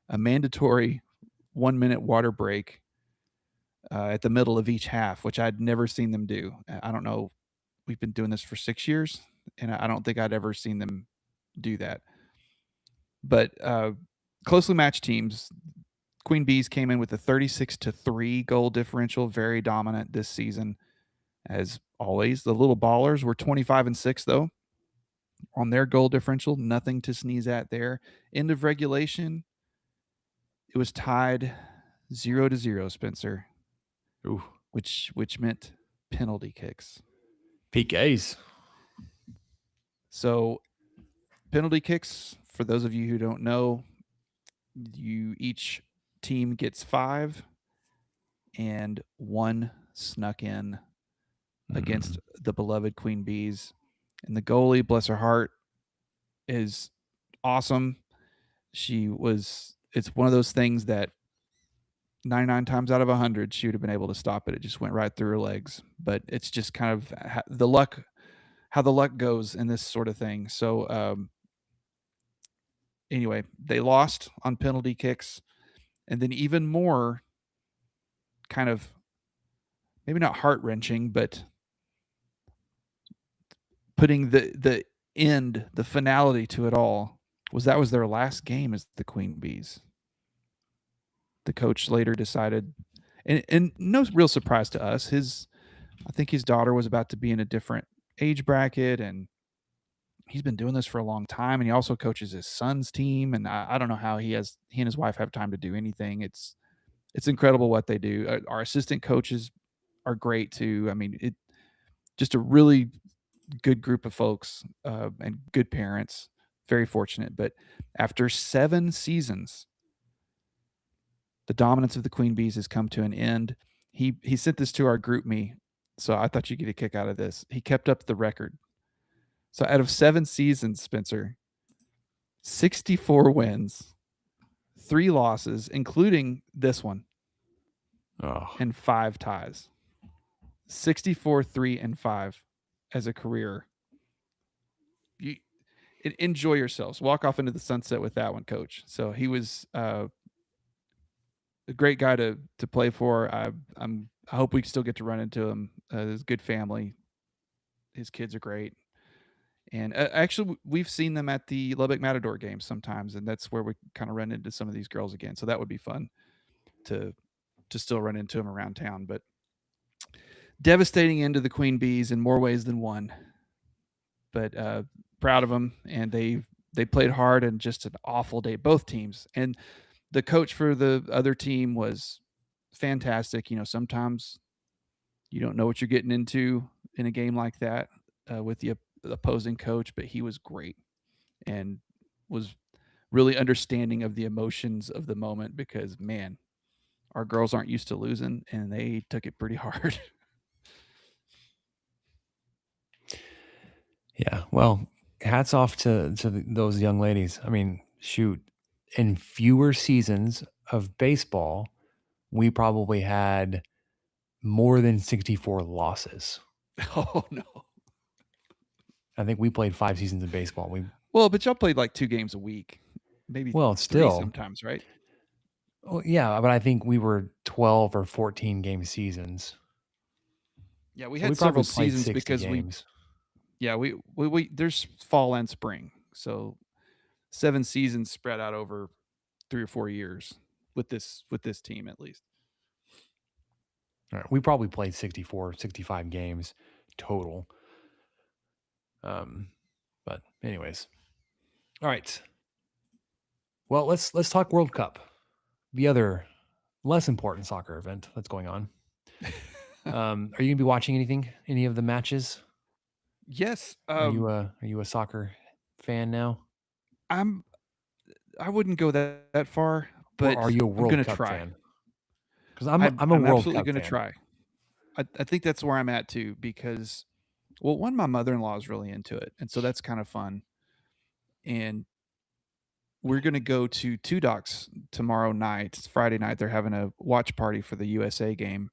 a mandatory 1-minute water break at the middle of each half, which I'd never seen them do. I don't know. We've been doing this for 6 years, and I don't think I'd ever seen them do that. But closely matched teams. Queen Bees came in with a 36-3 goal differential, very dominant this season. As always, the Little Ballers were 25-6 though on their goal differential. Nothing to sneeze at there. End of regulation, it was tied 0-0, Spencer. Ooh. Which meant penalty kicks. PKs. So penalty kicks, for those of you who don't know, Each team gets 5, and 1 snuck in against the beloved Queen Bees. And the goalie, bless her heart, is awesome. It's one of those things that 99 times out of 100, she would have been able to stop it. It just went right through her legs. But it's just kind of how the luck goes in this sort of thing. So, anyway, they lost on penalty kicks. And then even more kind of, maybe not heart wrenching, but putting the finality to it all was their last game as the Queen Bees. The coach later decided, and no real surprise to us, I think his daughter was about to be in a different age bracket, and he's been doing this for a long time, and he also coaches his son's team, and I don't know how he and his wife have time to do anything. It's incredible what they do. Our assistant coaches are great too. I mean, just a really good group of folks, and good parents. Very fortunate. But after 7 seasons, the dominance of the Queen Bees has come to an end. He sent this to our group me, so I thought you'd get a kick out of this. He kept up the record. So out of 7 seasons, Spencer, 64 wins, 3 losses, including this one, and 5 ties. 64, 3, and 5 as a career. You enjoy yourselves. Walk off into the sunset with that one, Coach. So he was a great guy to play for. I hope we still get to run into him. His good family. His kids are great. And actually, we've seen them at the Lubbock Matador games sometimes, and that's where we kind of run into some of these girls again. So that would be fun to still run into them around town. But devastating end to the Queen Bees in more ways than one. But proud of them, and they played hard and just an awful day, both teams. And the coach for the other team was fantastic. Sometimes you don't know what you're getting into in a game like that with the opposing coach, but he was great and was really understanding of the emotions of the moment because, man, our girls aren't used to losing, and they took it pretty hard. Yeah, well, hats off to those young ladies. I mean, shoot, in fewer seasons of baseball, we probably had more than 64 losses. Oh, no. I think we played 5 seasons of baseball. But y'all played like 2 games a week, maybe 3 sometimes, right? Well, yeah, but I think we were 12 or 14 game seasons. Yeah, we had several seasons because games. we there's fall and spring, so 7 seasons spread out over 3 or 4 years with this team at least. All right, we probably played 64, 65 games total. But anyways, all right. Well, let's talk World Cup, the other less important soccer event that's going on. Are you gonna be watching any of the matches? Yes. Are you a soccer fan now? I wouldn't go that far, but or are you a World Cup fan? Because I'm a World absolutely Cup going to fan. try. I think that's where I'm at too, because, well, one, my mother-in-law is really into it, and so that's kind of fun. And we're going to go to Two Docks tomorrow night. It's Friday night. They're having a watch party for the USA game.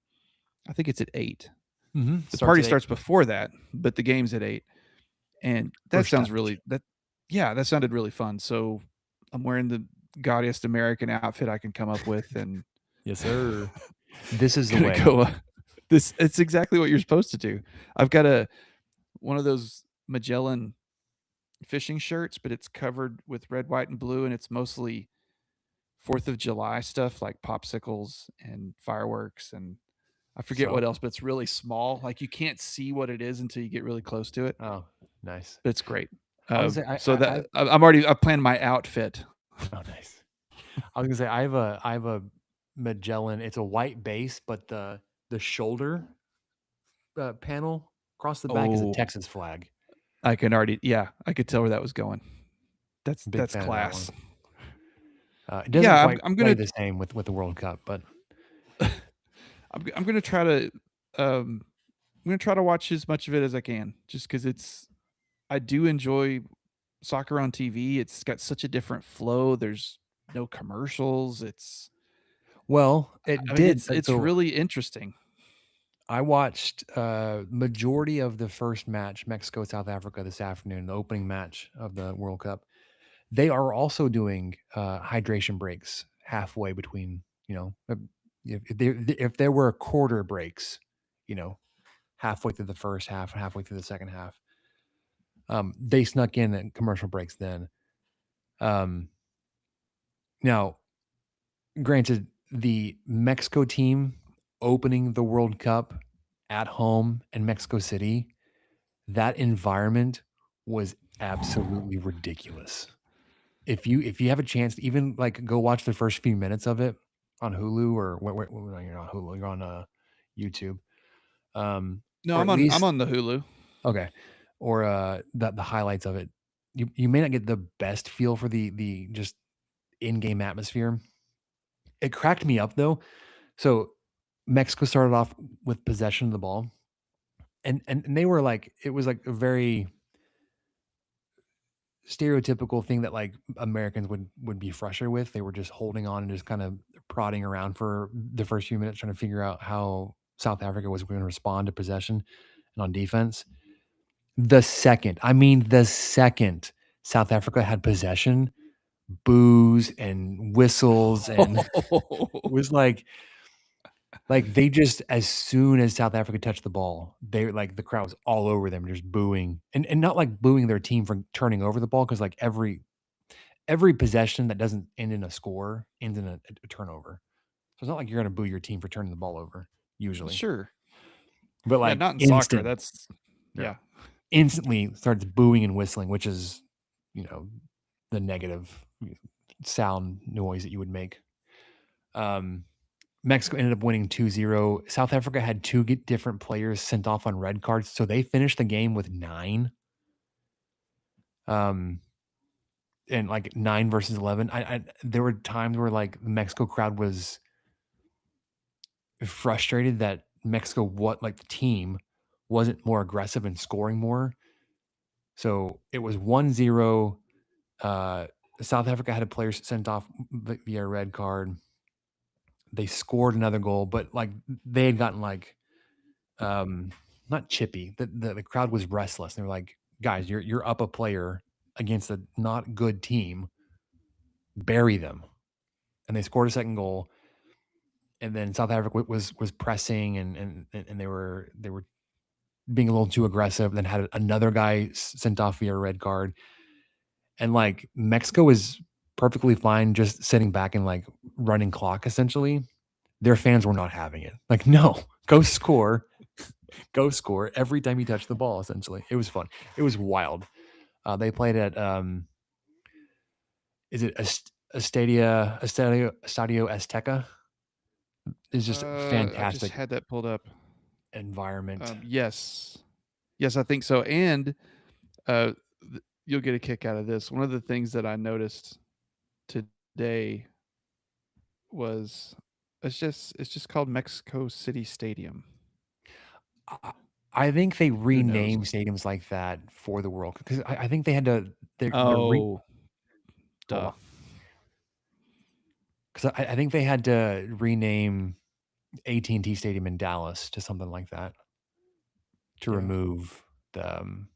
I think it's at 8. Mm-hmm. The party starts before that, but the game's at 8. And that sounds really that sounded really fun. So I'm wearing the gaudiest American outfit I can come up with, and yes, sir. This is the way. It's exactly what you're supposed to do. I've got one of those Magellan fishing shirts, but it's covered with red, white, and blue, and it's mostly 4th of July stuff like popsicles and fireworks, and I forget what else, but it's really small. Like you can't see what it is until you get really close to it. Oh, nice. But it's great. I've planned my outfit. Oh, nice. I was gonna say I have a Magellan. It's a white base, but the shoulder panel across the back is a Texas flag. I could tell where that was going. That's class. It doesn't Yeah, quite play the same with the World Cup, but I'm gonna try to um I'm gonna try to watch as much of it as I can, just because I do enjoy soccer on TV. It's got such a different flow. There's no commercials. well, I it mean, did. it's So really interesting. I watched majority of the first match, Mexico South Africa, this afternoon, the opening match of the World Cup. They are also doing hydration breaks halfway between, if there were quarter breaks, you know, halfway through the first half, halfway through the second half. They snuck in commercial breaks then. Um, Now, granted, the Mexico team opening the World Cup at home in Mexico City, that environment was absolutely ridiculous. If you have a chance to even like go watch the first few minutes of it on Hulu or no, you're not Hulu, you're on YouTube, No, or at I'm least on the Hulu. okay, or the highlights of it. You may not get the best feel for the just in-game atmosphere. It cracked me up though. So Mexico started off with possession of the ball, and they were like, it was like a very stereotypical thing that like Americans would be frustrated with. They were just holding on and just kind of prodding around for the first few minutes, trying to figure out how South Africa was going to respond to possession and on defense. The second South Africa had possession, boos and whistles, and it was like they just, as soon as South Africa touched the ball, they like the crowd was all over them, just booing, and not like booing their team for turning over the ball, because like every possession that doesn't end in a score ends in a turnover. So it's not like you're going to boo your team for turning the ball over usually, Sure. but Yeah, like not in soccer. yeah, Yeah. instantly starts booing and whistling, which is, the negative sound noise that you would make. Um, Mexico ended up winning 2-0. South Africa had two different players sent off on red cards, so they finished the game with 9. Um, and like 9 versus 11. There were times where like the Mexico crowd was frustrated that Mexico, what like the team wasn't more aggressive and scoring more. So it was 1-0. South Africa had a player sent off via red card. They scored another goal, but like they had gotten like not chippy. The crowd was restless. They were like, guys, you're up a player against a not good team. Bury them. And they scored a second goal. And then South Africa was pressing and they were being a little too aggressive. Then had another guy sent off via red card. And like Mexico was perfectly fine just sitting back and like running clock essentially. Their fans were not having it. Like, no, go score. Go score every time you touch the ball, essentially. It was fun. It was wild. They played at is it Estadio Azteca? It's just a I just fantastic had that pulled up. environment. Yes. Yes, I think so. And uh, you'll get a kick out of this. One of the things that I noticed today was it's just called Mexico City Stadium. I think they Who knows? rename stadiums like that for the World because I think they had to. Oh, Hold duh. on, because I think they had to rename AT&T Stadium in Dallas to something like that to Yeah. remove the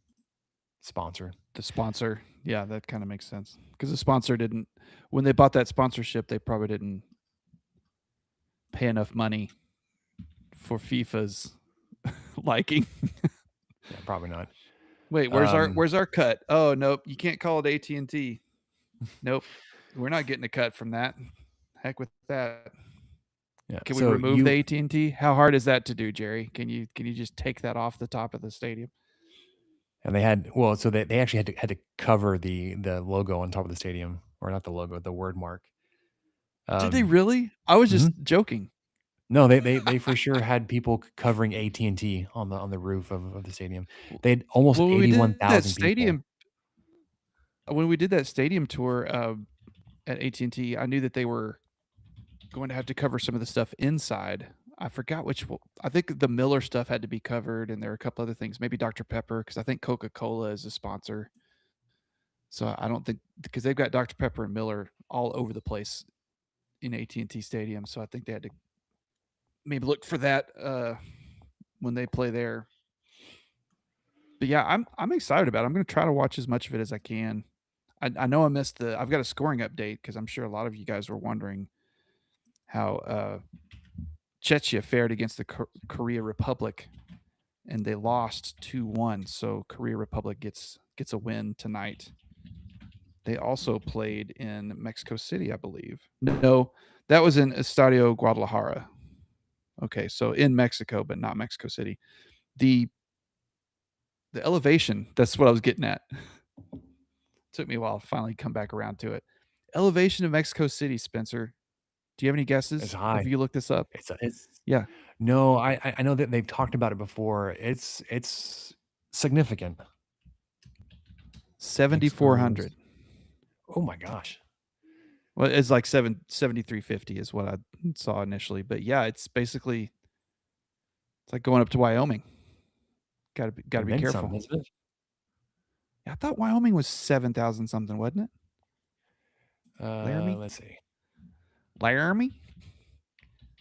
sponsor. The sponsor. Yeah, that kind of makes sense. Because the sponsor didn't, when they bought that sponsorship, they probably didn't pay enough money for FIFA's liking. Yeah, probably not. Wait, where's our cut? Oh, nope, you can't call it AT&T. Nope, we're not getting a cut from that. Heck with that. Yeah. Can we So remove the AT&T? How hard is that to do, Jerry? Can you just take that off the top of the stadium? and they had so they actually had to cover the logo on top of the stadium, or not the logo, the word mark. Did they really? I was just Mhm. joking. No, they for sure had people covering AT&T on the roof of the stadium. They had almost When we did that 81,000 people. stadium, when we did that stadium tour, at AT&T. I knew that they were going to have to cover some of the stuff inside. I forgot which one. I think the Miller stuff had to be covered, and there are a couple other things. Maybe Dr. Pepper, because I think Coca-Cola is a sponsor. So I don't think, because they've got Dr. Pepper and Miller all over the place in AT&T Stadium. So I think they had to maybe look for that when they play there. But yeah, I'm excited about it. I'm going to try to watch as much of it as I can. I know I missed I've got a scoring update because I'm sure a lot of you guys were wondering how Czechia fared against the Korea Republic, and they lost 2-1. So Korea Republic gets a win tonight. They also played in Mexico City, I believe. No, that was in Estadio Guadalajara. Okay, so in Mexico, but not Mexico City. The elevation, that's what I was getting at. Took me a while to finally come back around to it. Elevation of Mexico City, Spencer. Do you have any guesses? It's Have high. you looked this up? It's Yeah. no, I know that they've talked about it before. It's significant. 7,400. Oh my gosh. Well, it's like 7,350 is what I saw initially. But yeah, it's basically, it's like going up to Wyoming. Gotta be careful. Some, isn't it? I thought Wyoming was 7,000 something, wasn't it? Laramie? Let's see. Laramie?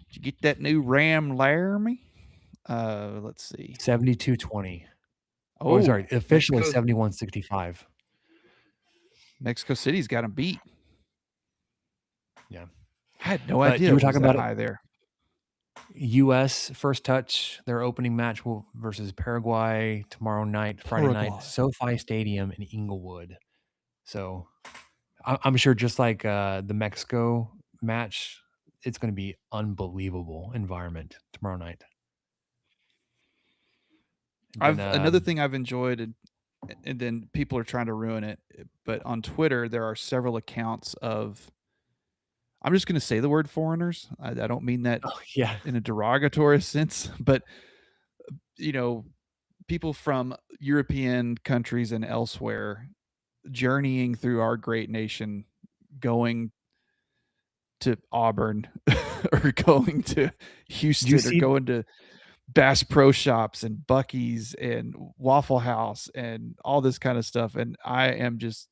Did you get that new Ram Laramie? Let's see. 7220. Oh, sorry. Officially 7165. Mexico City's got them beat. Yeah. I had no idea you were talking about high there. U.S. first touch, their opening match versus Paraguay tomorrow night, Friday night, SoFi Stadium in Inglewood. So I'm sure just like the Mexico match, it's going to be unbelievable environment tomorrow night. Another thing I've enjoyed, and then people are trying to ruin it, but on Twitter there are several accounts of, I'm just going to say the word foreigners. I don't mean that in a derogatory sense, but people from European countries and elsewhere journeying through our great nation, going to Auburn or going to Houston or going to Bass Pro Shops and Buc-ee's and Waffle House and all this kind of stuff. And I am just,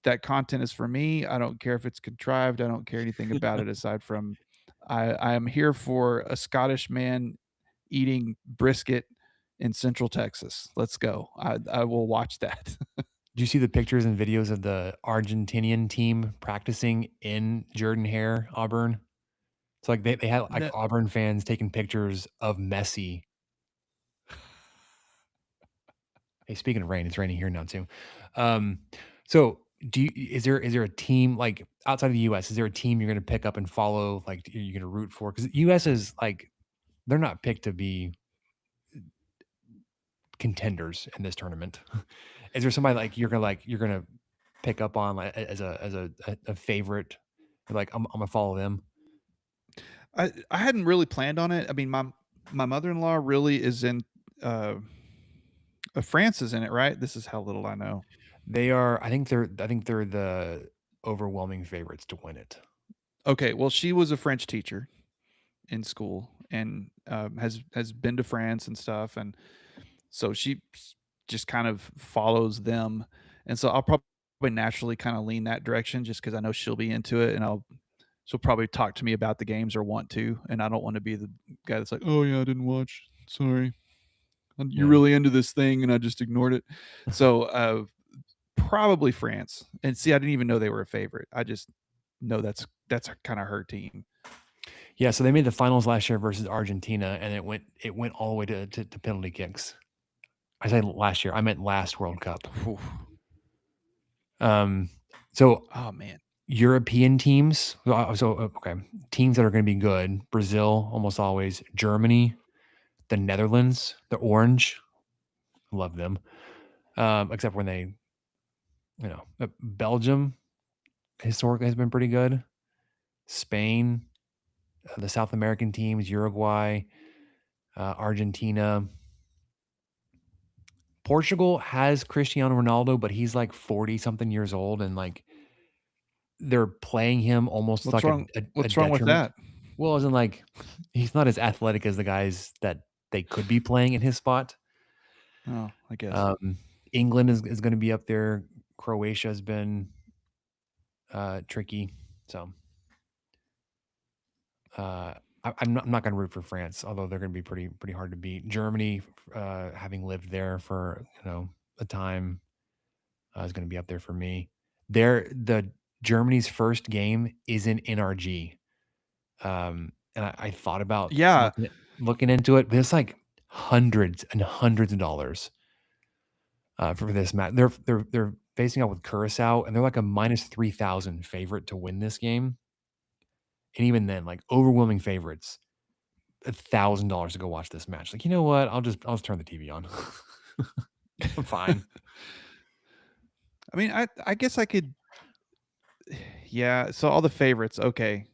that content is for me. I don't care if it's contrived. I don't care anything about it aside from I am here for a Scottish man eating brisket in Central Texas. Let's go. I will watch that. Do you see the pictures and videos of the Argentinian team practicing in Jordan-Hare, Auburn? It's like they had like Auburn fans taking pictures of Messi. Hey, speaking of rain, it's raining here now too. So is there a team like outside of the US, is there a team you're going to pick up and follow, like you're going to root for? Because the US is like, they're not picked to be contenders in this tournament. Is there somebody like you're gonna pick up on like as a favorite? Like I'm gonna follow them. I hadn't really planned on it. I mean, my mother-in-law really is in France is in it, right? This is how little I know. They are. I think they're the overwhelming favorites to win it. Okay, well, she was a French teacher in school and has been to France and stuff, and so she just kind of follows them, and so I'll probably naturally kind of lean that direction just because I know she'll be into it, and she'll probably talk to me about the games or want to, and I don't want to be the guy that's like, oh yeah, I didn't watch. Sorry. You're really into this thing and I just ignored it. So probably France. And see, I didn't even know they were a favorite. I just know that's kind of her team. Yeah, so they made the finals last year versus Argentina, and it went all the way to penalty kicks. I say last year, I meant last World Cup. So oh man, European teams. Okay, teams that are going to be good: Brazil, almost always; Germany, the Netherlands, the Orange. Love them, except when they, Belgium historically has been pretty good. Spain, the South American teams, Uruguay, Argentina. Portugal has Cristiano Ronaldo, but he's like 40 something years old, and like they're playing him almost What's like wrong? a What's wrong with detriment. that? Well, as in like he's not as athletic as the guys that they could be playing in his spot. Oh, I guess. Um, England is going to be up there. Croatia has been tricky. So I'm not going to root for France, although they're going to be pretty hard to beat. Germany, having lived there for a time, is going to be up there for me. The Germany's first game is in NRG, and I thought about Yeah, looking into it, but it's like hundreds and hundreds of dollars for this match. They're facing out with Curacao, and they're like a minus 3,000 favorite to win this game, and even then, like overwhelming favorites. $1,000 to go watch this match. Like, you know what? I'll just turn the TV on. I'm fine. I mean, I guess I could. Yeah, so all the favorites. Okay,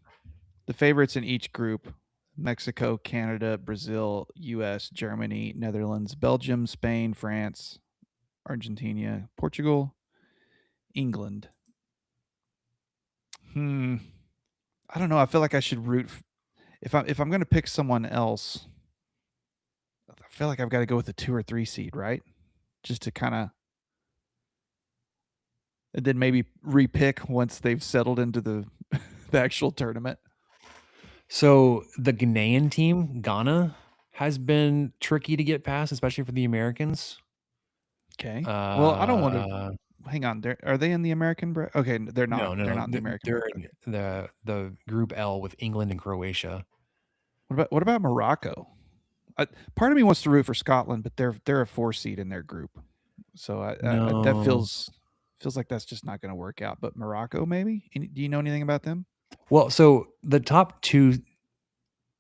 the favorites in each group: Mexico, Canada, Brazil, U.S., Germany, Netherlands, Belgium, Spain, France, Argentina, Portugal, England. Hmm. I don't know. I feel like I should if I'm going to pick someone else. I feel like I've got to go with the 2 or 3 seed, right? Just to kind of, and then maybe repick once they've settled into the the actual tournament. So the Ghanaian team, Ghana, has been tricky to get past, especially for the Americans. Okay. Well, I don't want to. Uh, Hang on. Are they in the American bracket? Okay, they're not. no, They're no, not in the American they're bracket. in Okay. the Group L with England and Croatia. What about Morocco? Part of me wants to root for Scotland, but they're a 4 seed in their group, so that No. feels like that's just not going to work out. But Morocco, maybe. Do you know anything about them? Well, so the top two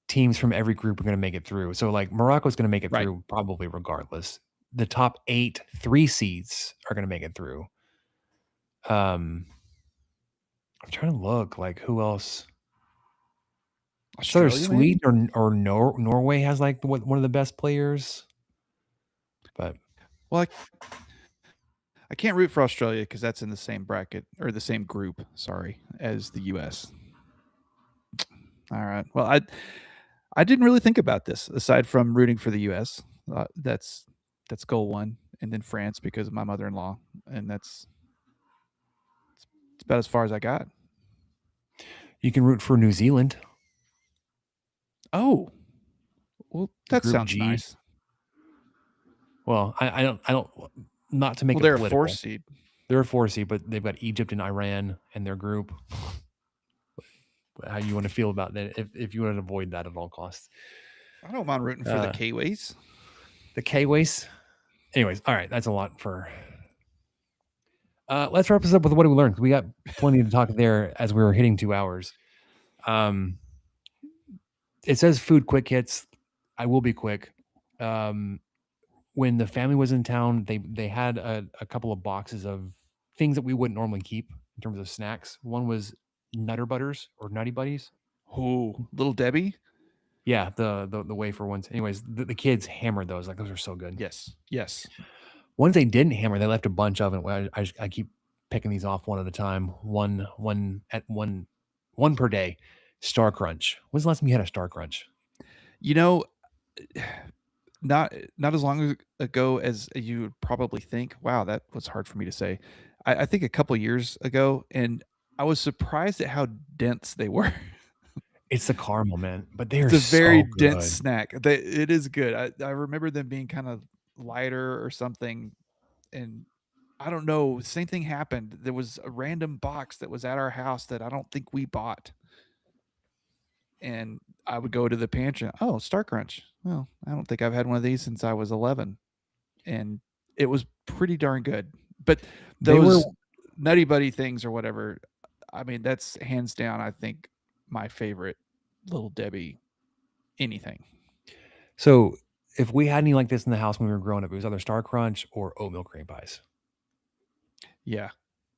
teams from every group are going to make it through. So like Morocco's going to make it Right. through probably regardless. The top 8 3 seeds are going to make it through. I'm trying to look like who else. So there's Australia, maybe. Sweden Norway has like one of the best players, but Well, I can't root for Australia because that's in the same bracket or the same group. Sorry, as the U.S. All right. Well, I didn't really think about this aside from rooting for the U.S. That's goal one, and then France because of my mother-in-law, and that's it's about as far as I got. you can root for New Zealand. Oh, well, that Group sounds G. nice. Well, I don't not to make Well, it they're a 4 political. seed. They're a 4 seed, but they've got Egypt and Iran in their group. How you want to feel about that? If you want to avoid that at all costs, I don't mind rooting for the Kiwis. the Kiwis. Anyways, all right, that's a lot for. Let's wrap this up with what we learned. We got plenty to talk there as we were hitting 2 hours. It says food quick hits. I will be quick. When the family was in town, they had a couple of boxes of things that we wouldn't normally keep in terms of snacks. One was Nutter Butters or Nutty Buddies. Who? Little Debbie? Yeah, the wafer ones. Anyways, the kids hammered those. Like those are so good. Yes. Yes. Ones they didn't hammer, they left a bunch of it. I keep picking these off one at a time. One per day. Star Crunch. When's the last time you had a Star Crunch? You know, not as long ago as you would probably think. Wow, that was hard for me to say. I think a couple years ago, and I was surprised at how dense they were. It's the caramel, man, but they are It's a very so dense good. snack. It is good. I remember them being kind of lighter or something, and I don't know. Same thing happened. There was a random box that was at our house that I don't think we bought, and I would go to the pantry. Oh, Star Crunch. Well, I don't think I've had one of these since I was 11, and it was pretty darn good. But They were those Nutty Buddy things or whatever, I mean, that's hands down. I think my favorite Little Debbie anything. so if we had any like this in the house when we were growing up, it was either Star Crunch or oatmeal cream pies. Yeah,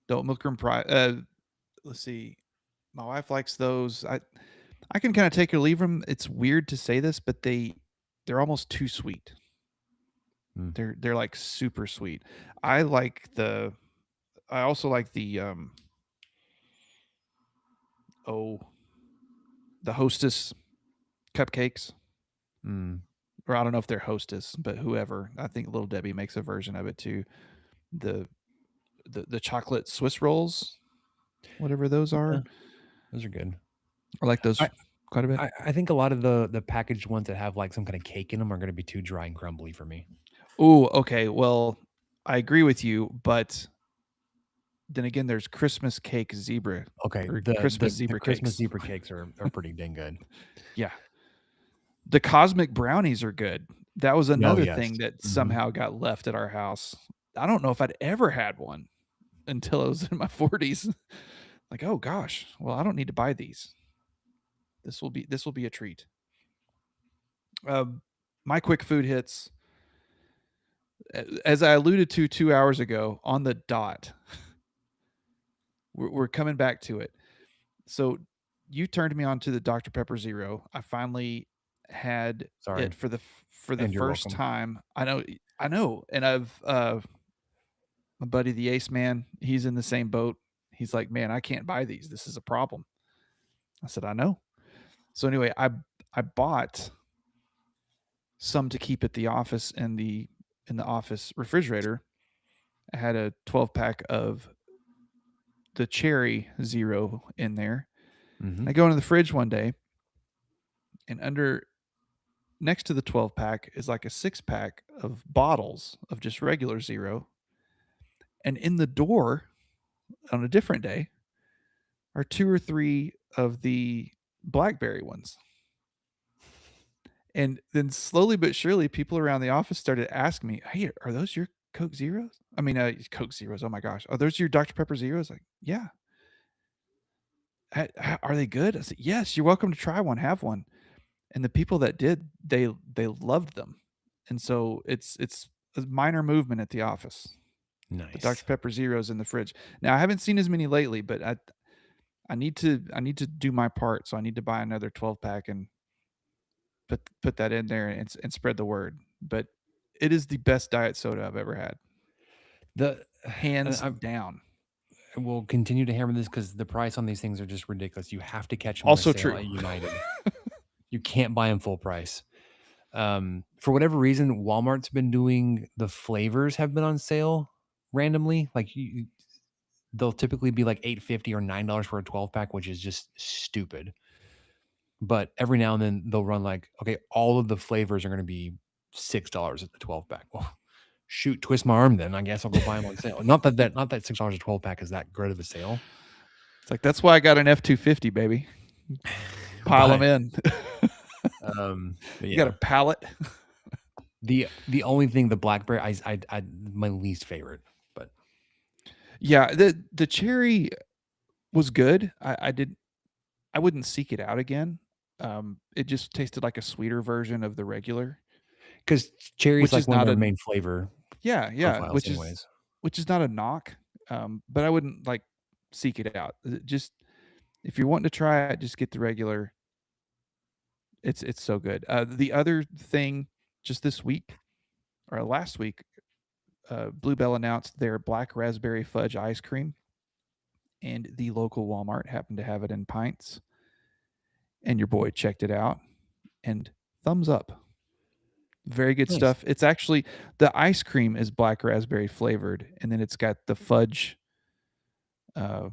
the oat milk and pie. Let's see. My wife likes those. I can kind of take or leave them. It's weird to say this, but they're almost too sweet. Mm. They're like super sweet. I like the. I also like the oh, the Hostess cupcakes. Mm. Or I don't know if they're Hostess, but whoever. I think Little Debbie makes a version of it too. The the chocolate Swiss rolls, whatever those Yeah, are. those are good. I like those I, quite a bit. I think a lot of the packaged ones that have like some kind of cake in them are going to be too dry and crumbly for me. Ooh, okay. Well, I agree with you, but then again, there's Christmas cake zebra Okay, or the Christmas the zebra Christmas cakes. zebra cakes are pretty dang good. Yeah. The cosmic brownies are good. That was Oh another yes. thing that Mhm. somehow got left at our house. I don't know if I'd ever had one until I was in my 40s. Like, oh gosh, well, I don't need to buy these. This will be a treat. My quick food hits, as I alluded to 2 hours ago, on the dot. We're coming back to it. So you turned me on to the Dr Pepper Zero. I finally had Sorry, it for the and you're first welcome. time. I know, and I've my buddy the Ace Man. He's in the same boat. He's like, man, I can't buy these. This is a problem. I said, I know. So anyway, I bought some to keep at the office in the office refrigerator. I had a 12 pack of the cherry zero in there. Mm-hmm. I go into the fridge one day, and under next to the 12 pack is like a 6 pack of bottles of just regular zero. And in the door on a different day are two or three of the blackberry ones. And then slowly but surely, people around the office started asking me, "Hey, are those your Coke Zeros? I mean, Coke Zeros. Oh my gosh, are those your Dr Pepper Zeros?" Like, yeah. Are they good? I said, yes. You're welcome to try one. Have one. And the people that did, they loved them. And so it's a minor movement at the office. The Dr Nice. Pepper Zeros in the fridge. Now I haven't seen as many lately, but I need to do my part. So I need to buy another 12 pack and put that in there and spread the word. But it is the best diet soda I've ever had, The and hands down. I will continue to hammer this because the price on these things are just ridiculous. You have to catch them on a Also sale true. at United. You can't buy them full price. For whatever reason, Walmart's been doing the flavors have been on sale randomly. Like they'll typically be like $8.50 or $9 for a 12 pack, which is just stupid. But every now and then they'll run like, okay, all of the flavors are going to be $6 at the 12 pack. Well, shoot, twist my arm then. I guess I'll go buy them on sale. Not that $6 a 12 pack is that good of a sale. It's like that's why I got an F-250, baby. Pile them But in. but You got yeah. a pallet. The only thing the blackberry I my least favorite, but Yeah, the cherry was good. I wouldn't seek it out again. It just tasted like a sweeter version of the regular, because cherry is which like is one of not their a main flavor yeah, profiles, anyways. which is not a knock. But I wouldn't like seek it out. Just if you're wanting to try it, just get the regular. It's so good. The other thing, just this week or last week, Bluebell announced their black raspberry fudge ice cream, and the local Walmart happened to have it in pints. And your boy checked it out, and thumbs up. Very good Nice. stuff. It's actually the ice cream is black raspberry flavored, and then it's got the fudge uh,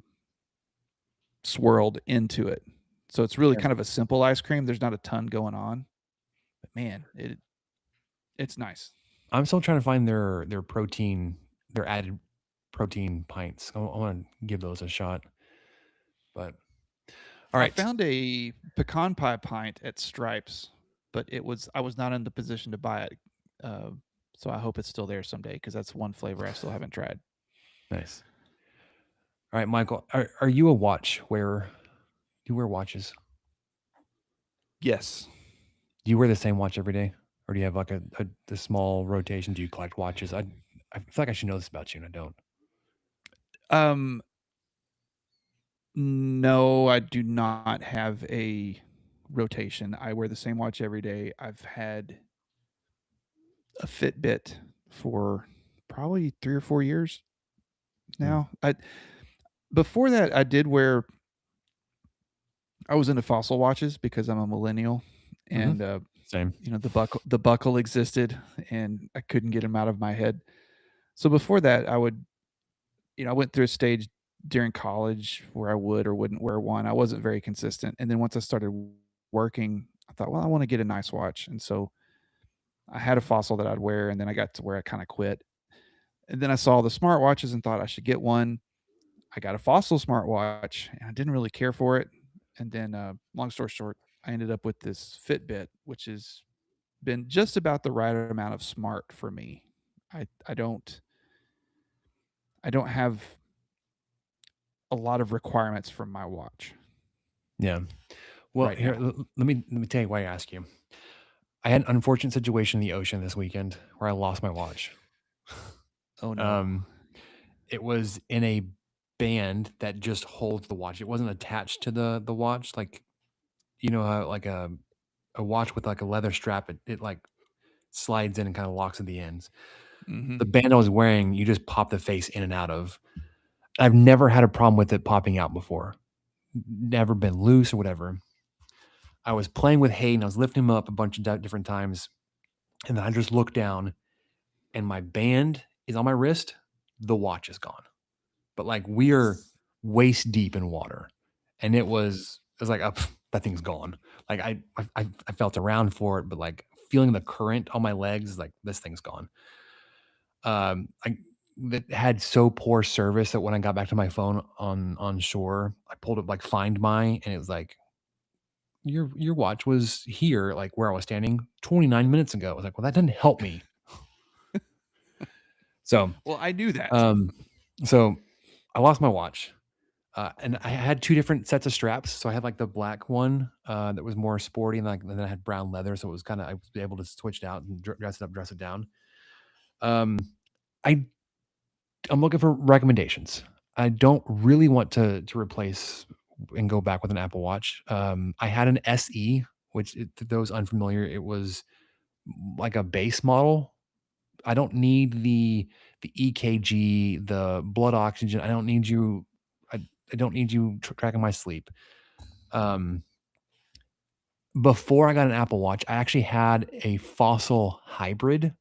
swirled into it. So it's really Yes. kind of a simple ice cream. There's not a ton going on, but man, it's nice. I'm still trying to find their protein, their added protein pints. I want to give those a shot. But all I right, found a pecan pie pint at Stripes, but I was not in the position to buy it. Uh, so I hope it's still there someday because that's one flavor I still haven't tried. nice. All right, Michael, are you a watch wearer? Do you wear watches? Yes. Do you wear the same watch every day, or do you have like a small rotation? Do you collect watches? I feel like I should know this about you, and I don't. Um, no, I do not have a rotation. I wear the same watch every day. I've had a Fitbit for probably 3 or 4 years Hmm. now. I Before that I did wear I was into fossil watches because I'm a millennial, and Same. the buckle existed, and I couldn't get him out of my head. So before that, I went through a stage during college where I would or wouldn't wear one. I wasn't very consistent, and then once I started working, I thought, well, I want to get a nice watch, and so I had a fossil that I'd wear, and then I got to where I kind of quit. And then I saw the smartwatches and thought I should get one. I got a fossil smartwatch, and I didn't really care for it. And then, long story short, I ended up with this Fitbit, which has been just about the right amount of smart for me. I I don't I don't have a lot of requirements from my watch Yeah. Well, right here, now. let me tell you why I ask you. I had an unfortunate situation in the ocean this weekend where I lost my watch. Oh no. Um, it was in a band that just holds the watch. It wasn't attached to the watch, like how like a watch with like a leather strap. It like slides in and kind of locks at the ends. Hmm. The band I was wearing, you just pop the face in and out of. I've never had a problem with it popping out before. Never been loose or whatever. I was playing with Hayden. I was lifting him up a bunch of different times, and then I just looked down, and my band is on my wrist. The watch is gone, but like we're waist deep in water, and it was like that thing's gone. Like I felt around for it, but like feeling the current on my legs, like this thing's gone. I that had so poor service that when I got back to my phone on shore, I pulled up like Find My, and it was like your watch was here, like where I was standing 29 minutes ago. I was like, well, that didn't help me. So, Well, I knew that. um, so I lost my watch, and I had two different sets of straps. So I had like the black one that was more sporty, and then I had brown leather, so it was kind of I was able to switch it out and dress it up, dress it down. Um, I I'm looking for recommendations. I don't really want to replace and go back with an Apple Watch. I had an SE, which to those unfamiliar, it was like a base model. I don't need the EKG, the blood oxygen. I don't need you. I don't need you tracking my sleep. Um, Before I got an Apple Watch, I actually had a Fossil hybrid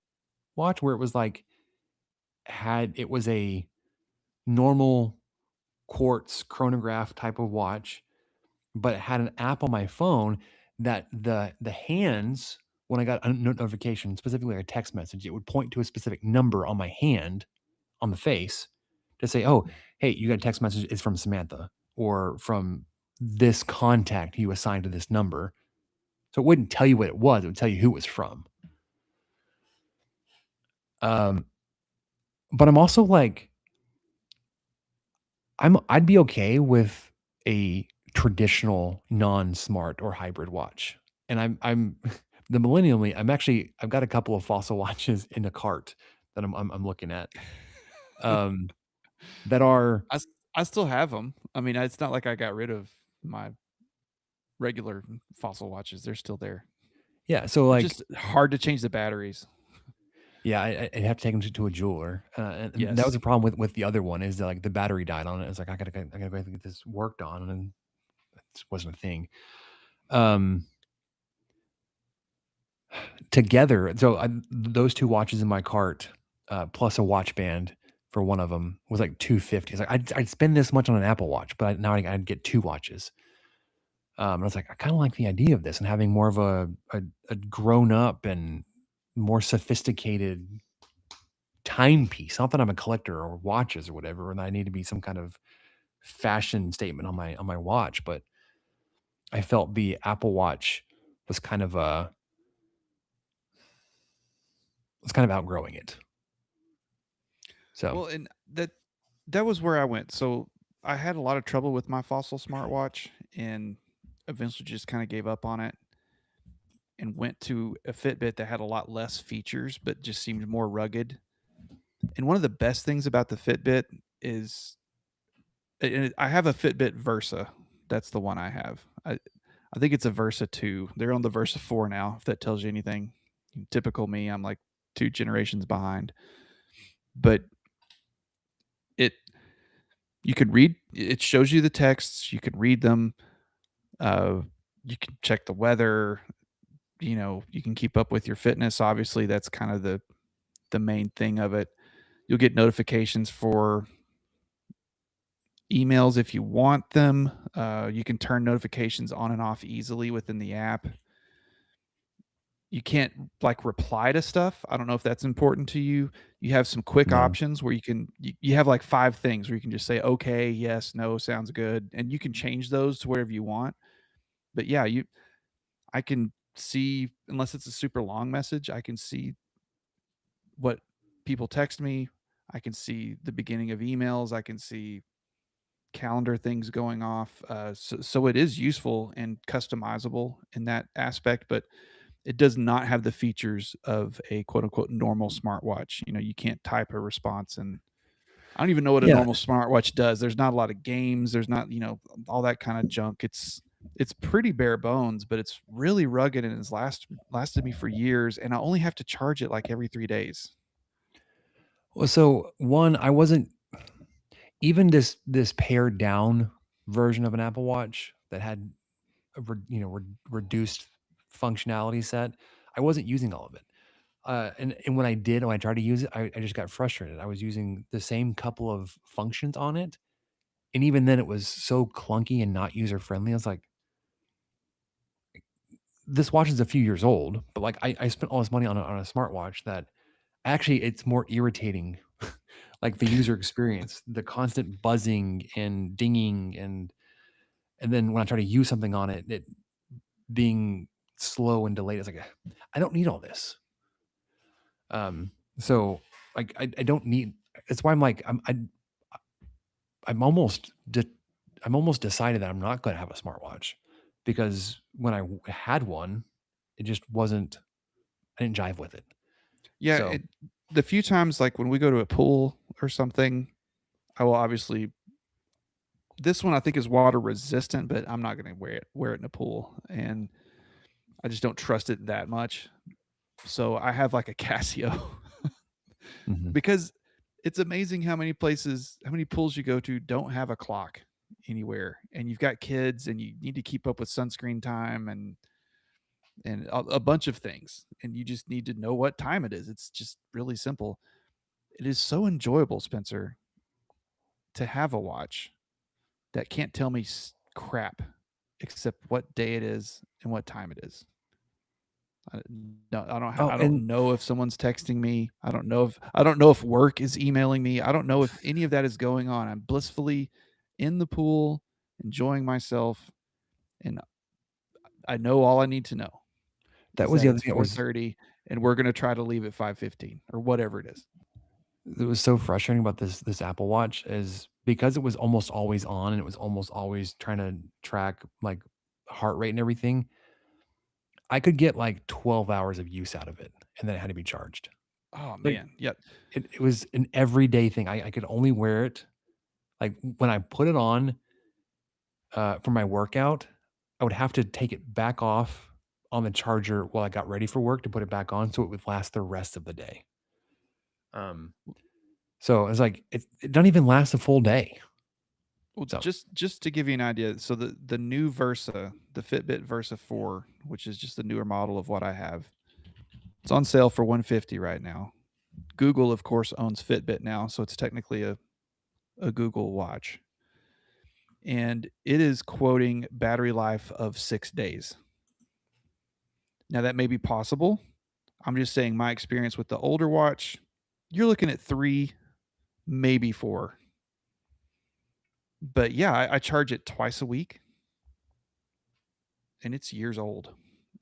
watch where it was like it was a normal quartz chronograph type of watch, but it had an app on my phone that the hands when I got a notification, specifically a text message, it would point to a specific number on my hand on the face to say, "Oh, hey, you got a text message. It's from Samantha or from this contact you assigned to this number." So it wouldn't tell you what it was; it would tell you who it was from. Um, but I'm also like, I'd be okay with a traditional non-smart or hybrid watch. And I'm the millennial me. I've got a couple of Fossil watches in a cart that I'm looking at. Um, that are I, s- I still have them. I mean, it's not like I got rid of my regular fossil watches. They're still there. yeah. So They're like just hard to change the batteries. yeah, I'd have to take them to a jeweler, and that was Yes. a problem with the other one is that like the battery died on it. It's like I gotta go get this worked on, and it wasn't a thing. Um, Together. So those two watches in my cart, plus a watch band for one of them was like 250. It's like I'd spend this much on an Apple Watch, but now I'd get two watches. And I was like, I kind of like the idea of this and having more of a grown up and more sophisticated timepiece. Not that I'm a collector or watches or whatever, and I need to be some kind of fashion statement on my watch, but I felt the Apple Watch was kind of was kind of outgrowing it. So Well, and that was where I went. So I had a lot of trouble with my fossil smartwatch and eventually just kind of gave up on it and went to a Fitbit that had a lot less features but just seemed more rugged. And one of the best things about the Fitbit is I have a Fitbit Versa. That's the one I have. I think it's a Versa 2. They're on the Versa 4 now, if that tells you anything. Typical me, I'm like 2 generations behind. But it you could read it shows you the texts, you could read them. You can check the weather. You can keep up with your fitness. Obviously, that's kind of the main thing of it. You'll get notifications for emails if you want them. You can turn notifications on and off easily within the app. You can't like reply to stuff. I don't know if that's important to you. You have some quick No. options where you have like 5 things where you can just say okay, yes, no, sounds good, and you can change those to whatever you want. But yeah, I can see, unless it's a super long message, I can see what people text me. I can see the beginning of emails. I can see calendar things going off. So it is useful and customizable in that aspect, but it does not have the features of a quote unquote normal smartwatch. You can't type a response, and I don't even know what a Yeah. normal smartwatch does. There's not a lot of games. There's not, all that kind of junk. It's pretty bare bones, but it's really rugged and it's lasted me for years. And I only have to charge it like every 3 days. Well, so one, I wasn't even this pared down version of an Apple Watch that had reduced functionality set. I wasn't using all of it. And when I tried to use it, I just got frustrated. I was using the same couple of functions on it, and even then, it was so clunky and not user friendly. I was like, "This watch is a few years old, but like I spent all this money on a smartwatch that actually it's more irritating, like the user experience, the constant buzzing and dinging, and then when I try to use something on it, it being slow and delayed. It's like I don't need all this." So like I don't need. It's why I'm like I'm almost I'm almost decided that I'm not going to have a smartwatch because when had one, it just wasn't. I didn't jive with it. Yeah. So The few times like when we go to a pool or something, I will obviously, this one I think is water resistant, but I'm not going to wear it in a pool. And I just don't trust it that much. So I have like a Casio mhm. because it's amazing how many pools you go to don't have a clock anywhere, and you've got kids and you need to keep up with sunscreen time and a bunch of things, and you just need to know what time it is. It's just really simple. It is so enjoyable, Spencer, to have a watch that can't tell me crap except what day it is and what time it is. I, no, Oh, I don't and know if someone's texting me. I don't know if work is emailing me. I don't know if any of that is going on. I'm blissfully in the pool, enjoying myself, and I know all I need to know that is was the that other it's thing that was 4:30 and we're going to try to leave at 5:15 or whatever it is. that was so frustrating about this Apple Watch is because it was almost always on and it was almost always trying to track like heart rate and everything. I could get like 12 hours of use out of it, and then it had to be charged. Oh Like man, yeah. it was an everyday thing. I could only wear it like when I put it on for my workout, I would have to take it back off on the charger while I got ready for work to put it back on so it would last the rest of the day. Um, so it's like it doesn't even last a full day. Well, So just to give you an idea, so the new Versa, the Fitbit Versa 4, which is just the newer model of what I have, it's on sale for 150 right now. Google, of course, owns Fitbit now, so it's technically a Google watch. And it is quoting battery life of 6 days. Now, that may be possible. I'm just saying my experience with the older watch, you're looking at 3, maybe 4. But yeah, I charge it twice a week, and it's years old,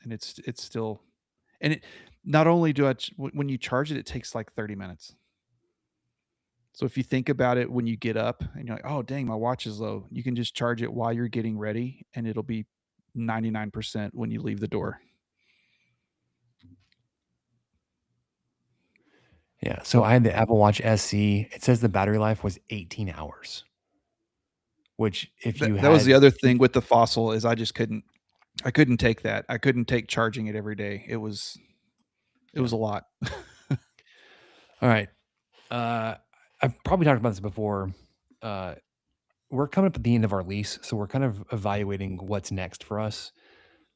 and it's still, and it not only when you charge it, it takes like 30 minutes. So if you think about it when you get up and you're like, "Oh, dang, my watch is low," you can just charge it while you're getting ready and it'll be 99% when you leave the door. yeah, so I had the Apple Watch SE. It says the battery life was 18 hours, which if you That was the had other thing with the Fossil is I couldn't take that. I couldn't take charging it every day. It was a lot. all right. I've probably talked about this before. Uh, we're coming up at the end of our lease, so we're kind of evaluating what's next for us.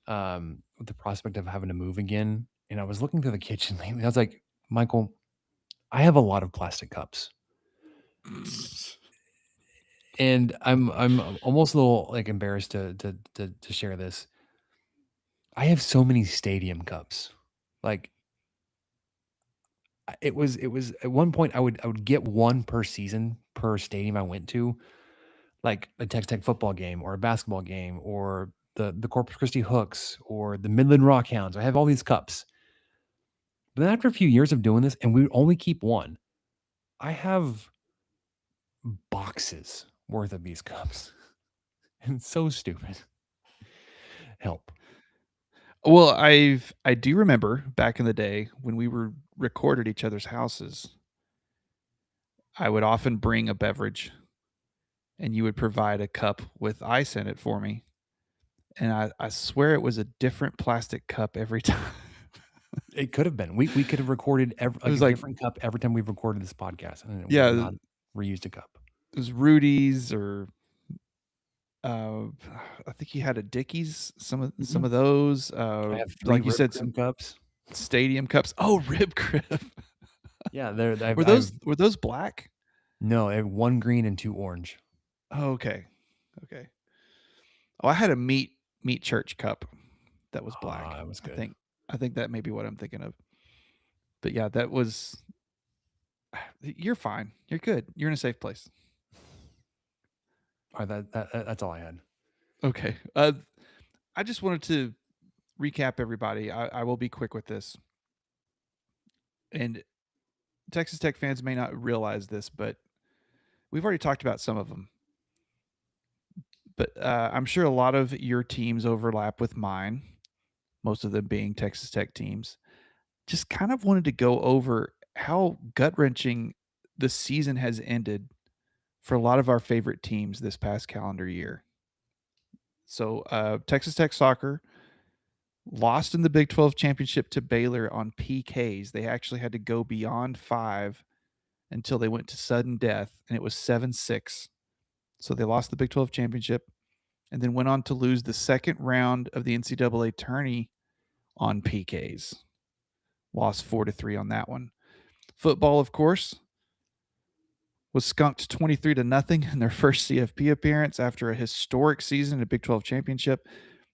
With the prospect of having to move again. And I was looking through the kitchen lately. I was like, Michael, I have a lot of plastic cups. And I'm almost a little like embarrassed to share this. I have so many stadium cups. Like it was at one point I would get one per season per stadium I went to, like a Texas Tech football game or a basketball game or the Corpus Christi Hooks or the Midland Rockhounds. I have all these cups. But then after a few years of doing this, and we only keep one, I have boxes worth of these cups. And it's so stupid. Help. Well, I do remember back in the day when we were recorded at each other's houses, I would often bring a beverage and you would provide a cup with ice in it for me. And I swear it was a different plastic cup every time. It could have been. We could have recorded It like was a like, different cup every time we've recorded this podcast, and we have yeah, not reused a cup. it was Rudy's or uh, I think he had a Dickies, some of those. I have 3 Like you Rib said, Crib some cups. stadium cups. Oh, rib crib. Yeah, there Were those black? no, I have 1 green and 2 orange. Oh, okay. Okay. Oh, I had a meat church cup that was Ah, black. that was I good. think I think that may be what I'm thinking of. But yeah, that was you're fine. You're good. You're in a safe place. All right, that's all I had. Okay. I just wanted to recap everybody. I will be quick with this. And Texas Tech fans may not realize this, but we've already talked about some of them. But I'm sure a lot of your teams overlap with mine, most of them being Texas Tech teams. Just kind of wanted to go over how gut wrenching the season has ended for a lot of our favorite teams this past calendar year. So, Texas Tech soccer lost in the Big 12 championship to Baylor on PKs. They actually had to go beyond 5 until they went to sudden death, and it was 7-6. So they lost the Big 12 championship and then went on to lose the second round of the NCAA tourney on PKs. Lost 4-3 on that one. Football, of course, was skunked 23-0 in their first CFP appearance after a historic season in a Big 12 championship.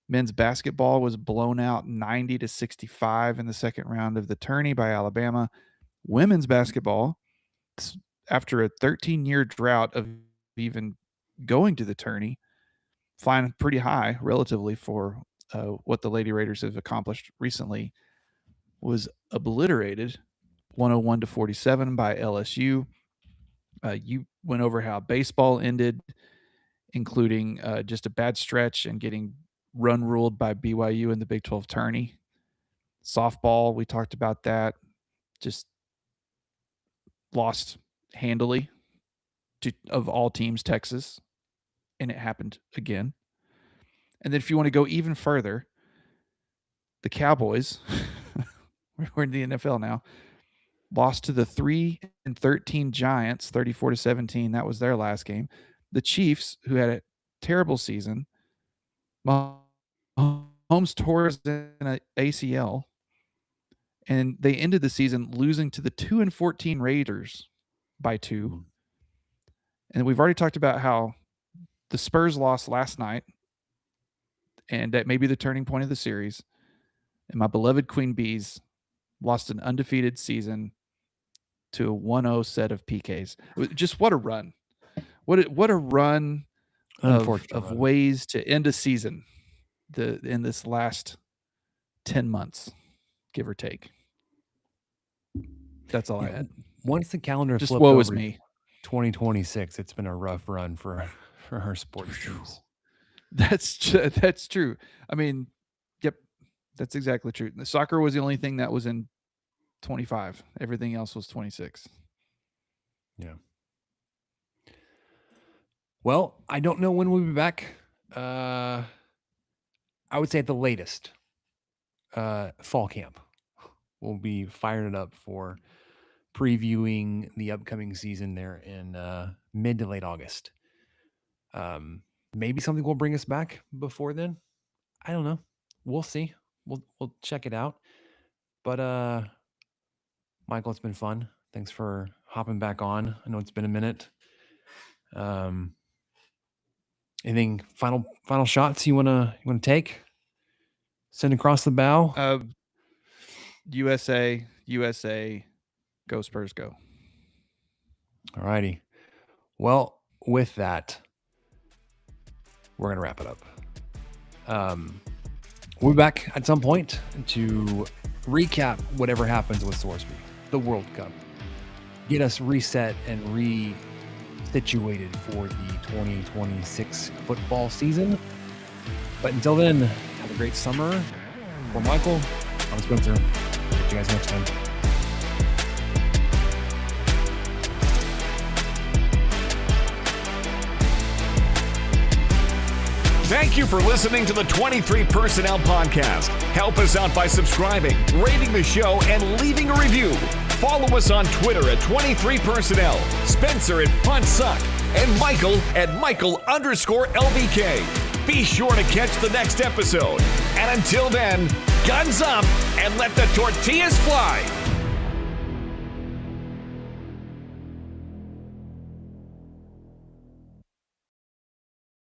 Men's basketball was blown out 90-65 in the second round of the tourney by Alabama. Women's basketball, after a 13-year drought of even going to the tourney, flying pretty high relatively for what the Lady Raiders have accomplished recently, was obliterated 101-47 by LSU. You went over how baseball ended, including just a bad stretch and getting run ruled by BYU in the Big 12 tourney. Softball, we talked about that. Just lost handily to, of all teams, Texas. And it happened again. And then if you want to go even further, the Cowboys, we're in the NFL now, lost to the 3-13 Giants, 34-17. That was their last game. The Chiefs, who had a terrible season, Mahomes tore his ACL, and they ended the season losing to the 2-14 Raiders by 2. And we've already talked about how the Spurs lost last night, and that may be the turning point of the series. And my beloved Queen Bees lost an undefeated season to a 1-0 set of PKs. Just what a run. What a run of ways to end a season in this last 10 months, give or take. That's all I had. Once the calendar Just flipped woe over is me. 2026, it's been a rough run for our sports teams. That's true. I mean, yep, that's exactly true. The soccer was the only thing that was in 25. Everything else was 26. Yeah. Well, I don't know when we'll be back. I would say at the latest, fall camp. We'll be firing it up for previewing the upcoming season there in mid to late August. Maybe something will bring us back before then. I don't know. We'll see. We'll check it out. But Michael, it's been fun. Thanks for hopping back on. I know it's been a minute. Anything final shots you wanna take? Send across the bow. USA, go Spurs, go. All righty. Well, with that, we're gonna wrap it up. We'll be back at some point to recap whatever happens with Sorsby, the World Cup, get us reset and resituated for the 2026 football season. But until then, have a great summer. For Michael, I'm Spencer. Catch you guys next time. Thank you for listening to the 23 Personnel Podcast. Help us out by subscribing, rating the show, and leaving a review. Follow us on Twitter at 23 Personnel, Spencer at PuntSuck, and Michael at Michael_LBK. Be sure to catch the next episode. And until then, guns up and let the tortillas fly.